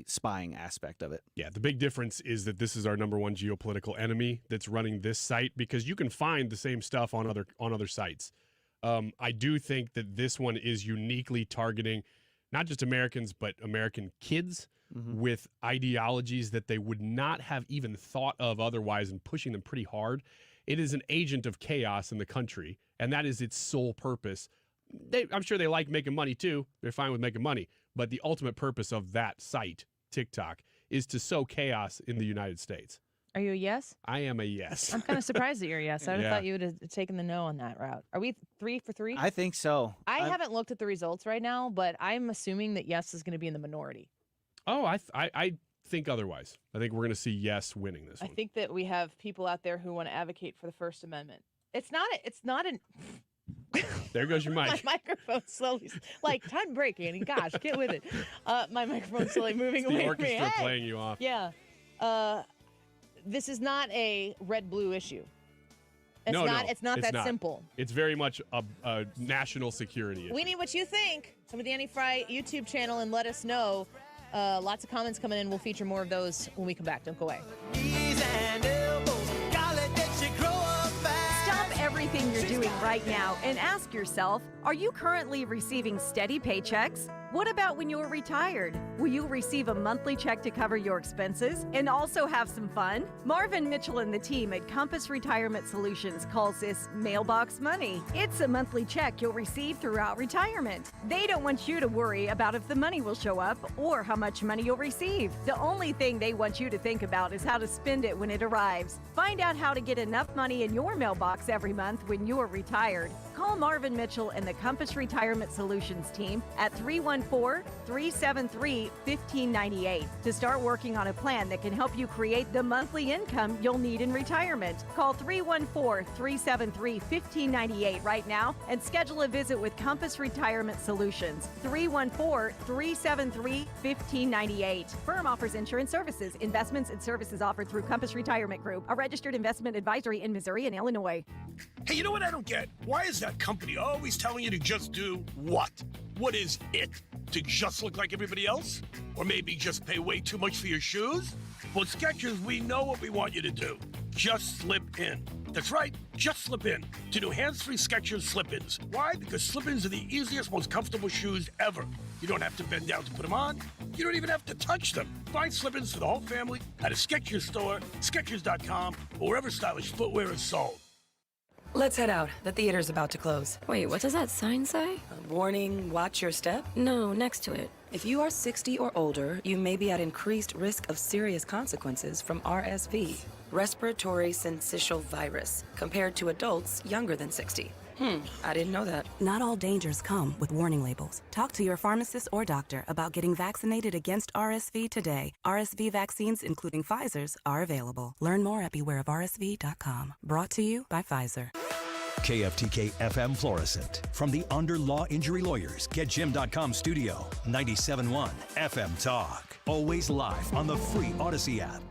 spying aspect of it. Yeah, the big difference is that this is our number one geopolitical enemy that's running this site, because you can find the same stuff on other sites. I do think that this one is uniquely targeting not just Americans, but American kids with ideologies that they would not have even thought of otherwise, and pushing them pretty hard. It is an agent of chaos in the country, and that is its sole purpose. I'm sure they like making money too. They're fine with making money. But the ultimate purpose of that site, TikTok, is to sow chaos in the United States. Are you a yes? I am a yes. I'm kind of surprised that you're a yes. I would have thought you would have taken the no on that route. Are we 3 for 3? I think so. I haven't looked at the results right now, but I'm assuming that yes is going to be in the minority. Oh, I think otherwise. I think we're going to see yes winning this one. I think that we have people out there who want to advocate for the First Amendment. It's not an... There goes your mic. My microphone slowly, time break, Annie. Gosh, get with it. My microphone's slowly moving it's away the from me. orchestra playing you off. Yeah. This is not a red-blue issue. It's no, not. no, It's not that simple. It's very much a national security issue. We need what you think. Some of the Annie Frey YouTube channel and let us know. Lots of comments coming in. We'll feature more of those when we come back. Don't go away. Stop everything you're doing right now and ask yourself, are you currently receiving steady paychecks? What about when you're retired? Will you receive a monthly check to cover your expenses and also have some fun? Marvin Mitchell and the team at Compass Retirement Solutions calls this mailbox money. It's a monthly check you'll receive throughout retirement. They don't want you to worry about if the money will show up or how much money you'll receive. The only thing they want you to think about is how to spend it when it arrives. Find out how to get enough money in your mailbox every month when you're retired. Call Marvin Mitchell and the Compass Retirement Solutions team at 314-373-1598 to start working on a plan that can help you create the monthly income you'll need in retirement. Call 314-373-1598 right now and schedule a visit with Compass Retirement Solutions. 314-373-1598. Firm offers insurance services, investments, and services offered through Compass Retirement Group, a registered investment advisory in Missouri and Illinois. Hey, you know what I don't get? Why is that company always telling you to just do what? What is it? To just look like everybody else? Or maybe just pay way too much for your shoes? Well, at Skechers, we know what we want you to do. Just slip in. That's right, just slip in to new hands-free Skechers slip-ins. Why? Because slip-ins are the easiest, most comfortable shoes ever. You don't have to bend down to put them on. You don't even have to touch them. Find slip-ins for the whole family at a Skechers store, Skechers.com, or wherever stylish footwear is sold. Let's head out. The theater's about to close. Wait, what does that sign say? Warning, watch your step? No, next to it. If you are 60 or older, you may be at increased risk of serious consequences from RSV, respiratory syncytial virus, compared to adults younger than 60. I didn't know that. Not all dangers come with warning labels. Talk to your pharmacist or doctor about getting vaccinated against RSV today. RSV vaccines, including Pfizer's, are available. Learn more at bewareofrsv.com. Brought to you by Pfizer. KFTK FM Florissant. From the Under Law Injury Lawyers, GetJim.com studio. 97.1 FM Talk. Always live on the free Odyssey app.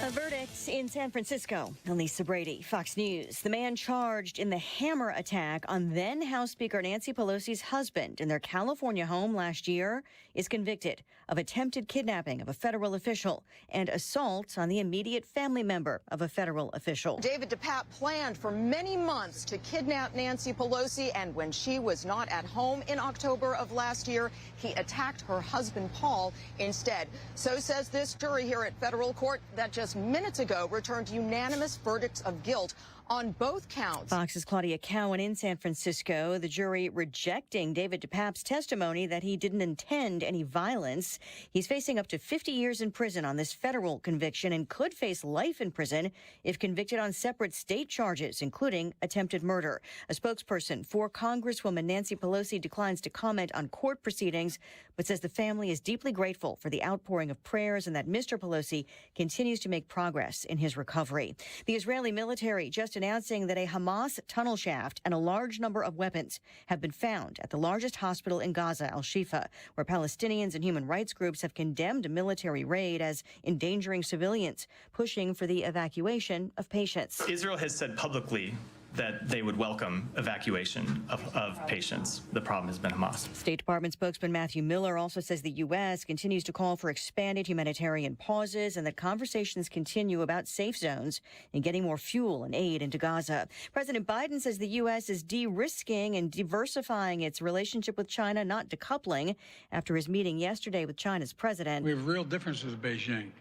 A verdict in San Francisco. Elisa Brady, Fox News. The man charged in the hammer attack on then House Speaker Nancy Pelosi's husband in their California home last year is convicted of attempted kidnapping of a federal official and assault on the immediate family member of a federal official. David DePape planned for many months to kidnap Nancy Pelosi, and when she was not at home in October of last year, he attacked her husband, Paul, instead. So says this jury here at federal court that just minutes ago returned unanimous verdicts of guilt on both counts. Fox's Claudia Cowan in San Francisco. The jury rejecting David DePape's testimony that he didn't intend any violence. He's facing up to 50 years in prison on this federal conviction and could face life in prison if convicted on separate state charges, including attempted murder. A spokesperson for Congresswoman Nancy Pelosi declines to comment on court proceedings, but says the family is deeply grateful for the outpouring of prayers and that Mr. Pelosi continues to make progress in his recovery. The Israeli military just announcing that a Hamas tunnel shaft and a large number of weapons have been found at the largest hospital in Gaza, Al-Shifa, where Palestinians and human rights groups have condemned a military raid as endangering civilians, pushing for the evacuation of patients. Israel has said publicly that they would welcome evacuation of patients. The problem has been Hamas. State Department spokesman Matthew Miller also says the U.S. continues to call for expanded humanitarian pauses and that conversations continue about safe zones and getting more fuel and aid into Gaza. President Biden says the U.S. is de-risking and diversifying its relationship with China, not decoupling, after his meeting yesterday with China's president. We have real differences with Beijing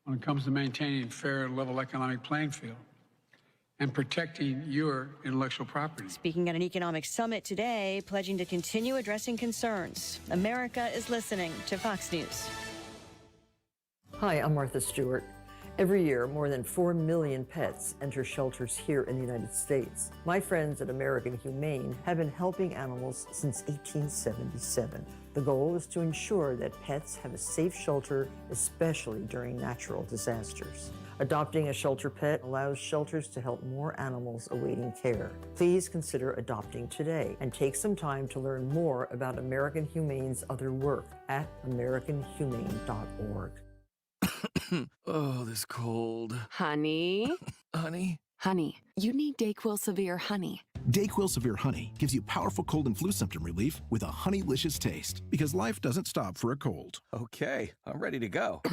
when it comes to maintaining a fair and level economic playing field and protecting your intellectual property. Speaking at an economic summit today, pledging to continue addressing concerns. America is listening to Fox News. Hi, I'm Martha Stewart. Every year, more than 4 million pets enter shelters here in the United States. My friends at American Humane have been helping animals since 1877. The goal is to ensure that pets have a safe shelter, especially during natural disasters. Adopting a shelter pet allows shelters to help more animals awaiting care. Please consider adopting today and take some time to learn more about American Humane's other work at americanhumane.org. Oh, this cold. Honey? Honey? Honey, you need DayQuil Severe Honey. DayQuil Severe Honey gives you powerful cold and flu symptom relief with a honeylicious taste, because life doesn't stop for a cold. Okay, I'm ready to go.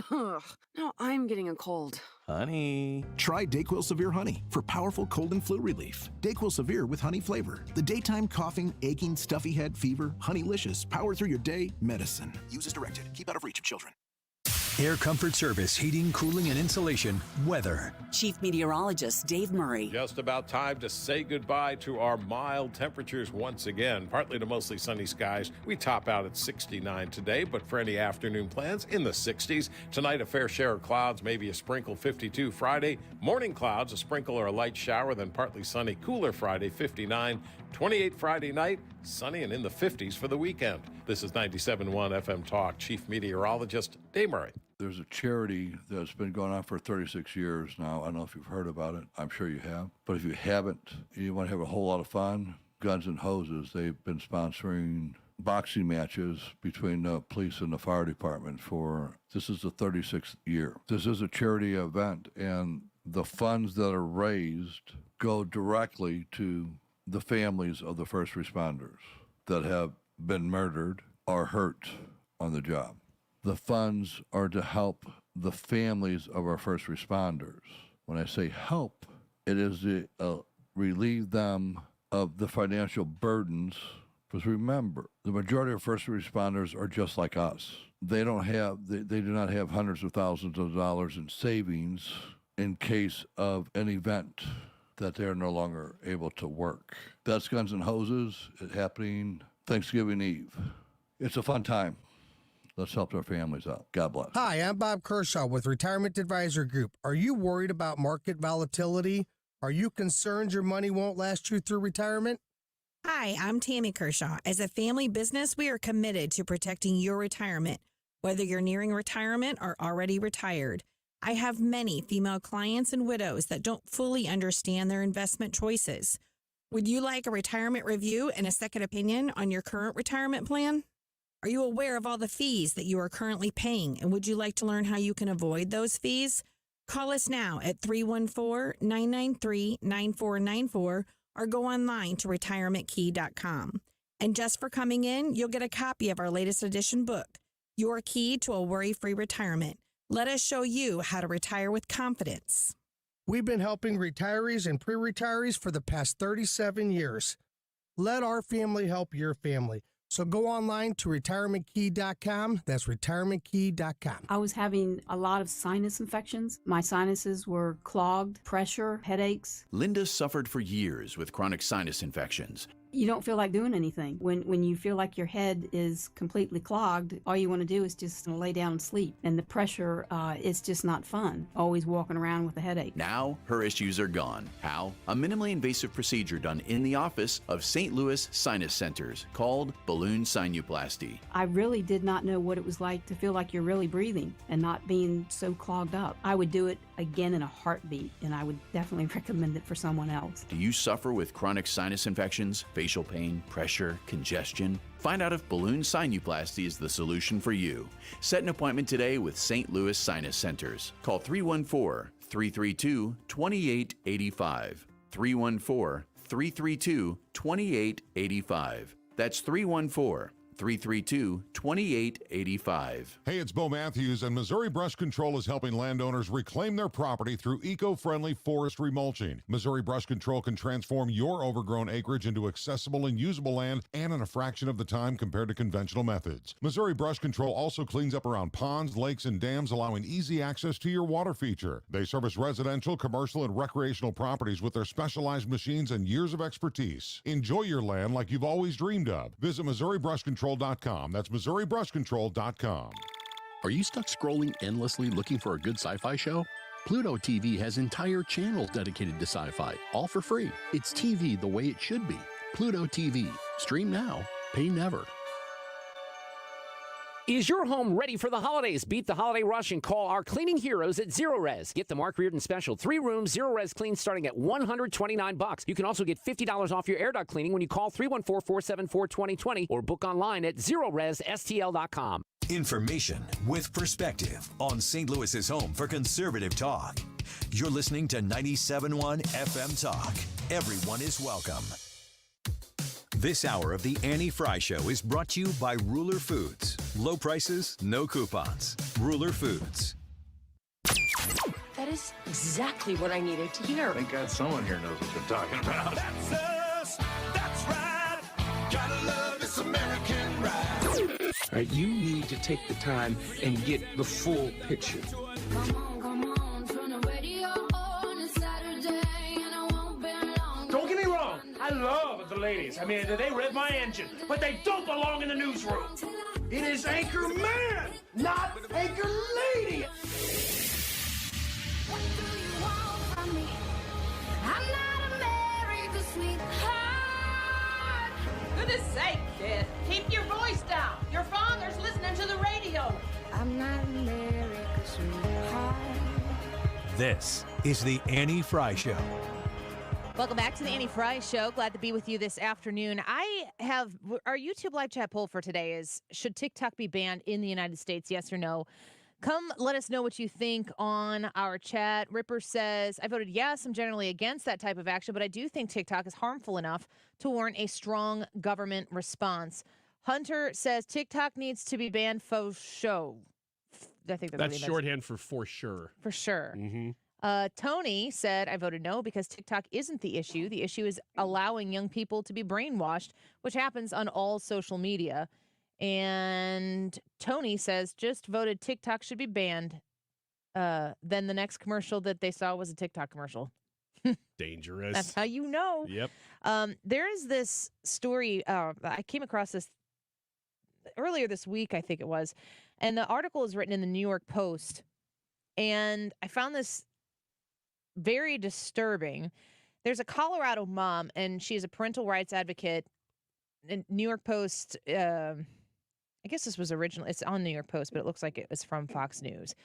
Now I'm getting a cold. Honey. Try DayQuil Severe Honey for powerful cold and flu relief. DayQuil Severe with honey flavor. The daytime coughing, aching, stuffy head, fever, honeylicious, power through your day medicine. Use as directed. Keep out of reach of children. Air Comfort Service, heating, cooling, and insulation, weather. Chief Meteorologist Dave Murray. Just about time to say goodbye to our mild temperatures once again. Partly to mostly sunny skies. We top out at 69 today, but for any afternoon plans, in the 60s. Tonight, a fair share of clouds, maybe a sprinkle, 52 Friday. Morning clouds, a sprinkle or a light shower, then partly sunny, cooler Friday, 59. 28 Friday night, sunny and in the 50s for the weekend. This is 97.1 FM Talk. Chief Meteorologist Dave Murray. There's a charity that's been going on for 36 years now. I don't know if you've heard about it. I'm sure you have. But if you haven't, you want to have a whole lot of fun. Guns and Hoses, they've been sponsoring boxing matches between the police and the fire department this is the 36th year. This is a charity event, and the funds that are raised go directly to the families of the first responders that have been murdered or hurt on the job. The funds are to help the families of our first responders. When I say help, it is to relieve them of the financial burdens. Because remember, the majority of first responders are just like us. They do not have hundreds of thousands of dollars in savings in case of an event that they're no longer able to work. That's Guns and Hoses. It's happening Thanksgiving Eve. It's a fun time. Let's help our families out. God bless. Hi, I'm Bob Kershaw with Retirement Advisor Group. Are you worried about market volatility? Are you concerned your money won't last you through retirement? Hi, I'm Tammy Kershaw. As a family business, we are committed to protecting your retirement, whether you're nearing retirement or already retired. I have many female clients and widows that don't fully understand their investment choices. Would you like a retirement review and a second opinion on your current retirement plan? Are you aware of all the fees that you are currently paying, and would you like to learn how you can avoid those fees? Call us now at 314-993-9494 or go online to retirementkey.com. And just for coming in, you'll get a copy of our latest edition book, Your Key to a Worry-Free Retirement. Let us show you how to retire with confidence. We've been helping retirees and pre-retirees for the past 37 years. Let our family help your family. So go online to retirementkey.com. That's retirementkey.com. I was having a lot of sinus infections. My sinuses were clogged, pressure, headaches. Linda suffered for years with chronic sinus infections. You don't feel like doing anything. When you feel like your head is completely clogged, all you want to do is just lay down and sleep. And the pressure, it's just not fun, always walking around with a headache. Now, her issues are gone. How? A minimally invasive procedure done in the office of St. Louis Sinus Centers called balloon sinuplasty. I really did not know what it was like to feel like you're really breathing and not being so clogged up. I would do it again in a heartbeat, and I would definitely recommend it for someone else. Do you suffer with chronic sinus infections, facial pain, pressure, congestion? Find out if balloon sinuplasty is the solution for you. Set an appointment today with St. Louis Sinus Centers. Call 314-332-2885. 314-332-2885. That's 314-332-2885. Hey, it's Bo Matthews, and Missouri Brush Control is helping landowners reclaim their property through eco-friendly forestry mulching. Missouri Brush Control can transform your overgrown acreage into accessible and usable land, and in a fraction of the time compared to conventional methods. Missouri Brush Control also cleans up around ponds, lakes, and dams, allowing easy access to your water feature. They service residential, commercial, and recreational properties with their specialized machines and years of expertise. Enjoy your land like you've always dreamed of. Visit MissouriBrushControl.com. That's MissouriBrushControl.com. Are you stuck scrolling endlessly looking for a good sci-fi show? Pluto TV has entire channels dedicated to sci-fi, all for free. It's TV the way it should be. Pluto TV. Stream now, pay never. Is your home ready for the holidays? Beat the holiday rush and call our cleaning heroes at Zero Res. Get the Mark Reardon special 3-room Zero Res clean starting at $129. You can also get $50 off your air duct cleaning when you call 314-474-2020 or book online at ZeroResSTL.com. Information with perspective on St. Louis's home for conservative talk. You're listening to 97.1 FM Talk. Everyone is welcome. This hour of the Annie Frey Show is brought to you by Ruler Foods. Low prices, no coupons. Ruler Foods. That is exactly what I needed to hear. Thank God someone here knows what they're talking about. That's us. That's right. Gotta love this American ride. All right, you need to take the time and get the full picture. Don't get me wrong. I love the ladies. I mean, they rev my engine, but they don't belong in the newsroom. It is Anchor Man, not Anchor Lady. What do you want from me? I'm not America's sweetheart. Goodness sake, kid. Keep your voice down. Your father's listening to the radio. I'm not America's sweetheart. This is the Annie Frey Show. Welcome back to the Annie Frey Show. Glad to be with you this afternoon. Our YouTube live chat poll for today is, should TikTok be banned in the United States, yes or no? Come let us know what you think on our chat. Ripper says, I voted yes. I'm generally against that type of action, but I do think TikTok is harmful enough to warrant a strong government response. Hunter says TikTok needs to be banned for show. I think that's shorthand for sure. For sure. Mm-hmm. Tony said, I voted no because TikTok isn't the issue. The issue is allowing young people to be brainwashed, which happens on all social media. And Tony says, just voted TikTok should be banned. Then the next commercial that they saw was a TikTok commercial. Dangerous. That's how you know. Yep. There is this story. I came across this earlier this week, I think it was. And the article is written in the New York Post. And I found this very disturbing. There's a Colorado mom, and she's a parental rights advocate. And New York Post, I guess this was it's on New York Post, but it looks like it was from Fox News.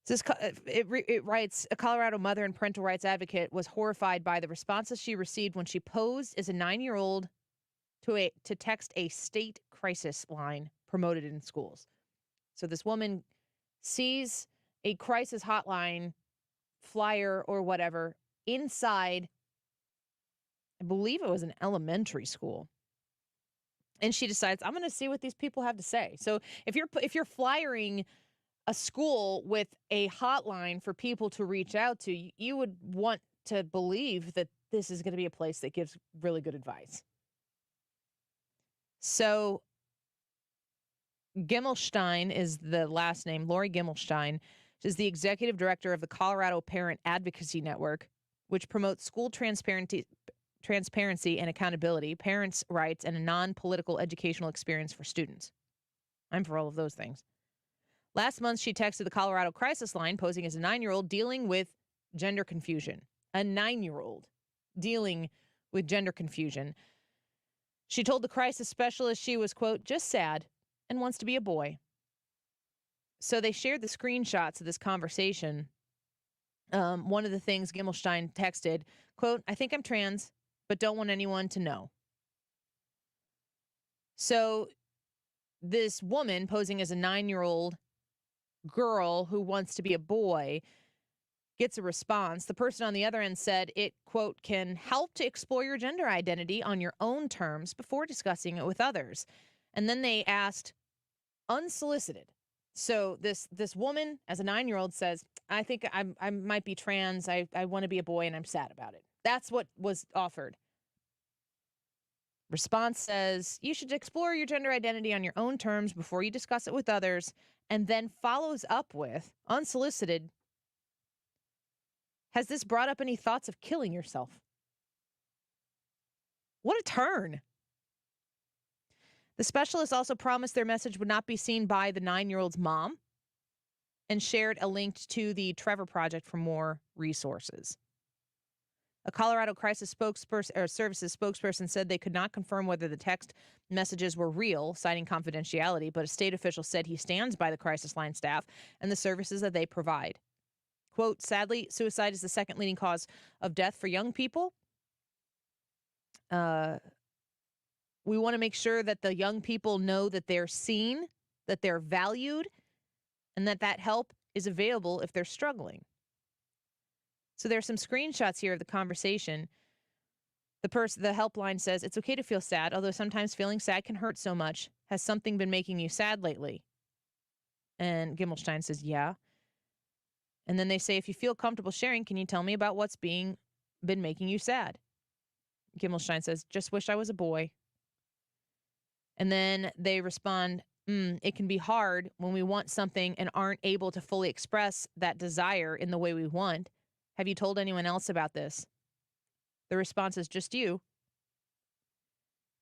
It writes, a Colorado mother and parental rights advocate was horrified by the responses she received when she posed as a 9-year-old to text a state crisis line promoted in schools. So this woman sees a crisis hotline flyer or whatever inside, I believe it was an elementary school. And she decides, I'm going to see what these people have to say. So if you're flyering a school with a hotline for people to reach out to, you would want to believe that this is going to be a place that gives really good advice. So Gimmelstein is the last name, Lori Gimmelstein. Is the executive director of the Colorado Parent Advocacy Network, which promotes school transparency and accountability, parents' rights, and a non-political educational experience for students. I'm for all of those things. Last month, she texted the Colorado Crisis Line, posing as a 9-year-old dealing with gender confusion. A 9-year-old dealing with gender confusion. She told the crisis specialist she was, quote, just sad and wants to be a boy. So they shared the screenshots of this conversation. One of the things Gimmelstein texted, quote, I think I'm trans, but don't want anyone to know. So this woman posing as a 9-year-old girl who wants to be a boy gets a response. The person on the other end said it, quote, can help to explore your gender identity on your own terms before discussing it with others. And then they asked, unsolicited. So this woman, as a 9-year-old, says, I think I might be trans. I want to be a boy, and I'm sad about it. That's what was offered. Response says, you should explore your gender identity on your own terms before you discuss it with others, and then follows up with, unsolicited, has this brought up any thoughts of killing yourself? What a turn. The specialist also promised their message would not be seen by the 9-year-old's mom and shared a link to the Trevor Project for more resources. A Colorado Crisis Services spokesperson said they could not confirm whether the text messages were real, citing confidentiality, but a state official said he stands by the crisis line staff and the services that they provide. Quote, sadly, suicide is the second leading cause of death for young people. We want to make sure that the young people know that they're seen, that they're valued, and that help is available if they're struggling. So there's some screenshots here of the conversation. The helpline says, it's okay to feel sad, although sometimes feeling sad can hurt so much. Has something been making you sad lately? And Gimmelstein says, yeah. And then they say, if you feel comfortable sharing, can you tell me about what's been making you sad? Gimmelstein says, just wish I was a boy. And then they respond, it can be hard when we want something and aren't able to fully express that desire in the way we want. Have you told anyone else about this? The response is just you.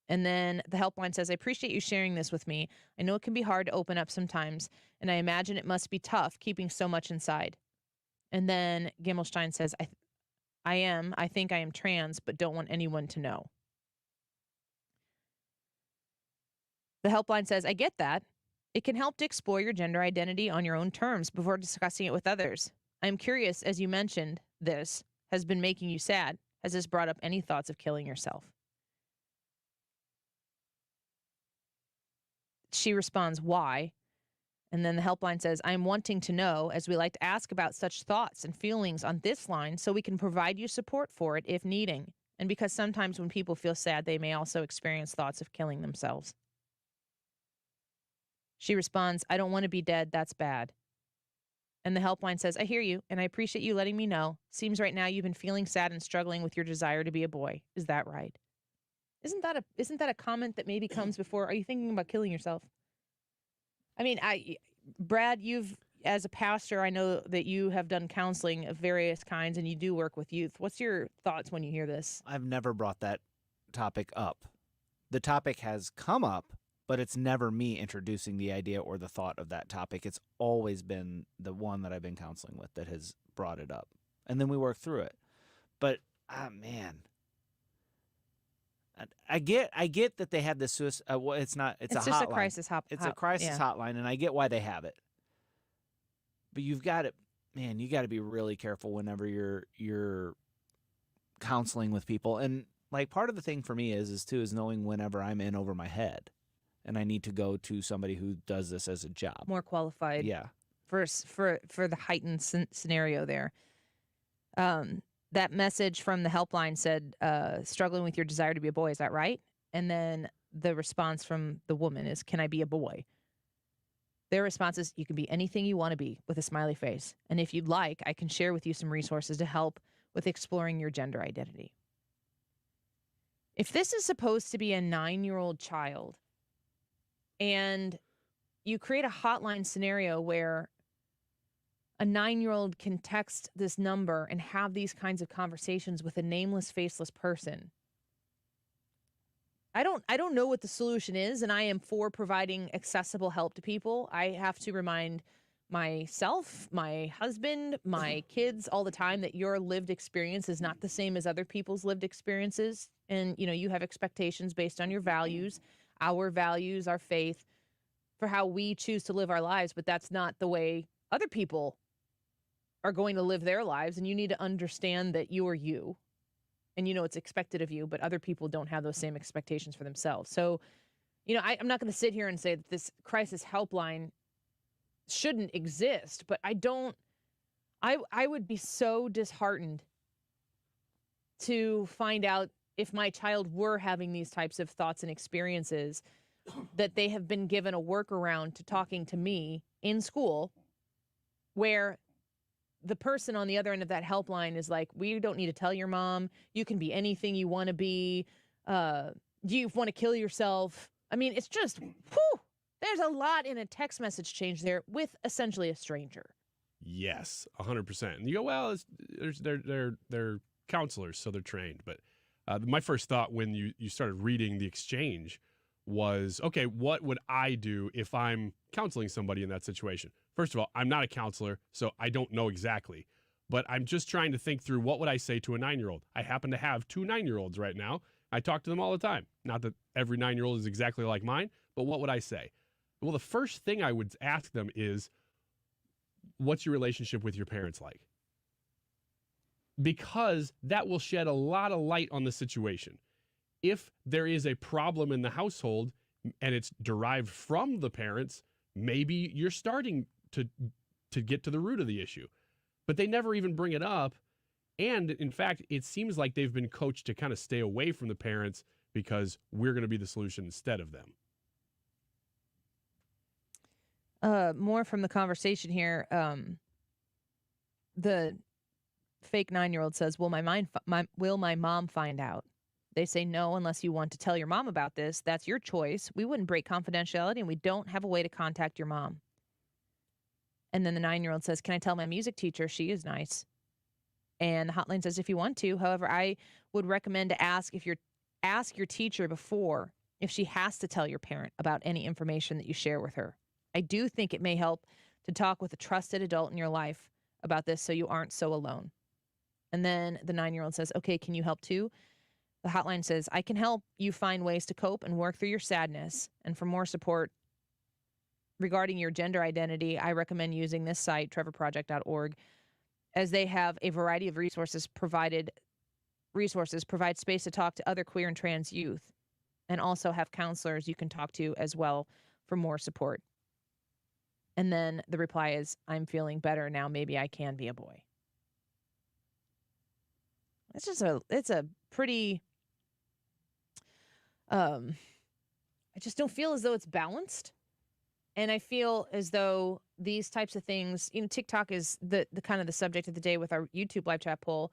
And then the helpline says, I appreciate you sharing this with me. I know it can be hard to open up sometimes, and I imagine it must be tough keeping so much inside. And then Gimmelstein says, I think I am trans, but don't want anyone to know. The helpline says, I get that. It can help to explore your gender identity on your own terms before discussing it with others. I'm curious, as you mentioned, this has been making you sad. Has this brought up any thoughts of killing yourself? She responds, why? And then the helpline says, I'm wanting to know, as we like to ask about such thoughts and feelings on this line so we can provide you support for it if needing. And because sometimes when people feel sad, they may also experience thoughts of killing themselves. She responds, I don't want to be dead. That's bad. And the helpline says, I hear you, and I appreciate you letting me know. Seems right now you've been feeling sad and struggling with your desire to be a boy. Is that right? Isn't that a comment that maybe comes before, are you thinking about killing yourself? I mean, Brad, as a pastor, I know that you have done counseling of various kinds and you do work with youth. What's your thoughts when you hear this? I've never brought that topic up. The topic has come up, but it's never me introducing the idea or the thought of that topic. It's always been the one that I've been counseling with that has brought it up. And then we work through it. But, man, I get that they have this suicide. Well, it's not. It's a just hotline. A crisis hotline. It's a crisis hotline, and I get why they have it. But you've got to, man, you got to be really careful whenever you're counseling with people. And like part of the thing for me is knowing whenever I'm in over my head, and I need to go to somebody who does this as a job, more qualified. Yeah. For the heightened scenario there. That message from the helpline said, struggling with your desire to be a boy, is that right? And then the response from the woman is, can I be a boy? Their response is, you can be anything you want to be, with a smiley face. And if you'd like, I can share with you some resources to help with exploring your gender identity. If this is supposed to be a 9-year-old child, and you create a hotline scenario where a 9-year-old can text this number and have these kinds of conversations with a nameless, faceless person. I don't know what the solution is, and I am for providing accessible help to people. I have to remind myself, my husband, my kids all the time that your lived experience is not the same as other people's lived experiences. And, you have expectations based on your values, our faith, for how we choose to live our lives, but that's not the way other people are going to live their lives, and you need to understand that you are you, and it's expected of you, but other people don't have those same expectations for themselves. So, I'm not going to sit here and say that this crisis helpline shouldn't exist, but I would be so disheartened to find out if my child were having these types of thoughts and experiences, that they have been given a workaround to talking to me in school, where the person on the other end of that helpline is like, we don't need to tell your mom. You can be anything you want to be. Do you want to kill yourself? I mean, it's just, there's a lot in a text message change there with essentially a stranger. Yes, 100%. And you go, well, they're counselors, so they're trained. But my first thought when you started reading the exchange was, okay, what would I do if I'm counseling somebody in that situation? First of all, I'm not a counselor, so I don't know exactly. But I'm just trying to think through, what would I say to a 9-year-old? I happen to have 2 9-year-olds right now. I talk to them all the time. Not that every 9-year-old is exactly like mine, but what would I say? Well, the first thing I would ask them is, what's your relationship with your parents like? Because that will shed a lot of light on the situation. If there is a problem in the household and it's derived from the parents, maybe you're starting to get to the root of the issue. But they never even bring it up. And in fact, it seems like they've been coached to kind of stay away from the parents because we're going to be the solution instead of them. More from the conversation here. The fake 9-year-old says, will my mom find out? They say no, unless you want to tell your mom about this. That's your choice. We wouldn't break confidentiality, and we don't have a way to contact your mom. And then the 9-year-old says, can I tell my music teacher? She is nice. And the hotline says, if you want to. However, I would recommend to ask your teacher before if she has to tell your parent about any information that you share with her. I do think it may help to talk with a trusted adult in your life about this so you aren't so alone. And then the 9-year-old says, okay, can you help too? The hotline says, I can help you find ways to cope and work through your sadness. And for more support regarding your gender identity, I recommend using this site, trevorproject.org, as they have a variety of resources provide space to talk to other queer and trans youth, and also have counselors you can talk to as well for more support. And then the reply is, I'm feeling better now. Maybe I can be a boy. It's a pretty, I just don't feel as though it's balanced. And I feel as though these types of things, TikTok is the kind of the subject of the day with our YouTube live chat poll,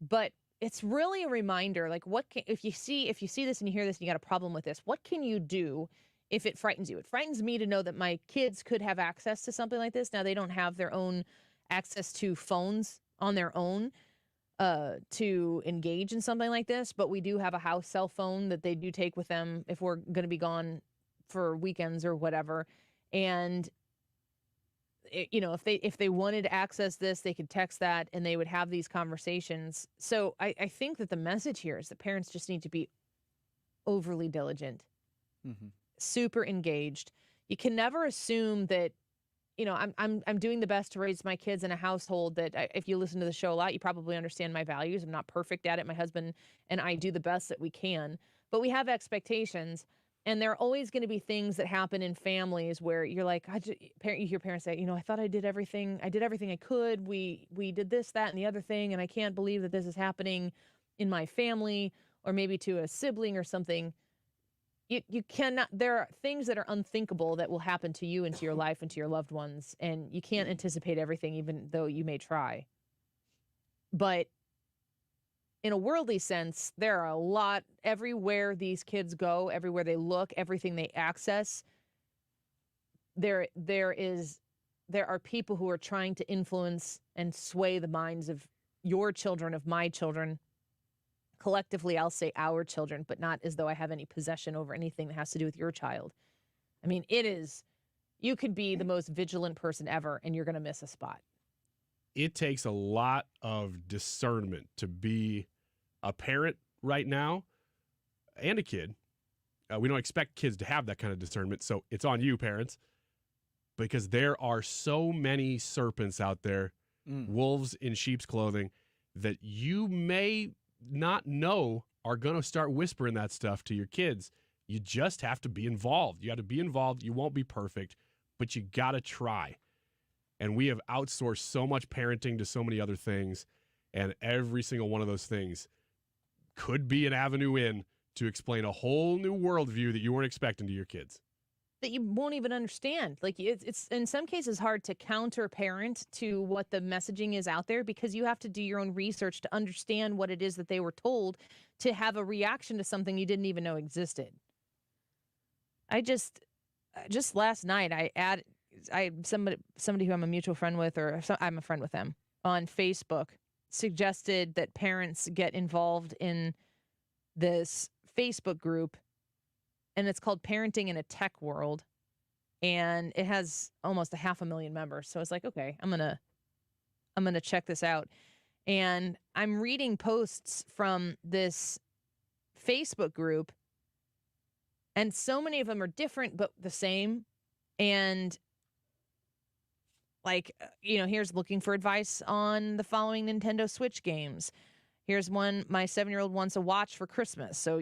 but it's really a reminder, like if you see this and you hear this and you got a problem with this, what can you do if it frightens you? It frightens me to know that my kids could have access to something like this. Now, they don't have their own access to phones on their own to engage in something like this, but we do have a house cell phone that they do take with them if we're going to be gone for weekends or whatever. And if they wanted to access this, they could text that and they would have these conversations. So I think that the message here is that parents just need to be overly diligent, super engaged. You can never assume that, I'm doing the best to raise my kids in a household that if you listen to the show a lot, you probably understand my values. I'm not perfect at it. My husband and I do the best that we can, but we have expectations. And there are always going to be things that happen in families where you're like, you hear parents say, I thought I did everything I could. We did this, that, and the other thing, and I can't believe that this is happening in my family, or maybe to a sibling or something. You cannot, there are things that are unthinkable that will happen to you and to your life and to your loved ones, and you can't anticipate everything, even though you may try. But in a worldly sense, there are a lot everywhere these kids go, everywhere they look, everything they access. There are people who are trying to influence and sway the minds of your children, of my children. Collectively, I'll say our children, but not as though I have any possession over anything that has to do with your child. I mean, you could be the most vigilant person ever, and you're going to miss a spot. It takes a lot of discernment to be a parent right now and a kid. We don't expect kids to have that kind of discernment, so it's on you, parents, because there are so many serpents out there, wolves in sheep's clothing, that you may not know are going to start whispering that stuff to your kids. You just have to be involved. You got to be involved. You won't be perfect, but you got to try. And we have outsourced so much parenting to so many other things, and every single one of those things could be an avenue in to explain a whole new worldview that you weren't expecting to your kids. That you won't even understand. Like it's in some cases hard to counter parent to what the messaging is out there, because you have to do your own research to understand what it is that they were told, to have a reaction to something you didn't even know existed. I just last night somebody who I'm a mutual friend with, or I'm a friend with them on Facebook, suggested that parents get involved in this Facebook group, and it's called Parenting in a Tech World, and it has almost 500,000 members. So it's like, okay, I'm gonna check this out. And I'm reading posts from this Facebook group, and so many of them are different but the same. And like, here's looking for advice on the following Nintendo Switch games. Here's one, my 7-year-old wants a watch for Christmas. So,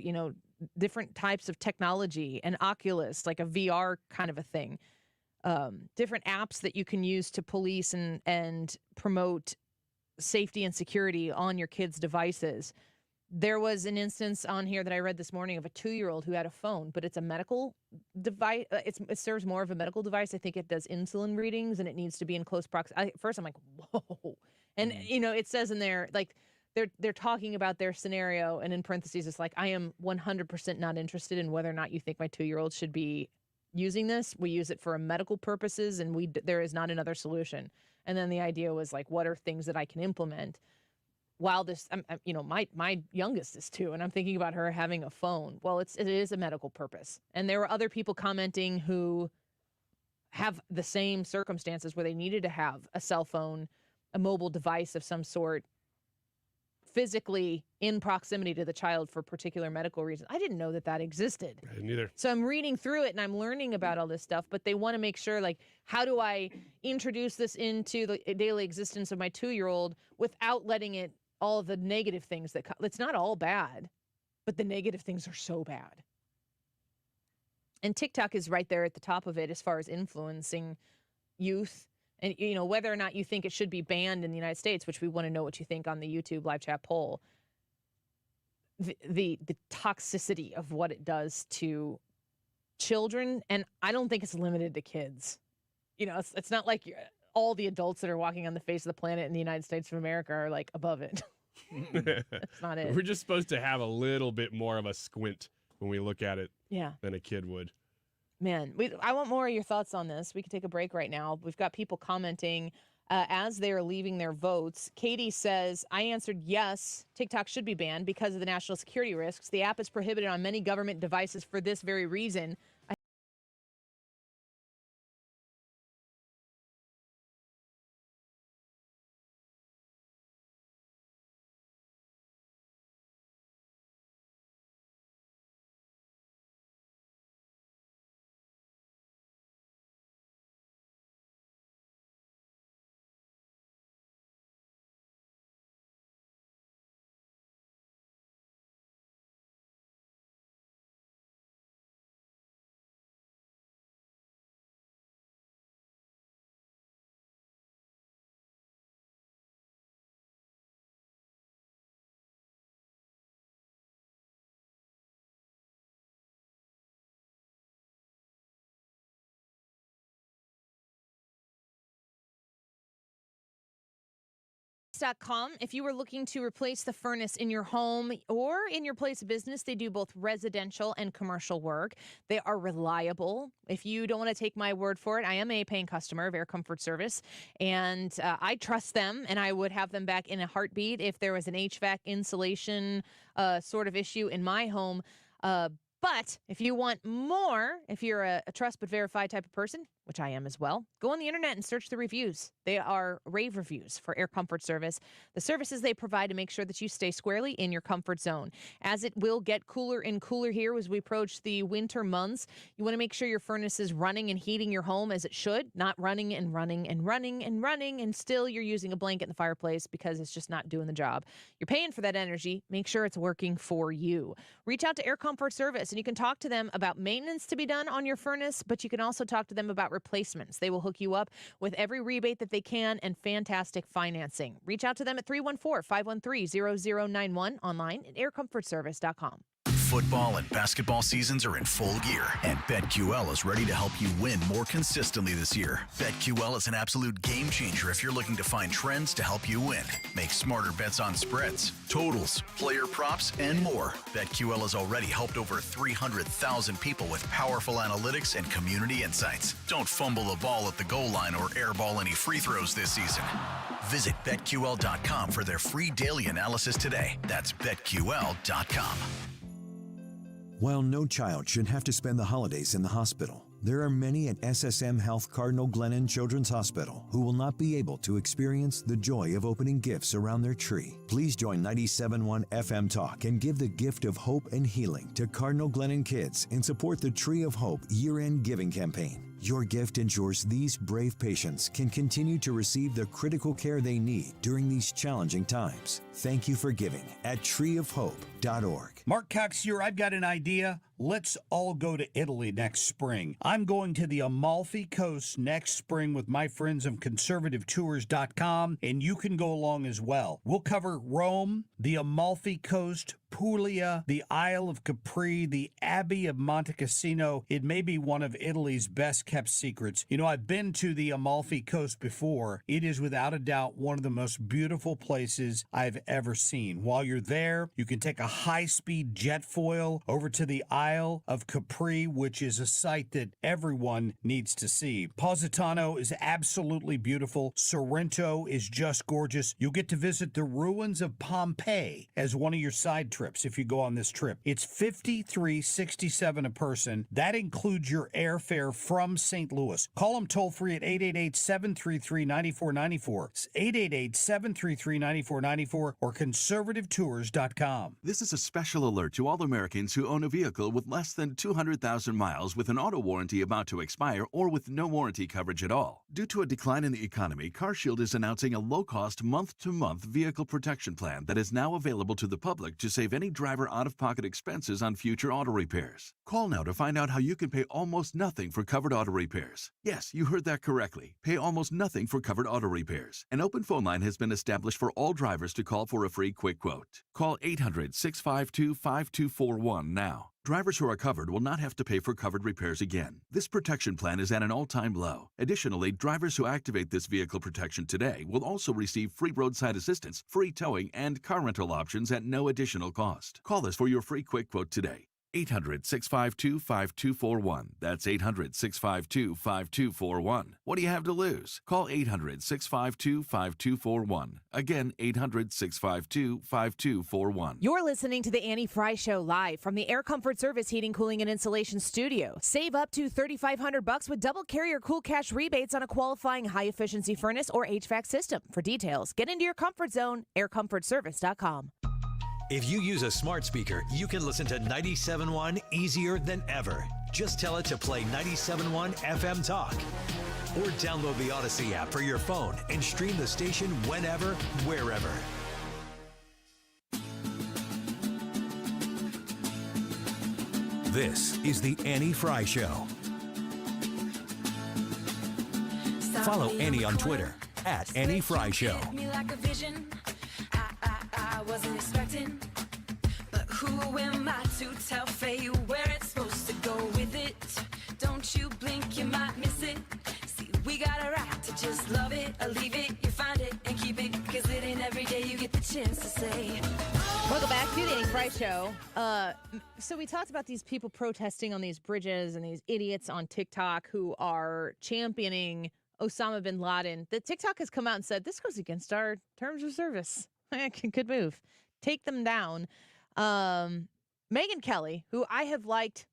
different types of technology, an Oculus, like a VR kind of a thing. Different apps that you can use to police and promote safety and security on your kids' devices. There was an instance on here that I read this morning of a 2-year-old who had a phone, but it's a medical device. It serves more of a medical device. I think it does insulin readings, and it needs to be in close proximity. First, I'm like, whoa. And, it says in there, like, they're talking about their scenario, and in parentheses, it's like, I am 100% not interested in whether or not you think my 2-year-old should be using this. We use it for medical purposes, and there is not another solution. And then the idea was like, what are things that I can implement? While this, my youngest is 2, and I'm thinking about her having a phone. Well, it is a medical purpose. And there were other people commenting who have the same circumstances where they needed to have a cell phone, a mobile device of some sort, physically in proximity to the child for particular medical reasons. I didn't know that existed. I didn't either. So I'm reading through it and I'm learning about all this stuff, but they want to make sure, like, how do I introduce this into the daily existence of my 2-year-old without letting it, all of the negative things that it's not all bad, but the negative things are so bad. And TikTok is right there at the top of it as far as influencing youth. And, whether or not you think it should be banned in the United States, which we want to know what you think on the YouTube live chat poll, the toxicity of what it does to children. And I don't think it's limited to kids. It's not like all the adults that are walking on the face of the planet in the United States of America are like above it. That's not it. We're just supposed to have a little bit more of a squint when we look at it than a kid would. Man, I want more of your thoughts on this. We can take a break right now. We've got people commenting as they are leaving their votes. Katie says, I answered yes, TikTok should be banned because of the national security risks. The app is prohibited on many government devices for this very reason. If you were looking to replace the furnace in your home or in your place of business, they do both residential and commercial work. They are reliable. If you don't want to take my word for it, I am a paying customer of Air Comfort Service, and I trust them, and I would have them back in a heartbeat if there was an HVAC insulation sort of issue in my home. But if you want more, if you're a trust but verify type of person, which I am as well, go on the internet and search the reviews. They are rave reviews for Air Comfort Service, the services they provide to make sure that you stay squarely in your comfort zone. As it will get cooler and cooler here as we approach the winter months, you want to make sure your furnace is running and heating your home as it should, not running and running and running and running, and still you're using a blanket in the fireplace because it's just not doing the job. You're paying for that energy. Make sure it's working for you. Reach out to Air Comfort Service, and you can talk to them about maintenance to be done on your furnace, but you can also talk to them about replacements. They will hook you up with every rebate that they can and fantastic financing. Reach out to them at 314-513-0091, online at aircomfortservice.com. Football and basketball seasons are in full gear, and BetQL is ready to help you win more consistently this year. BetQL is an absolute game changer if you're looking to find trends to help you win. Make smarter bets on spreads, totals, player props, and more. BetQL has already helped over 300,000 people with powerful analytics and community insights. Don't fumble the ball at the goal line or airball any free throws this season. Visit BetQL.com for their free daily analysis today. That's BetQL.com. While no child should have to spend the holidays in the hospital, there are many at SSM Health Cardinal Glennon Children's Hospital who will not be able to experience the joy of opening gifts around their tree. Please join 97.1 FM Talk and give the gift of hope and healing to Cardinal Glennon kids and support the Tree of Hope year-end giving campaign. Your gift ensures these brave patients can continue to receive the critical care they need during these challenging times. Thank you for giving at treeofhope.org. Mark Cox here. I've got an idea let's all go to Italy next spring. I'm going to the Amalfi Coast next spring with my friends of conservativetours.com, and you can go along as well. We'll cover Rome, the Amalfi Coast, Puglia, the Isle of Capri, the Abbey of Monte Cassino. It may be one of Italy's best kept secrets. You know, I've been to the Amalfi Coast before. It is without a doubt one of the most beautiful places I've ever seen. While you're there, you can take a high-speed jet foil over to the Isle of Capri, which is a site that everyone needs to see. Positano is absolutely beautiful. Sorrento is just gorgeous. You'll get to visit the ruins of Pompeii as one of your side trips if you go on this trip. It's $53.67 a person. That includes your airfare from St. Louis. Call them toll free at 888-733-9494. It's 888-733-9494 or conservativetours.com. This is a special alert to all Americans who own a vehicle with less than 200,000 miles with an auto warranty about to expire or with no warranty coverage at all. Due to a decline in the economy, CarShield is announcing a low-cost month-to-month vehicle protection plan that is now available to the public to save any driver out-of-pocket expenses on future auto repairs. Call now to find out how you can pay almost nothing for covered auto repairs. Yes, you heard that correctly. Pay almost nothing for covered auto repairs. An open phone line has been established for all drivers to call for a free quick quote. Call 800-652-5241 now. Drivers who are covered will not have to pay for covered repairs again. This protection plan is at an all-time low. Additionally, drivers who activate this vehicle protection today will also receive free roadside assistance, free towing, and car rental options at no additional cost. Call us for your free quick quote today. 800-652-5241. That's 800-652-5241. What do you have to lose? Call 800-652-5241. Again, 800-652-5241. You're listening to the Annie Frey Show live from the Air Comfort Service Heating, Cooling, and Insulation Studio. Save up to $3,500 with double carrier cool cash rebates on a qualifying high-efficiency furnace or HVAC system. For details, get into your comfort zone, aircomfortservice.com. If you use a smart speaker, you can listen to 97.1 easier than ever. Just tell it to play 97.1 FM Talk. Or download the Odyssey app for your phone and stream the station whenever, wherever. This is the Annie Frey Show. Follow Annie on Twitter at Annie Frey Show. I wasn't expecting, but who am I to tell Faye where it's supposed to go with it? Don't you blink, you might miss it. See, we got a right to just love it or leave it. You find it and keep it, cause it ain't every day you get the chance to say. Welcome back to the Annie Frey Show. So we talked about these people protesting on these bridges and these idiots on TikTok who are championing Osama Bin Laden. The TikTok has come out and said, this goes against our terms of service. Good move. Take them down. Megyn Kelly, who I have liked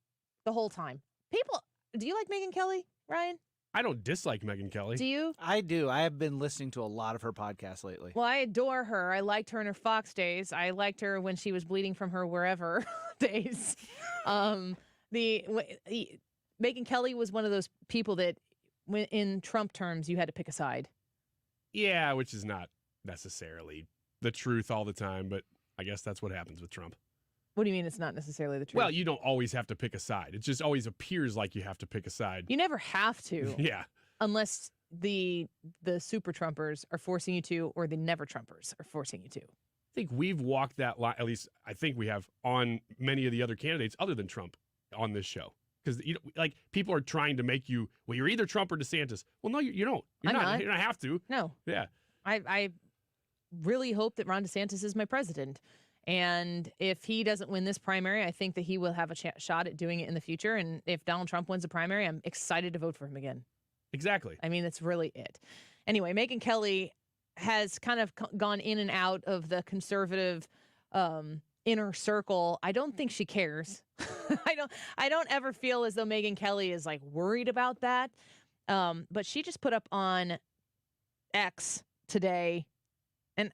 the whole time. People, do you like Megyn Kelly, Ryan? I don't dislike Megyn Kelly. Do you? I do. I have been listening to a lot of her podcasts lately. Well, I adore her. I liked her in her Fox days. I liked her when she was bleeding from her wherever days. Megyn Kelly was one of those people that, in Trump terms, you had to pick a side. Yeah, which is not necessarily the truth all the time, but I guess that's what happens with Trump. What do you mean it's not necessarily the truth? Well, you don't always have to pick a side. It just always appears like you have to pick a side. You never have to. Yeah. Unless the super Trumpers are forcing you to, or the never Trumpers are forcing you to. I think we've walked that line, at least I think we have, on many of the other candidates other than Trump on this show. Because like people are trying to make you, well, you're either Trump or DeSantis. Well, no, you don't. You don't have to. No. Yeah. I really hope that Ron DeSantis is my president. And if he doesn't win this primary, I think that he will have a shot at doing it in the future. And if Donald Trump wins the primary, I'm excited to vote for him again. Exactly. I mean, that's really it. Anyway, Megyn Kelly has kind of gone in and out of the conservative inner circle. I don't think she cares. I don't ever feel as though Megyn Kelly is like worried about that. But she just put up on X today, and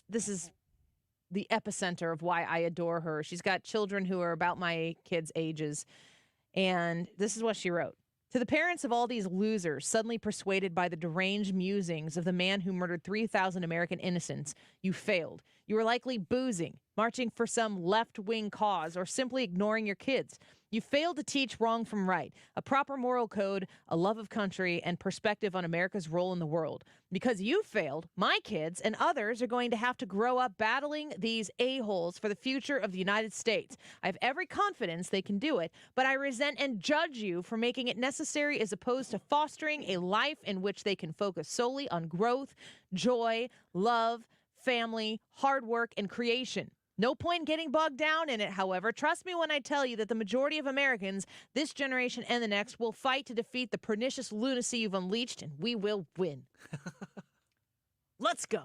this is the epicenter of why I adore her. She's got children who are about my kids' ages, and this is what she wrote. To the parents of all these losers suddenly persuaded by the deranged musings of the man who murdered 3,000 American innocents, you failed. You were likely boozing, marching for some left-wing cause, or simply ignoring your kids. You failed to teach wrong from right, a proper moral code, a love of country, and perspective on America's role in the world. Because you failed, my kids and others are going to have to grow up battling these a-holes for the future of the United States. I have every confidence they can do it, but I resent and judge you for making it necessary as opposed to fostering a life in which they can focus solely on growth, joy, love, family, hard work, and creation. No point getting bogged down in it, however. Trust me when I tell you that the majority of Americans, this generation and the next, will fight to defeat the pernicious lunacy you've unleashed, and we will win. Let's go.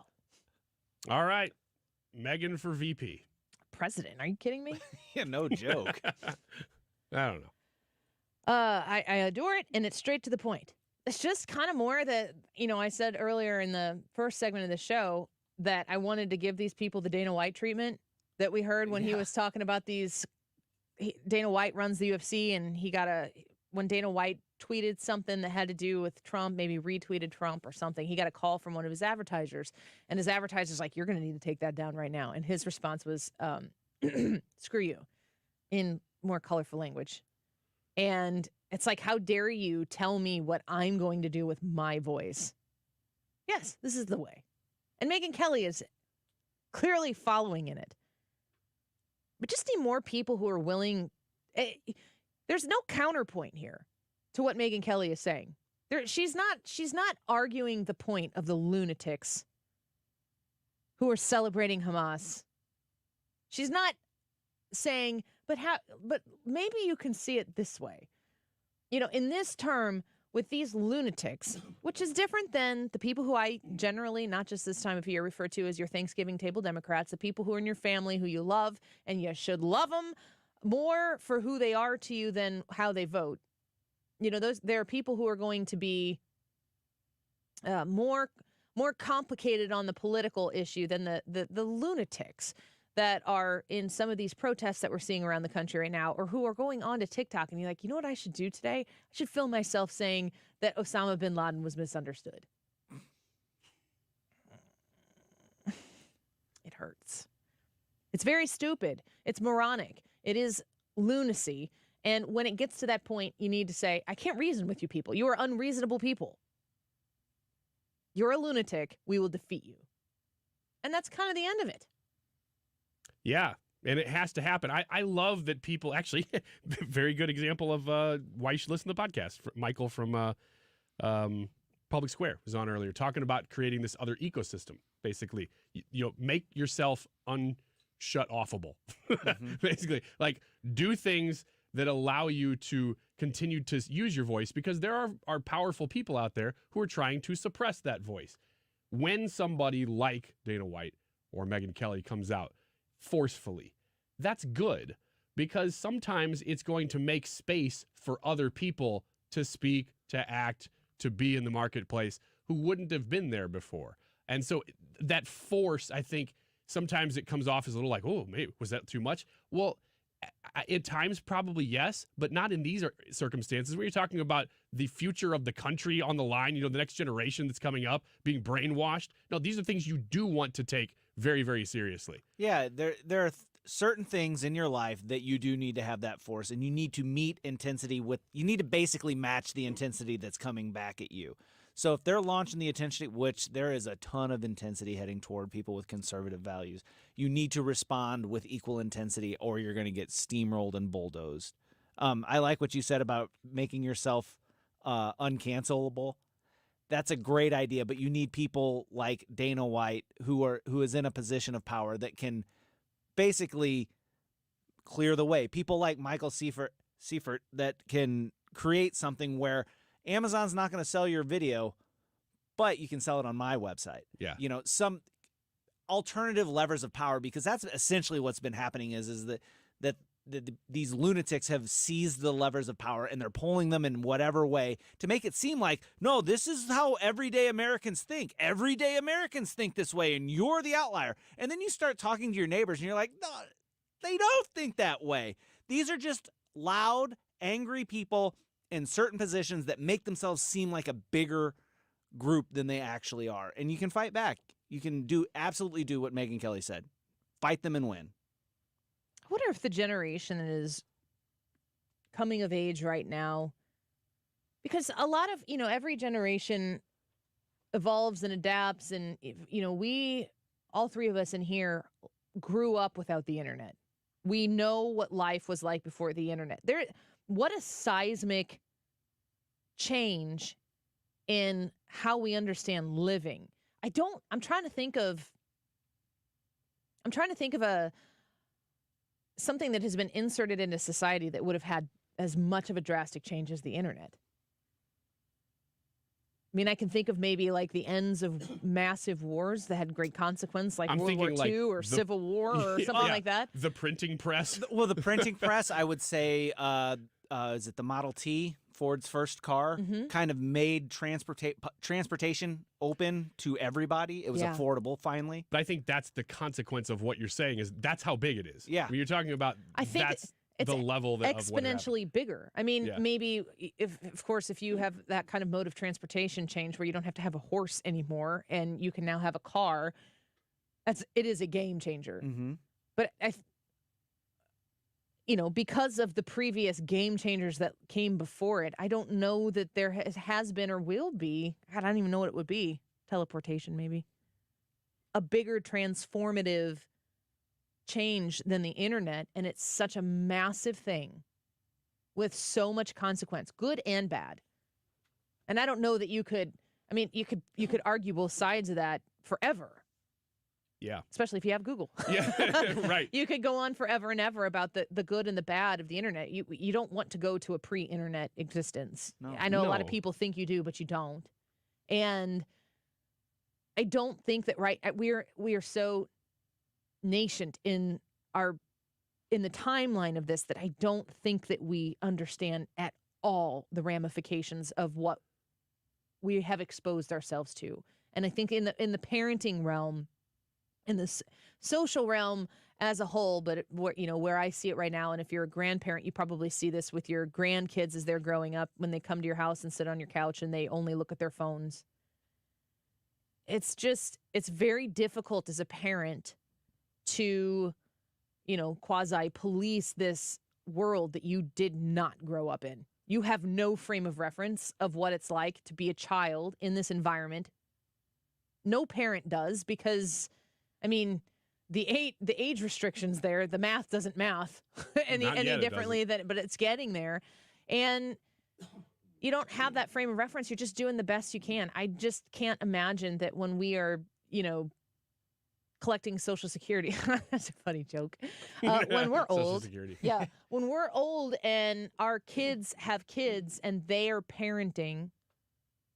All right. Megan for VP. President, are you kidding me? Yeah, no joke. I don't know. I adore it, and it's straight to the point. It's just kind of more that, I said earlier in the first segment of the show that I wanted to give these people the Dana White treatment that we heard when he was talking about these. Dana White runs the UFC, and when Dana White tweeted something that had to do with Trump, maybe retweeted Trump or something, he got a call from one of his advertisers, and his advertiser's like, you're going to need to take that down right now. And his response was, screw you, in more colorful language. And it's like, how dare you tell me what I'm going to do with my voice? Yes, this is the way. And Megyn Kelly is clearly following in it. But just need more people who are willing. There's no counterpoint here to what Megyn Kelly is saying. She's not arguing the point of the lunatics who are celebrating Hamas. She's not saying, but maybe you can see it this way. In this term, with these lunatics, which is different than the people who I generally, not just this time of year, refer to as your Thanksgiving table Democrats, the people who are in your family who you love, and you should love them more for who they are to you than how they vote. There are people who are going to be more complicated on the political issue than the lunatics that are in some of these protests that we're seeing around the country right now, or who are going on to TikTok and you're like, you know what I should do today? I should film myself saying that Osama Bin Laden was misunderstood. It hurts. It's very stupid. It's moronic. It is lunacy. And when it gets to that point, you need to say, I can't reason with you people. You are unreasonable people. You're a lunatic. We will defeat you. And that's kind of the end of it. Yeah, and it has to happen. I love that people actually, very good example of why you should listen to the podcast. Michael from Public Square was on earlier talking about creating this other ecosystem, basically. Make yourself unshut-offable, basically. Like, do things that allow you to continue to use your voice, because there are powerful people out there who are trying to suppress that voice. When somebody like Dana White or Megyn Kelly comes out forcefully, that's good, because sometimes it's going to make space for other people to speak, to act, to be in the marketplace who wouldn't have been there before. And so that force, I think, sometimes it comes off as a little like, oh, maybe, was that too much? Well, at times, probably yes, but not in these circumstances where you're talking about the future of the country on the line, the next generation that's coming up being brainwashed. No, these are things you do want to take very, very seriously. Yeah, there are certain things in your life that you do need to have that force, and you need to meet intensity with, you need to basically match the intensity that's coming back at you. So if they're launching the intensity, which there is a ton of intensity heading toward people with conservative values, you need to respond with equal intensity or you're going to get steamrolled and bulldozed. I like what you said about making yourself uncancelable. That's a great idea, but you need people like Dana White who is in a position of power that can basically clear the way. People like Michael Seifert that can create something where Amazon's not going to sell your video, but you can sell it on my website. Yeah. Some alternative levers of power, because that's essentially what's been happening is that these lunatics have seized the levers of power and they're pulling them in whatever way to make it seem like, no, this is how everyday Americans think. Everyday Americans think this way and you're the outlier. And then you start talking to your neighbors and you're like, no, they don't think that way. These are just loud, angry people in certain positions that make themselves seem like a bigger group than they actually are. And you can fight back. You can absolutely do what Megyn Kelly said. Fight them and win. I wonder if the generation that is coming of age right now, because a lot of, every generation evolves and adapts. And, we, all three of us in here, grew up without the internet. We know what life was like before the internet. What a seismic change in how we understand living. I'm trying to think of something that has been inserted into society that would have had as much of a drastic change as the internet. I mean, I can think of maybe like the ends of massive wars that had great consequence, like World War II or Civil War or something like that. The printing press. Well, the printing press, I would say, is it the Model T, Ford's first car, kind of made transportation open to everybody. It was affordable finally. But I think that's the consequence of what you're saying is that's how big it is. Yeah. When you're talking about I think that's it's the level that exponentially bigger. I mean, maybe if you have that kind of mode of transportation change where you don't have to have a horse anymore and you can now have a car, it is a game changer. But because of the previous game changers that came before it, I don't know that there has been or will be. God, I don't even know what it would be. Teleportation, maybe. A bigger transformative change than the internet, and it's such a massive thing with so much consequence, good and bad. And I don't know that you could argue both sides of that forever. Yeah. Especially if you have Google. Yeah, right. You could go on forever and ever about the good and the bad of the internet. You don't want to go to a pre-internet existence. No. I know a lot of people think you do, but you don't. And I don't think that we are so nascent in the timeline of this that I don't think that we understand at all the ramifications of what we have exposed ourselves to. And I think in the parenting realm, in the social realm as a whole, but where I see it right now, and if you're a grandparent, you probably see this with your grandkids as they're growing up, when they come to your house and sit on your couch and they only look at their phones. It's very difficult as a parent to, quasi police this world that you did not grow up in. You have no frame of reference of what it's like to be a child in this environment. No parent does, because the age restrictions there, the math doesn't math any differently but it's getting there. And you don't have that frame of reference. You're just doing the best you can. I just can't imagine that when we are, collecting Social Security. That's a funny joke. When we're old, when we're old and our kids have kids and they are parenting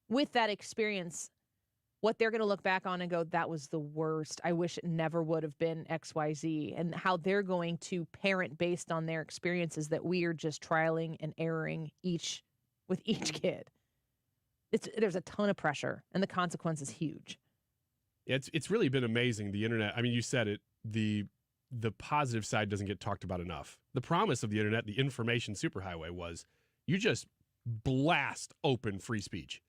with that experience, what they're going to look back on and go, that was the worst. I wish it never would have been XYZ, and how they're going to parent based on their experiences that we are just trialing and erroring with each kid. There's a ton of pressure, and the consequence is huge. It's really been amazing, the internet. I mean, you said it, the positive side doesn't get talked about enough. The promise of the internet, the information superhighway, was you just blast open free speech.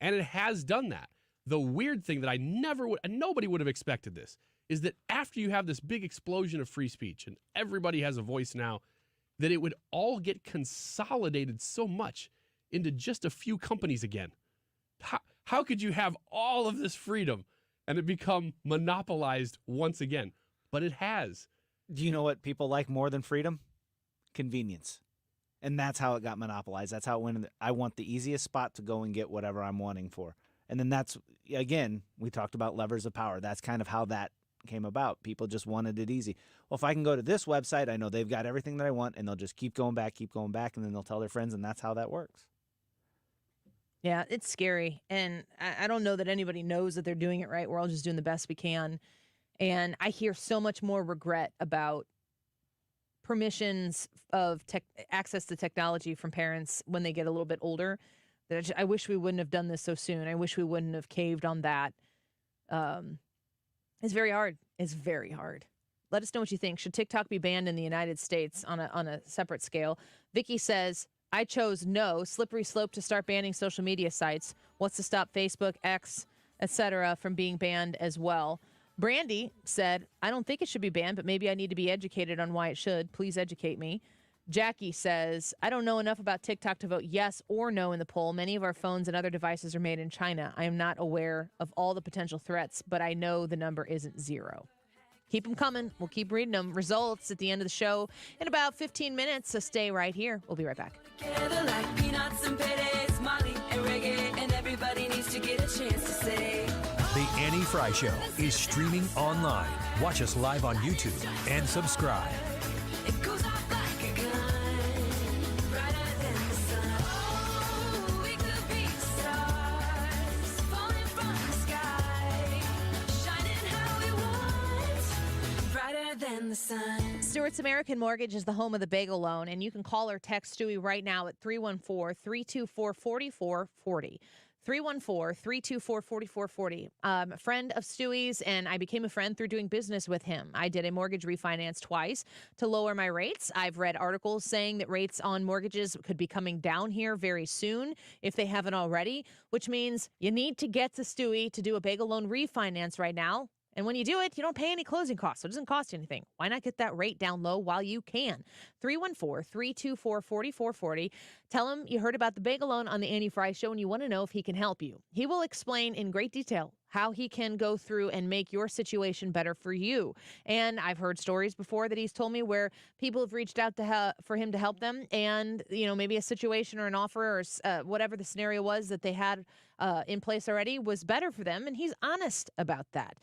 And it has done that. The weird thing that nobody would have expected this, is that after you have this big explosion of free speech and everybody has a voice now, that it would all get consolidated so much into just a few companies again. How could you have all of this freedom and it become monopolized once again? But it has. Do you know what people like more than freedom? Convenience. And that's how it got monopolized. That's how it went. I want the easiest spot to go and get whatever I'm wanting for. And then that's, again, we talked about levers of power. That's kind of how that came about. People just wanted it easy. Well, if I can go to this website, I know they've got everything that I want, and they'll just keep going back, and then they'll tell their friends, and that's how that works. Yeah, it's scary. And I don't know that anybody knows that they're doing it right. We're all just doing the best we can. And I hear so much more regret about permissions of access to technology from parents when they get a little bit older. That I wish we wouldn't have done this so soon. I wish we wouldn't have caved on that. It's very hard. It's very hard. Let us know what you think. Should TikTok be banned in the United States on a separate scale? Vicky says, I chose no. Slippery slope to start banning social media sites. What's to stop Facebook, X, etc. from being banned as well? Brandy said, I don't think it should be banned, but maybe I need to be educated on why it should. Please educate me. Jackie says, I don't know enough about TikTok to vote yes or no in the poll. Many of our phones and other devices are made in China. I am not aware of all the potential threats, but I know the number isn't 0. Keep them coming. We'll keep reading them. Results at the end of the show in about 15 minutes, so stay right here. We'll be right back. Together like peanuts and Paydays, Molly and reggae, and everybody needs to get a chance to say. The Annie Frey Show is streaming online. Watch us live on YouTube and subscribe. It goes off like a gun, brighter than the sun. Oh, we could be stars, falling from the sky, shining how we want, brighter than the sun. Stewart's American Mortgage is the home of the bagel loan, and you can call or text Stewie right now at 314-324-4440. 314-324-4440. A friend of Stewie's, and I became a friend through doing business with him. I did a mortgage refinance twice to lower my rates. I've read articles saying that rates on mortgages could be coming down here very soon if they haven't already, which means you need to get to Stewie to do a bagel loan refinance right now. And when you do it, you don't pay any closing costs, so it doesn't cost you anything. Why not get that rate down low while you can? 314-324-4440. Tell him you heard about the bagel loan on the Annie Frey Show and you want to know if he can help you. He will explain in great detail how he can go through and make your situation better for you. And I've heard stories before that he's told me where people have reached out to for him to help them, and maybe a situation or an offer or whatever the scenario was that they had in place already was better for them, and he's honest about that.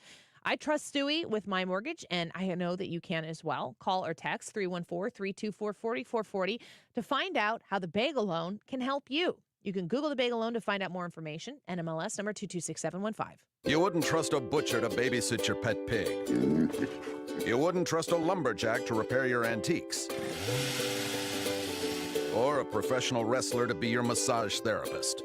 I trust Stewie with my mortgage, and I know that you can as well. Call or text 314-324-4440 to find out how the bagel loan can help you. You can Google the bagel loan to find out more information. NMLS number 226715. You wouldn't trust a butcher to babysit your pet pig. You wouldn't trust a lumberjack to repair your antiques. Or a professional wrestler to be your massage therapist.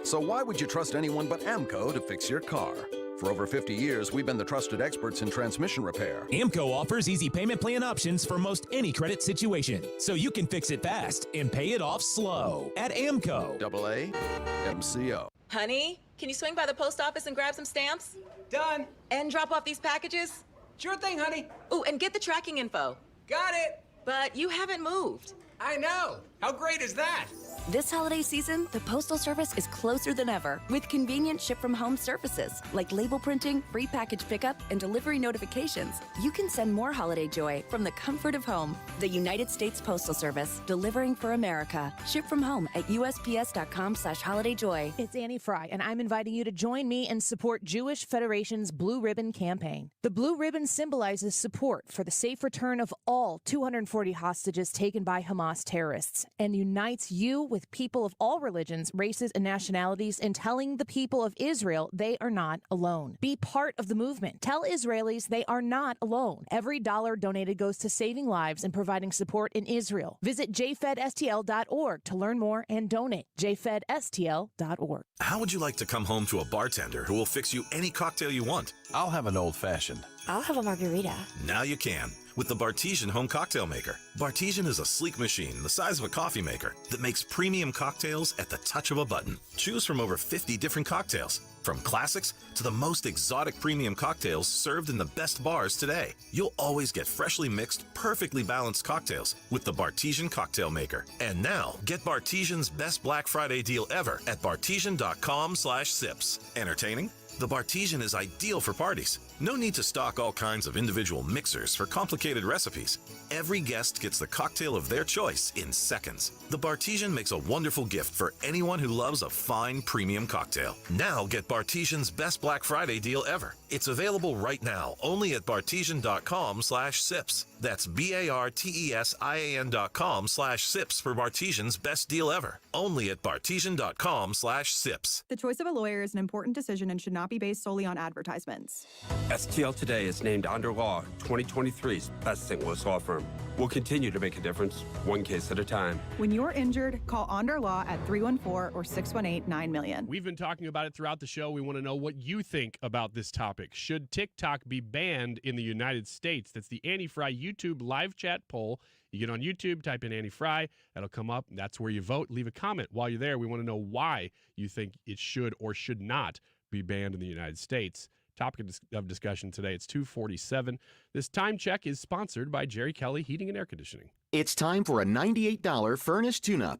So why would you trust anyone but AMCO to fix your car? For over 50 years, we've been the trusted experts in transmission repair. AMCO offers easy payment plan options for most any credit situation, so you can fix it fast and pay it off slow at AMCO. AAMCO. Honey, can you swing by the post office and grab some stamps? Done. And drop off these packages? Sure thing, honey. Oh, and get the tracking info. Got it. But you haven't moved. I know. How great is that? This holiday season, the Postal Service is closer than ever with convenient ship-from-home services like label printing, free package pickup, and delivery notifications. You can send more holiday joy from the comfort of home. The United States Postal Service, delivering for America. Ship from home at USPS.com/holidayjoy. It's Annie Frey, and I'm inviting you to join me and support Jewish Federation's Blue Ribbon campaign. The Blue Ribbon symbolizes support for the safe return of all 240 hostages taken by Hamas terrorists and unites you with people of all religions, races, and nationalities in telling the people of Israel they are not alone. Be part of the movement. Tell Israelis they are not alone. Every dollar donated goes to saving lives and providing support in Israel. Visit jfedstl.org to learn more and donate. jfedstl.org. How would you like to come home to a bartender who will fix you any cocktail you want? I'll have an old-fashioned. I'll have a margarita. Now you can with the Bartesian home cocktail maker. Bartesian is a sleek machine the size of a coffee maker that makes premium cocktails at the touch of a button. Choose from over 50 different cocktails, from classics to the most exotic premium cocktails served in the best bars today. You'll always get freshly mixed, perfectly balanced cocktails with the Bartesian cocktail maker. And now, get Bartesian's best Black Friday deal ever at bartesian.com/sips. Entertaining? The Bartesian is ideal for parties. No need to stock all kinds of individual mixers for complicated recipes. Every guest gets the cocktail of their choice in seconds. The Bartesian makes a wonderful gift for anyone who loves a fine premium cocktail. Now get Bartesian's best Black Friday deal ever. It's available right now only at bartesian.com/sips. That's BARTESIAN.com/sips for Bartesian's best deal ever. Only at bartesian.com/sips. The choice of a lawyer is an important decision and should not be based solely on advertisements. STL Today is named Under Law 2023's best St. Louis law firm. We'll continue to make a difference, one case at a time. When you're injured, call Under Law at 314 or 618-9000000. We've been talking about it throughout the show. We want to know what you think about this topic. Should TikTok be banned in the United States? That's the Annie Frey YouTube live chat poll. You get on YouTube, type in Annie Frey. That'll come up. That's where you vote. Leave a comment while you're there. We want to know why you think it should or should not be banned in the United States. topic of discussion today. It's 2:47. This time check is sponsored by Jerry Kelly Heating and Air Conditioning. It's time for a $98 furnace tune-up.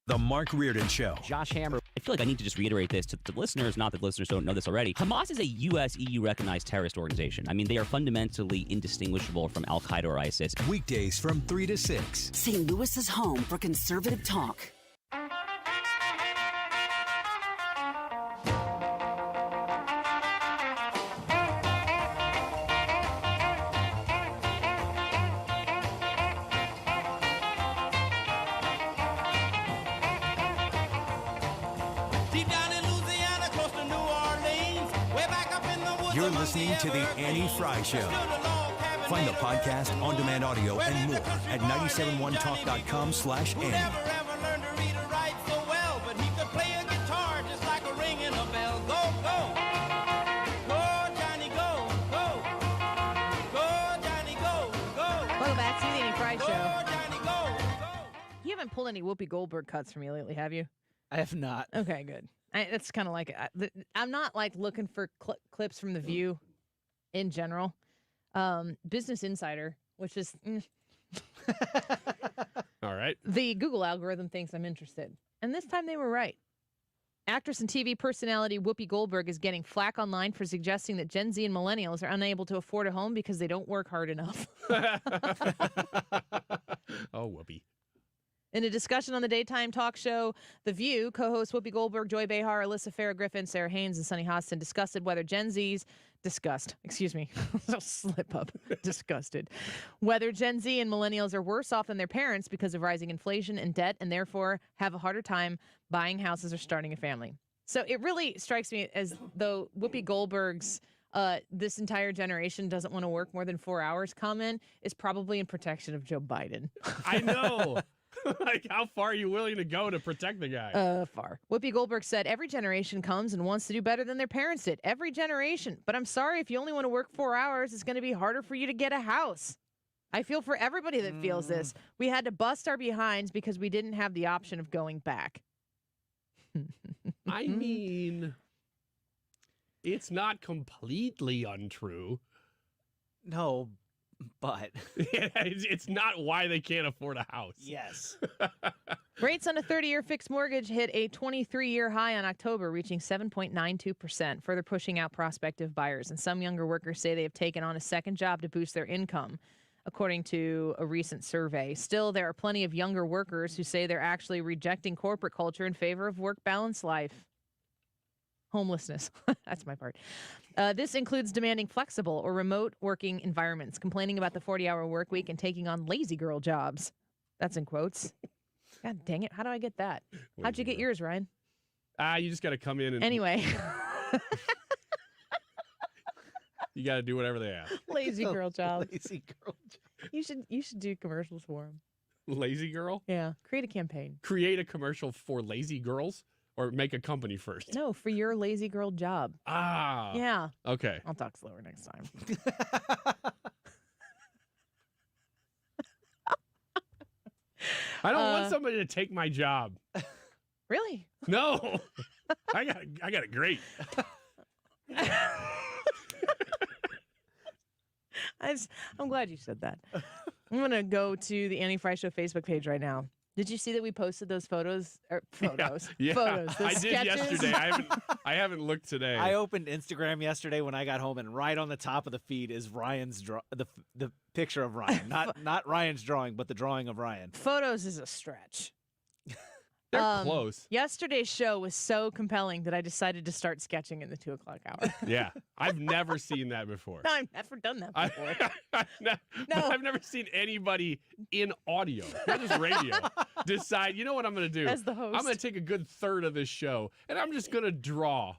The Mark Reardon Show. Josh Hammer. I feel like I need to just reiterate this to the listeners, not that listeners don't know this already. Hamas is a U.S. EU recognized terrorist organization. I mean, they are fundamentally indistinguishable from Al-Qaeda or ISIS. Weekdays from 3 to 6. St. Louis is home for conservative talk. You're listening to The Annie Frey Show. Find the podcast, on-demand audio, and more at 971talk.com/Annie. Welcome back to The Annie Frey Show. You haven't pulled any Whoopi Goldberg cuts for me lately, have you? I have not. Okay, good. That's kind of like I'm not like looking for clips from The View in general. Business Insider, which is all right. The Google algorithm thinks I'm interested, and this time they were right. Actress and TV personality Whoopi Goldberg is getting flack online for suggesting that Gen Z and millennials are unable to afford a home because they don't work hard enough. Oh, Whoopi. In a discussion on the daytime talk show The View, co-hosts Whoopi Goldberg, Joy Behar, Alyssa Farah Griffin, Sarah Haynes, and Sunny Hostin discussed whether Gen Z's whether Gen Z and millennials are worse off than their parents because of rising inflation and debt, and therefore have a harder time buying houses or starting a family. So it really strikes me as though Whoopi Goldberg's this entire generation doesn't want to work more than 4 hours comment is probably in protection of Joe Biden. I know. Like, how far are you willing to go to protect the guy? Far. Whoopi Goldberg said, every generation comes and wants to do better than their parents did. Every generation. But I'm sorry, if you only want to work 4 hours, it's going to be harder for you to get a house. I feel for everybody that feels this. We had to bust our behinds because we didn't have the option of going back. I mean, it's not completely untrue. No, but it's not why they can't afford a house. Yes. Rates on a 30-year fixed mortgage hit a 23-year high on October, reaching 7.92%, further pushing out prospective buyers. And some younger workers say they have taken on a second job to boost their income, according to a recent survey. Still, there are plenty of younger workers who say they're actually rejecting corporate culture in favor of work-balance life. Homelessness. That's my part. This includes demanding flexible or remote working environments, complaining about the 40-hour work week, and taking on lazy girl jobs. That's in quotes. God dang it. How do I get that? How'd you get yours, Ryan? You just got to come in and... Anyway. You got to do whatever they ask. Lazy girl job. Lazy girl job. You should do commercials for them. Lazy girl? Yeah. Create a campaign. Create a commercial for lazy girls? Or make a company first? No, for your lazy girl job. Ah. Yeah. Okay. I'll talk slower next time. I don't want somebody to take my job. Really? No. I got it great. I'm glad you said that. I'm going to go to the Annie Frey Show Facebook page right now. Did you see that we posted those photos? Photos. Yeah. Photos. Those I did sketches? yesterday. I haven't looked today. I opened Instagram yesterday when I got home, and right on the top of the feed is Ryan's the picture of Ryan. Not Ryan's drawing, but the drawing of Ryan. Photos is a stretch. They're close. Yesterday's show was so compelling that I decided to start sketching in the 2 o'clock hour. Yeah. I've never seen that before. No, I've never done that before. I've never seen anybody in audio, not just radio, decide, you know what I'm going to do? As the host. I'm going to take a good third of this show, and I'm just going to draw.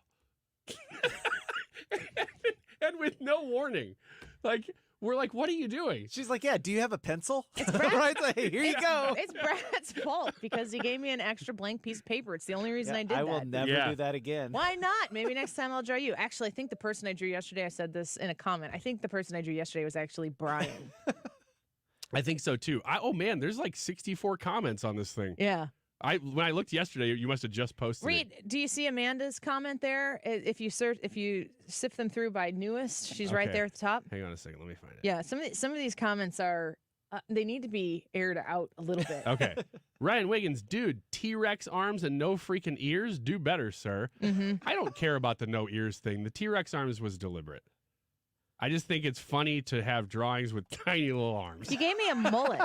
And with no warning. Like, we're like, what are you doing? She's like, yeah, do you have a pencil? It's Brad. Right? Like, here you go. It's Brad's fault because he gave me an extra blank piece of paper. It's the only reason I did that. I will never do that again. Why not? Maybe next time I'll draw you. Actually, I think the person I drew yesterday, I said this in a comment. I think the person I drew yesterday was actually Brian. I think so, too. Oh, man, there's like 64 comments on this thing. Yeah. When I looked yesterday, you must have just posted Reed, it. do you see Amanda's comment there? If you sift them through by newest, she's right Okay. there at the top. Hang on a second. Let me find it. Yeah, some of these comments are they need to be aired out a little bit. Okay. Ryan Wiggins, dude, T-Rex arms and no freaking ears? Do better, sir. Mm-hmm. I don't care about the no ears thing. The T-Rex arms was deliberate. I just think it's funny to have drawings with tiny little arms. You gave me a mullet.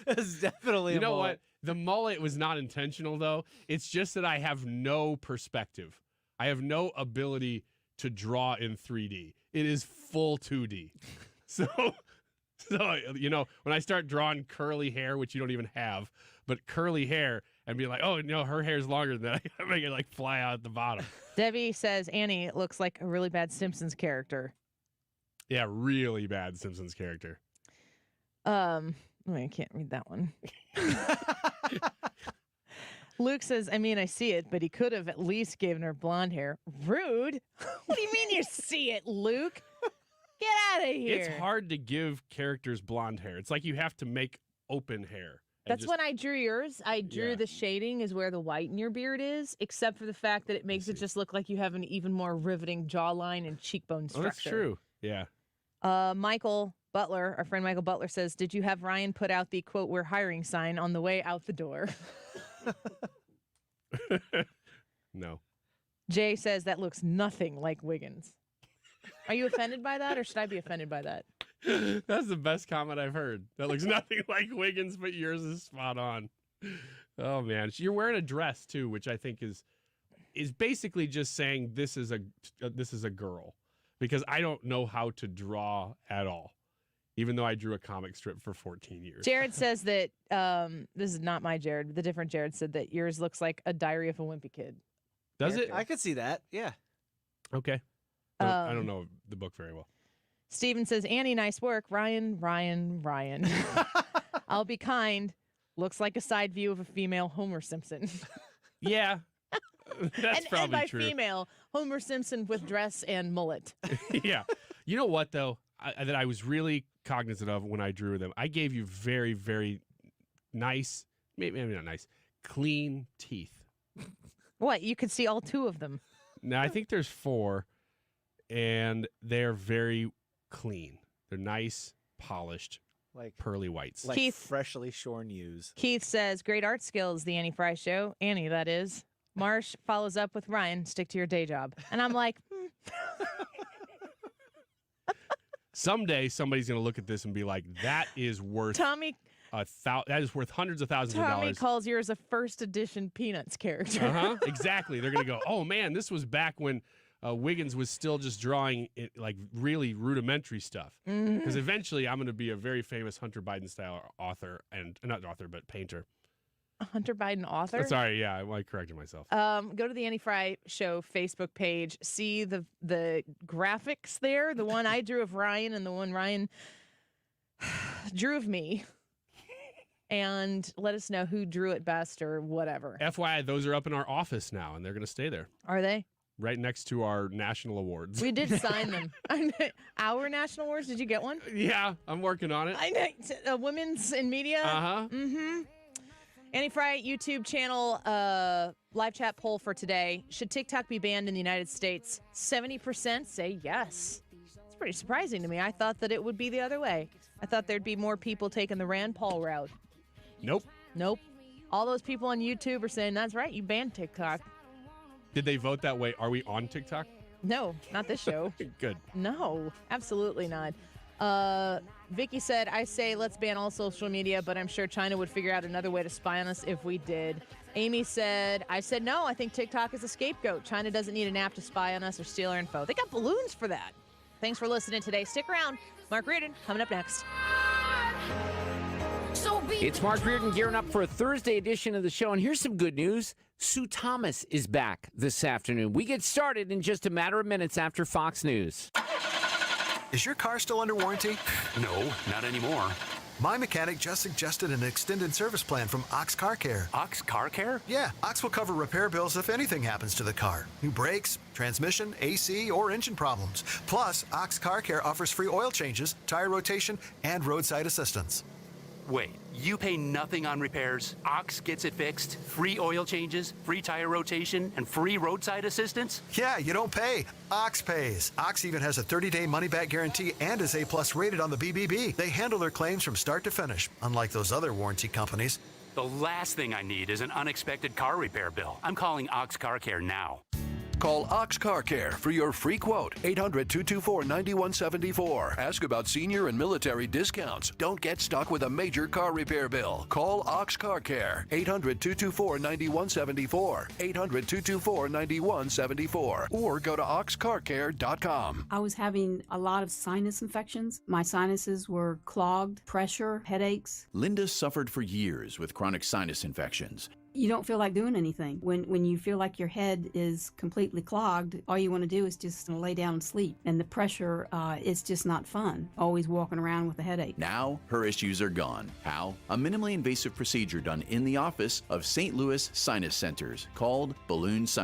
It's definitely You a know mullet. what? The mullet was not intentional, though. It's just that I have no perspective. I have no ability to draw in 3D. It is full 2D. So, you know, when I start drawing curly hair, which you don't even have, but curly hair, and be like, oh, no, her hair's longer than that, I gotta make it like fly out at the bottom. Debbie says Annie looks like a really bad Simpsons character. Yeah, really bad Simpsons character. I can't read that one. Luke says, I mean, I see it, but he could have at least given her blonde hair. Rude. What do you mean you see it, Luke? Get out of here. It's hard to give characters blonde hair. It's like you have to make open hair. That's when I drew yours. I drew the shading is where the white in your beard is, except for the fact that it makes it just look like you have an even more riveting jawline and cheekbone structure. Oh, that's true. Yeah. Michael Butler, our friend Michael Butler says, did you have Ryan put out the quote, we're hiring sign on the way out the door? No. Jay says that looks nothing like Wiggins. Are you offended by that, or should I be offended by that? That's the best comment I've heard. That looks nothing like Wiggins, but yours is spot on. Oh man, you're wearing a dress too, which I think is basically just saying this is a girl, because I don't know how to draw at all, even though I drew a comic strip for 14 years. Jared says that this is not my Jared. The different Jared said that yours looks like a Diary of a Wimpy Kid. Does it? I could see that. Yeah. Okay. I don't know the book very well. Steven says, Annie, nice work. Ryan. I'll be kind. Looks like a side view of a female Homer Simpson. Yeah. That's probably and by true. female, Homer Simpson with dress and mullet. Yeah. You know what, though, that I was really cognizant of when I drew them? I gave you very, very nice, maybe not nice, clean teeth. What? You could see all two of them. Now, I think there's 4, and they're very clean. They're nice, polished, like pearly whites. Like Keith- freshly shorn ewes. Keith says, great art skills, the Annie Fry Show. Annie, that is. Marsh follows up with Ryan, stick to your day job. And I'm like, Someday, somebody's going to look at this and be like, that is worth Tommy that is worth hundreds of thousands of Tommy dollars. calls yours a first edition Peanuts character. Uh-huh, exactly. They're going to go, oh, man, this was back when Wiggins was still just drawing like really rudimentary stuff. Because eventually I'm going to be a very famous Hunter Biden-style author, and not author, but painter. A Hunter Biden author? Sorry, yeah, I corrected myself. Go to the Annie Fry Show Facebook page. See the graphics there. The one I drew of Ryan and the one Ryan drew of me. And let us know who drew it best or whatever. FYI, those are up in our office now, and they're going to stay there. Are they? Right next to our national awards. We did sign them. Our national awards, did you get one? Yeah, I'm working on it. I know. Women's in Media. Uh-huh. Mm-hmm. Annie Fry YouTube channel live chat poll for today. Should TikTok be banned in the United States? 70% say yes. It's pretty surprising to me. I thought that it would be the other way. I thought there'd be more people taking the Rand Paul route. Nope. All those people on YouTube are saying, that's right, you banned TikTok. Did they vote that way? Are we on TikTok? No, not this show. Good. No, absolutely not. Vicky said, I say let's ban all social media, but I'm sure China would figure out another way to spy on us if we did. Amy said, I said no, I think TikTok is a scapegoat. China doesn't need an app to spy on us or steal our info. They got balloons for that. Thanks for listening today. Stick around. Mark Reardon coming up next. It's Mark Reardon gearing up for a Thursday edition of the show, and here's some good news. Sue Thomas is back this afternoon. We get started in just a matter of minutes after Fox News. Is your car still under warranty? No, not anymore. My mechanic just suggested an extended service plan from Ox Car Care. Ox Car Care? Yeah, Ox will cover repair bills if anything happens to the car. New brakes, transmission, AC, or engine problems. Plus, Ox Car Care offers free oil changes, tire rotation, and roadside assistance. Wait, You pay nothing on repairs. Ox gets it fixed. Free oil changes, free tire rotation, and free roadside assistance. Yeah, you don't pay. Ox pays. Ox even has a 30-day money-back guarantee and is A+ rated on the BBB. They handle their claims from start to finish, unlike those other warranty companies. The last thing I need is an unexpected car repair bill. I'm calling Ox Car Care now. Call Ox Car Care for your free quote. 800-224-9174. Ask about senior and military discounts. Don't get stuck with a major car repair bill. Call Ox Car Care. 800-224-9174. 800-224-9174. Or go to oxcarcare.com. I was having a lot of sinus infections. My sinuses were clogged, pressure, headaches. Linda suffered for years with chronic sinus infections. You don't feel like doing anything. When you feel like your head is completely clogged, all you want to do is just lay down and sleep. And the pressure is just not fun, always walking around with a headache. Now, her issues are gone. How? A minimally invasive procedure done in the office of St. Louis Sinus Centers called balloon sinus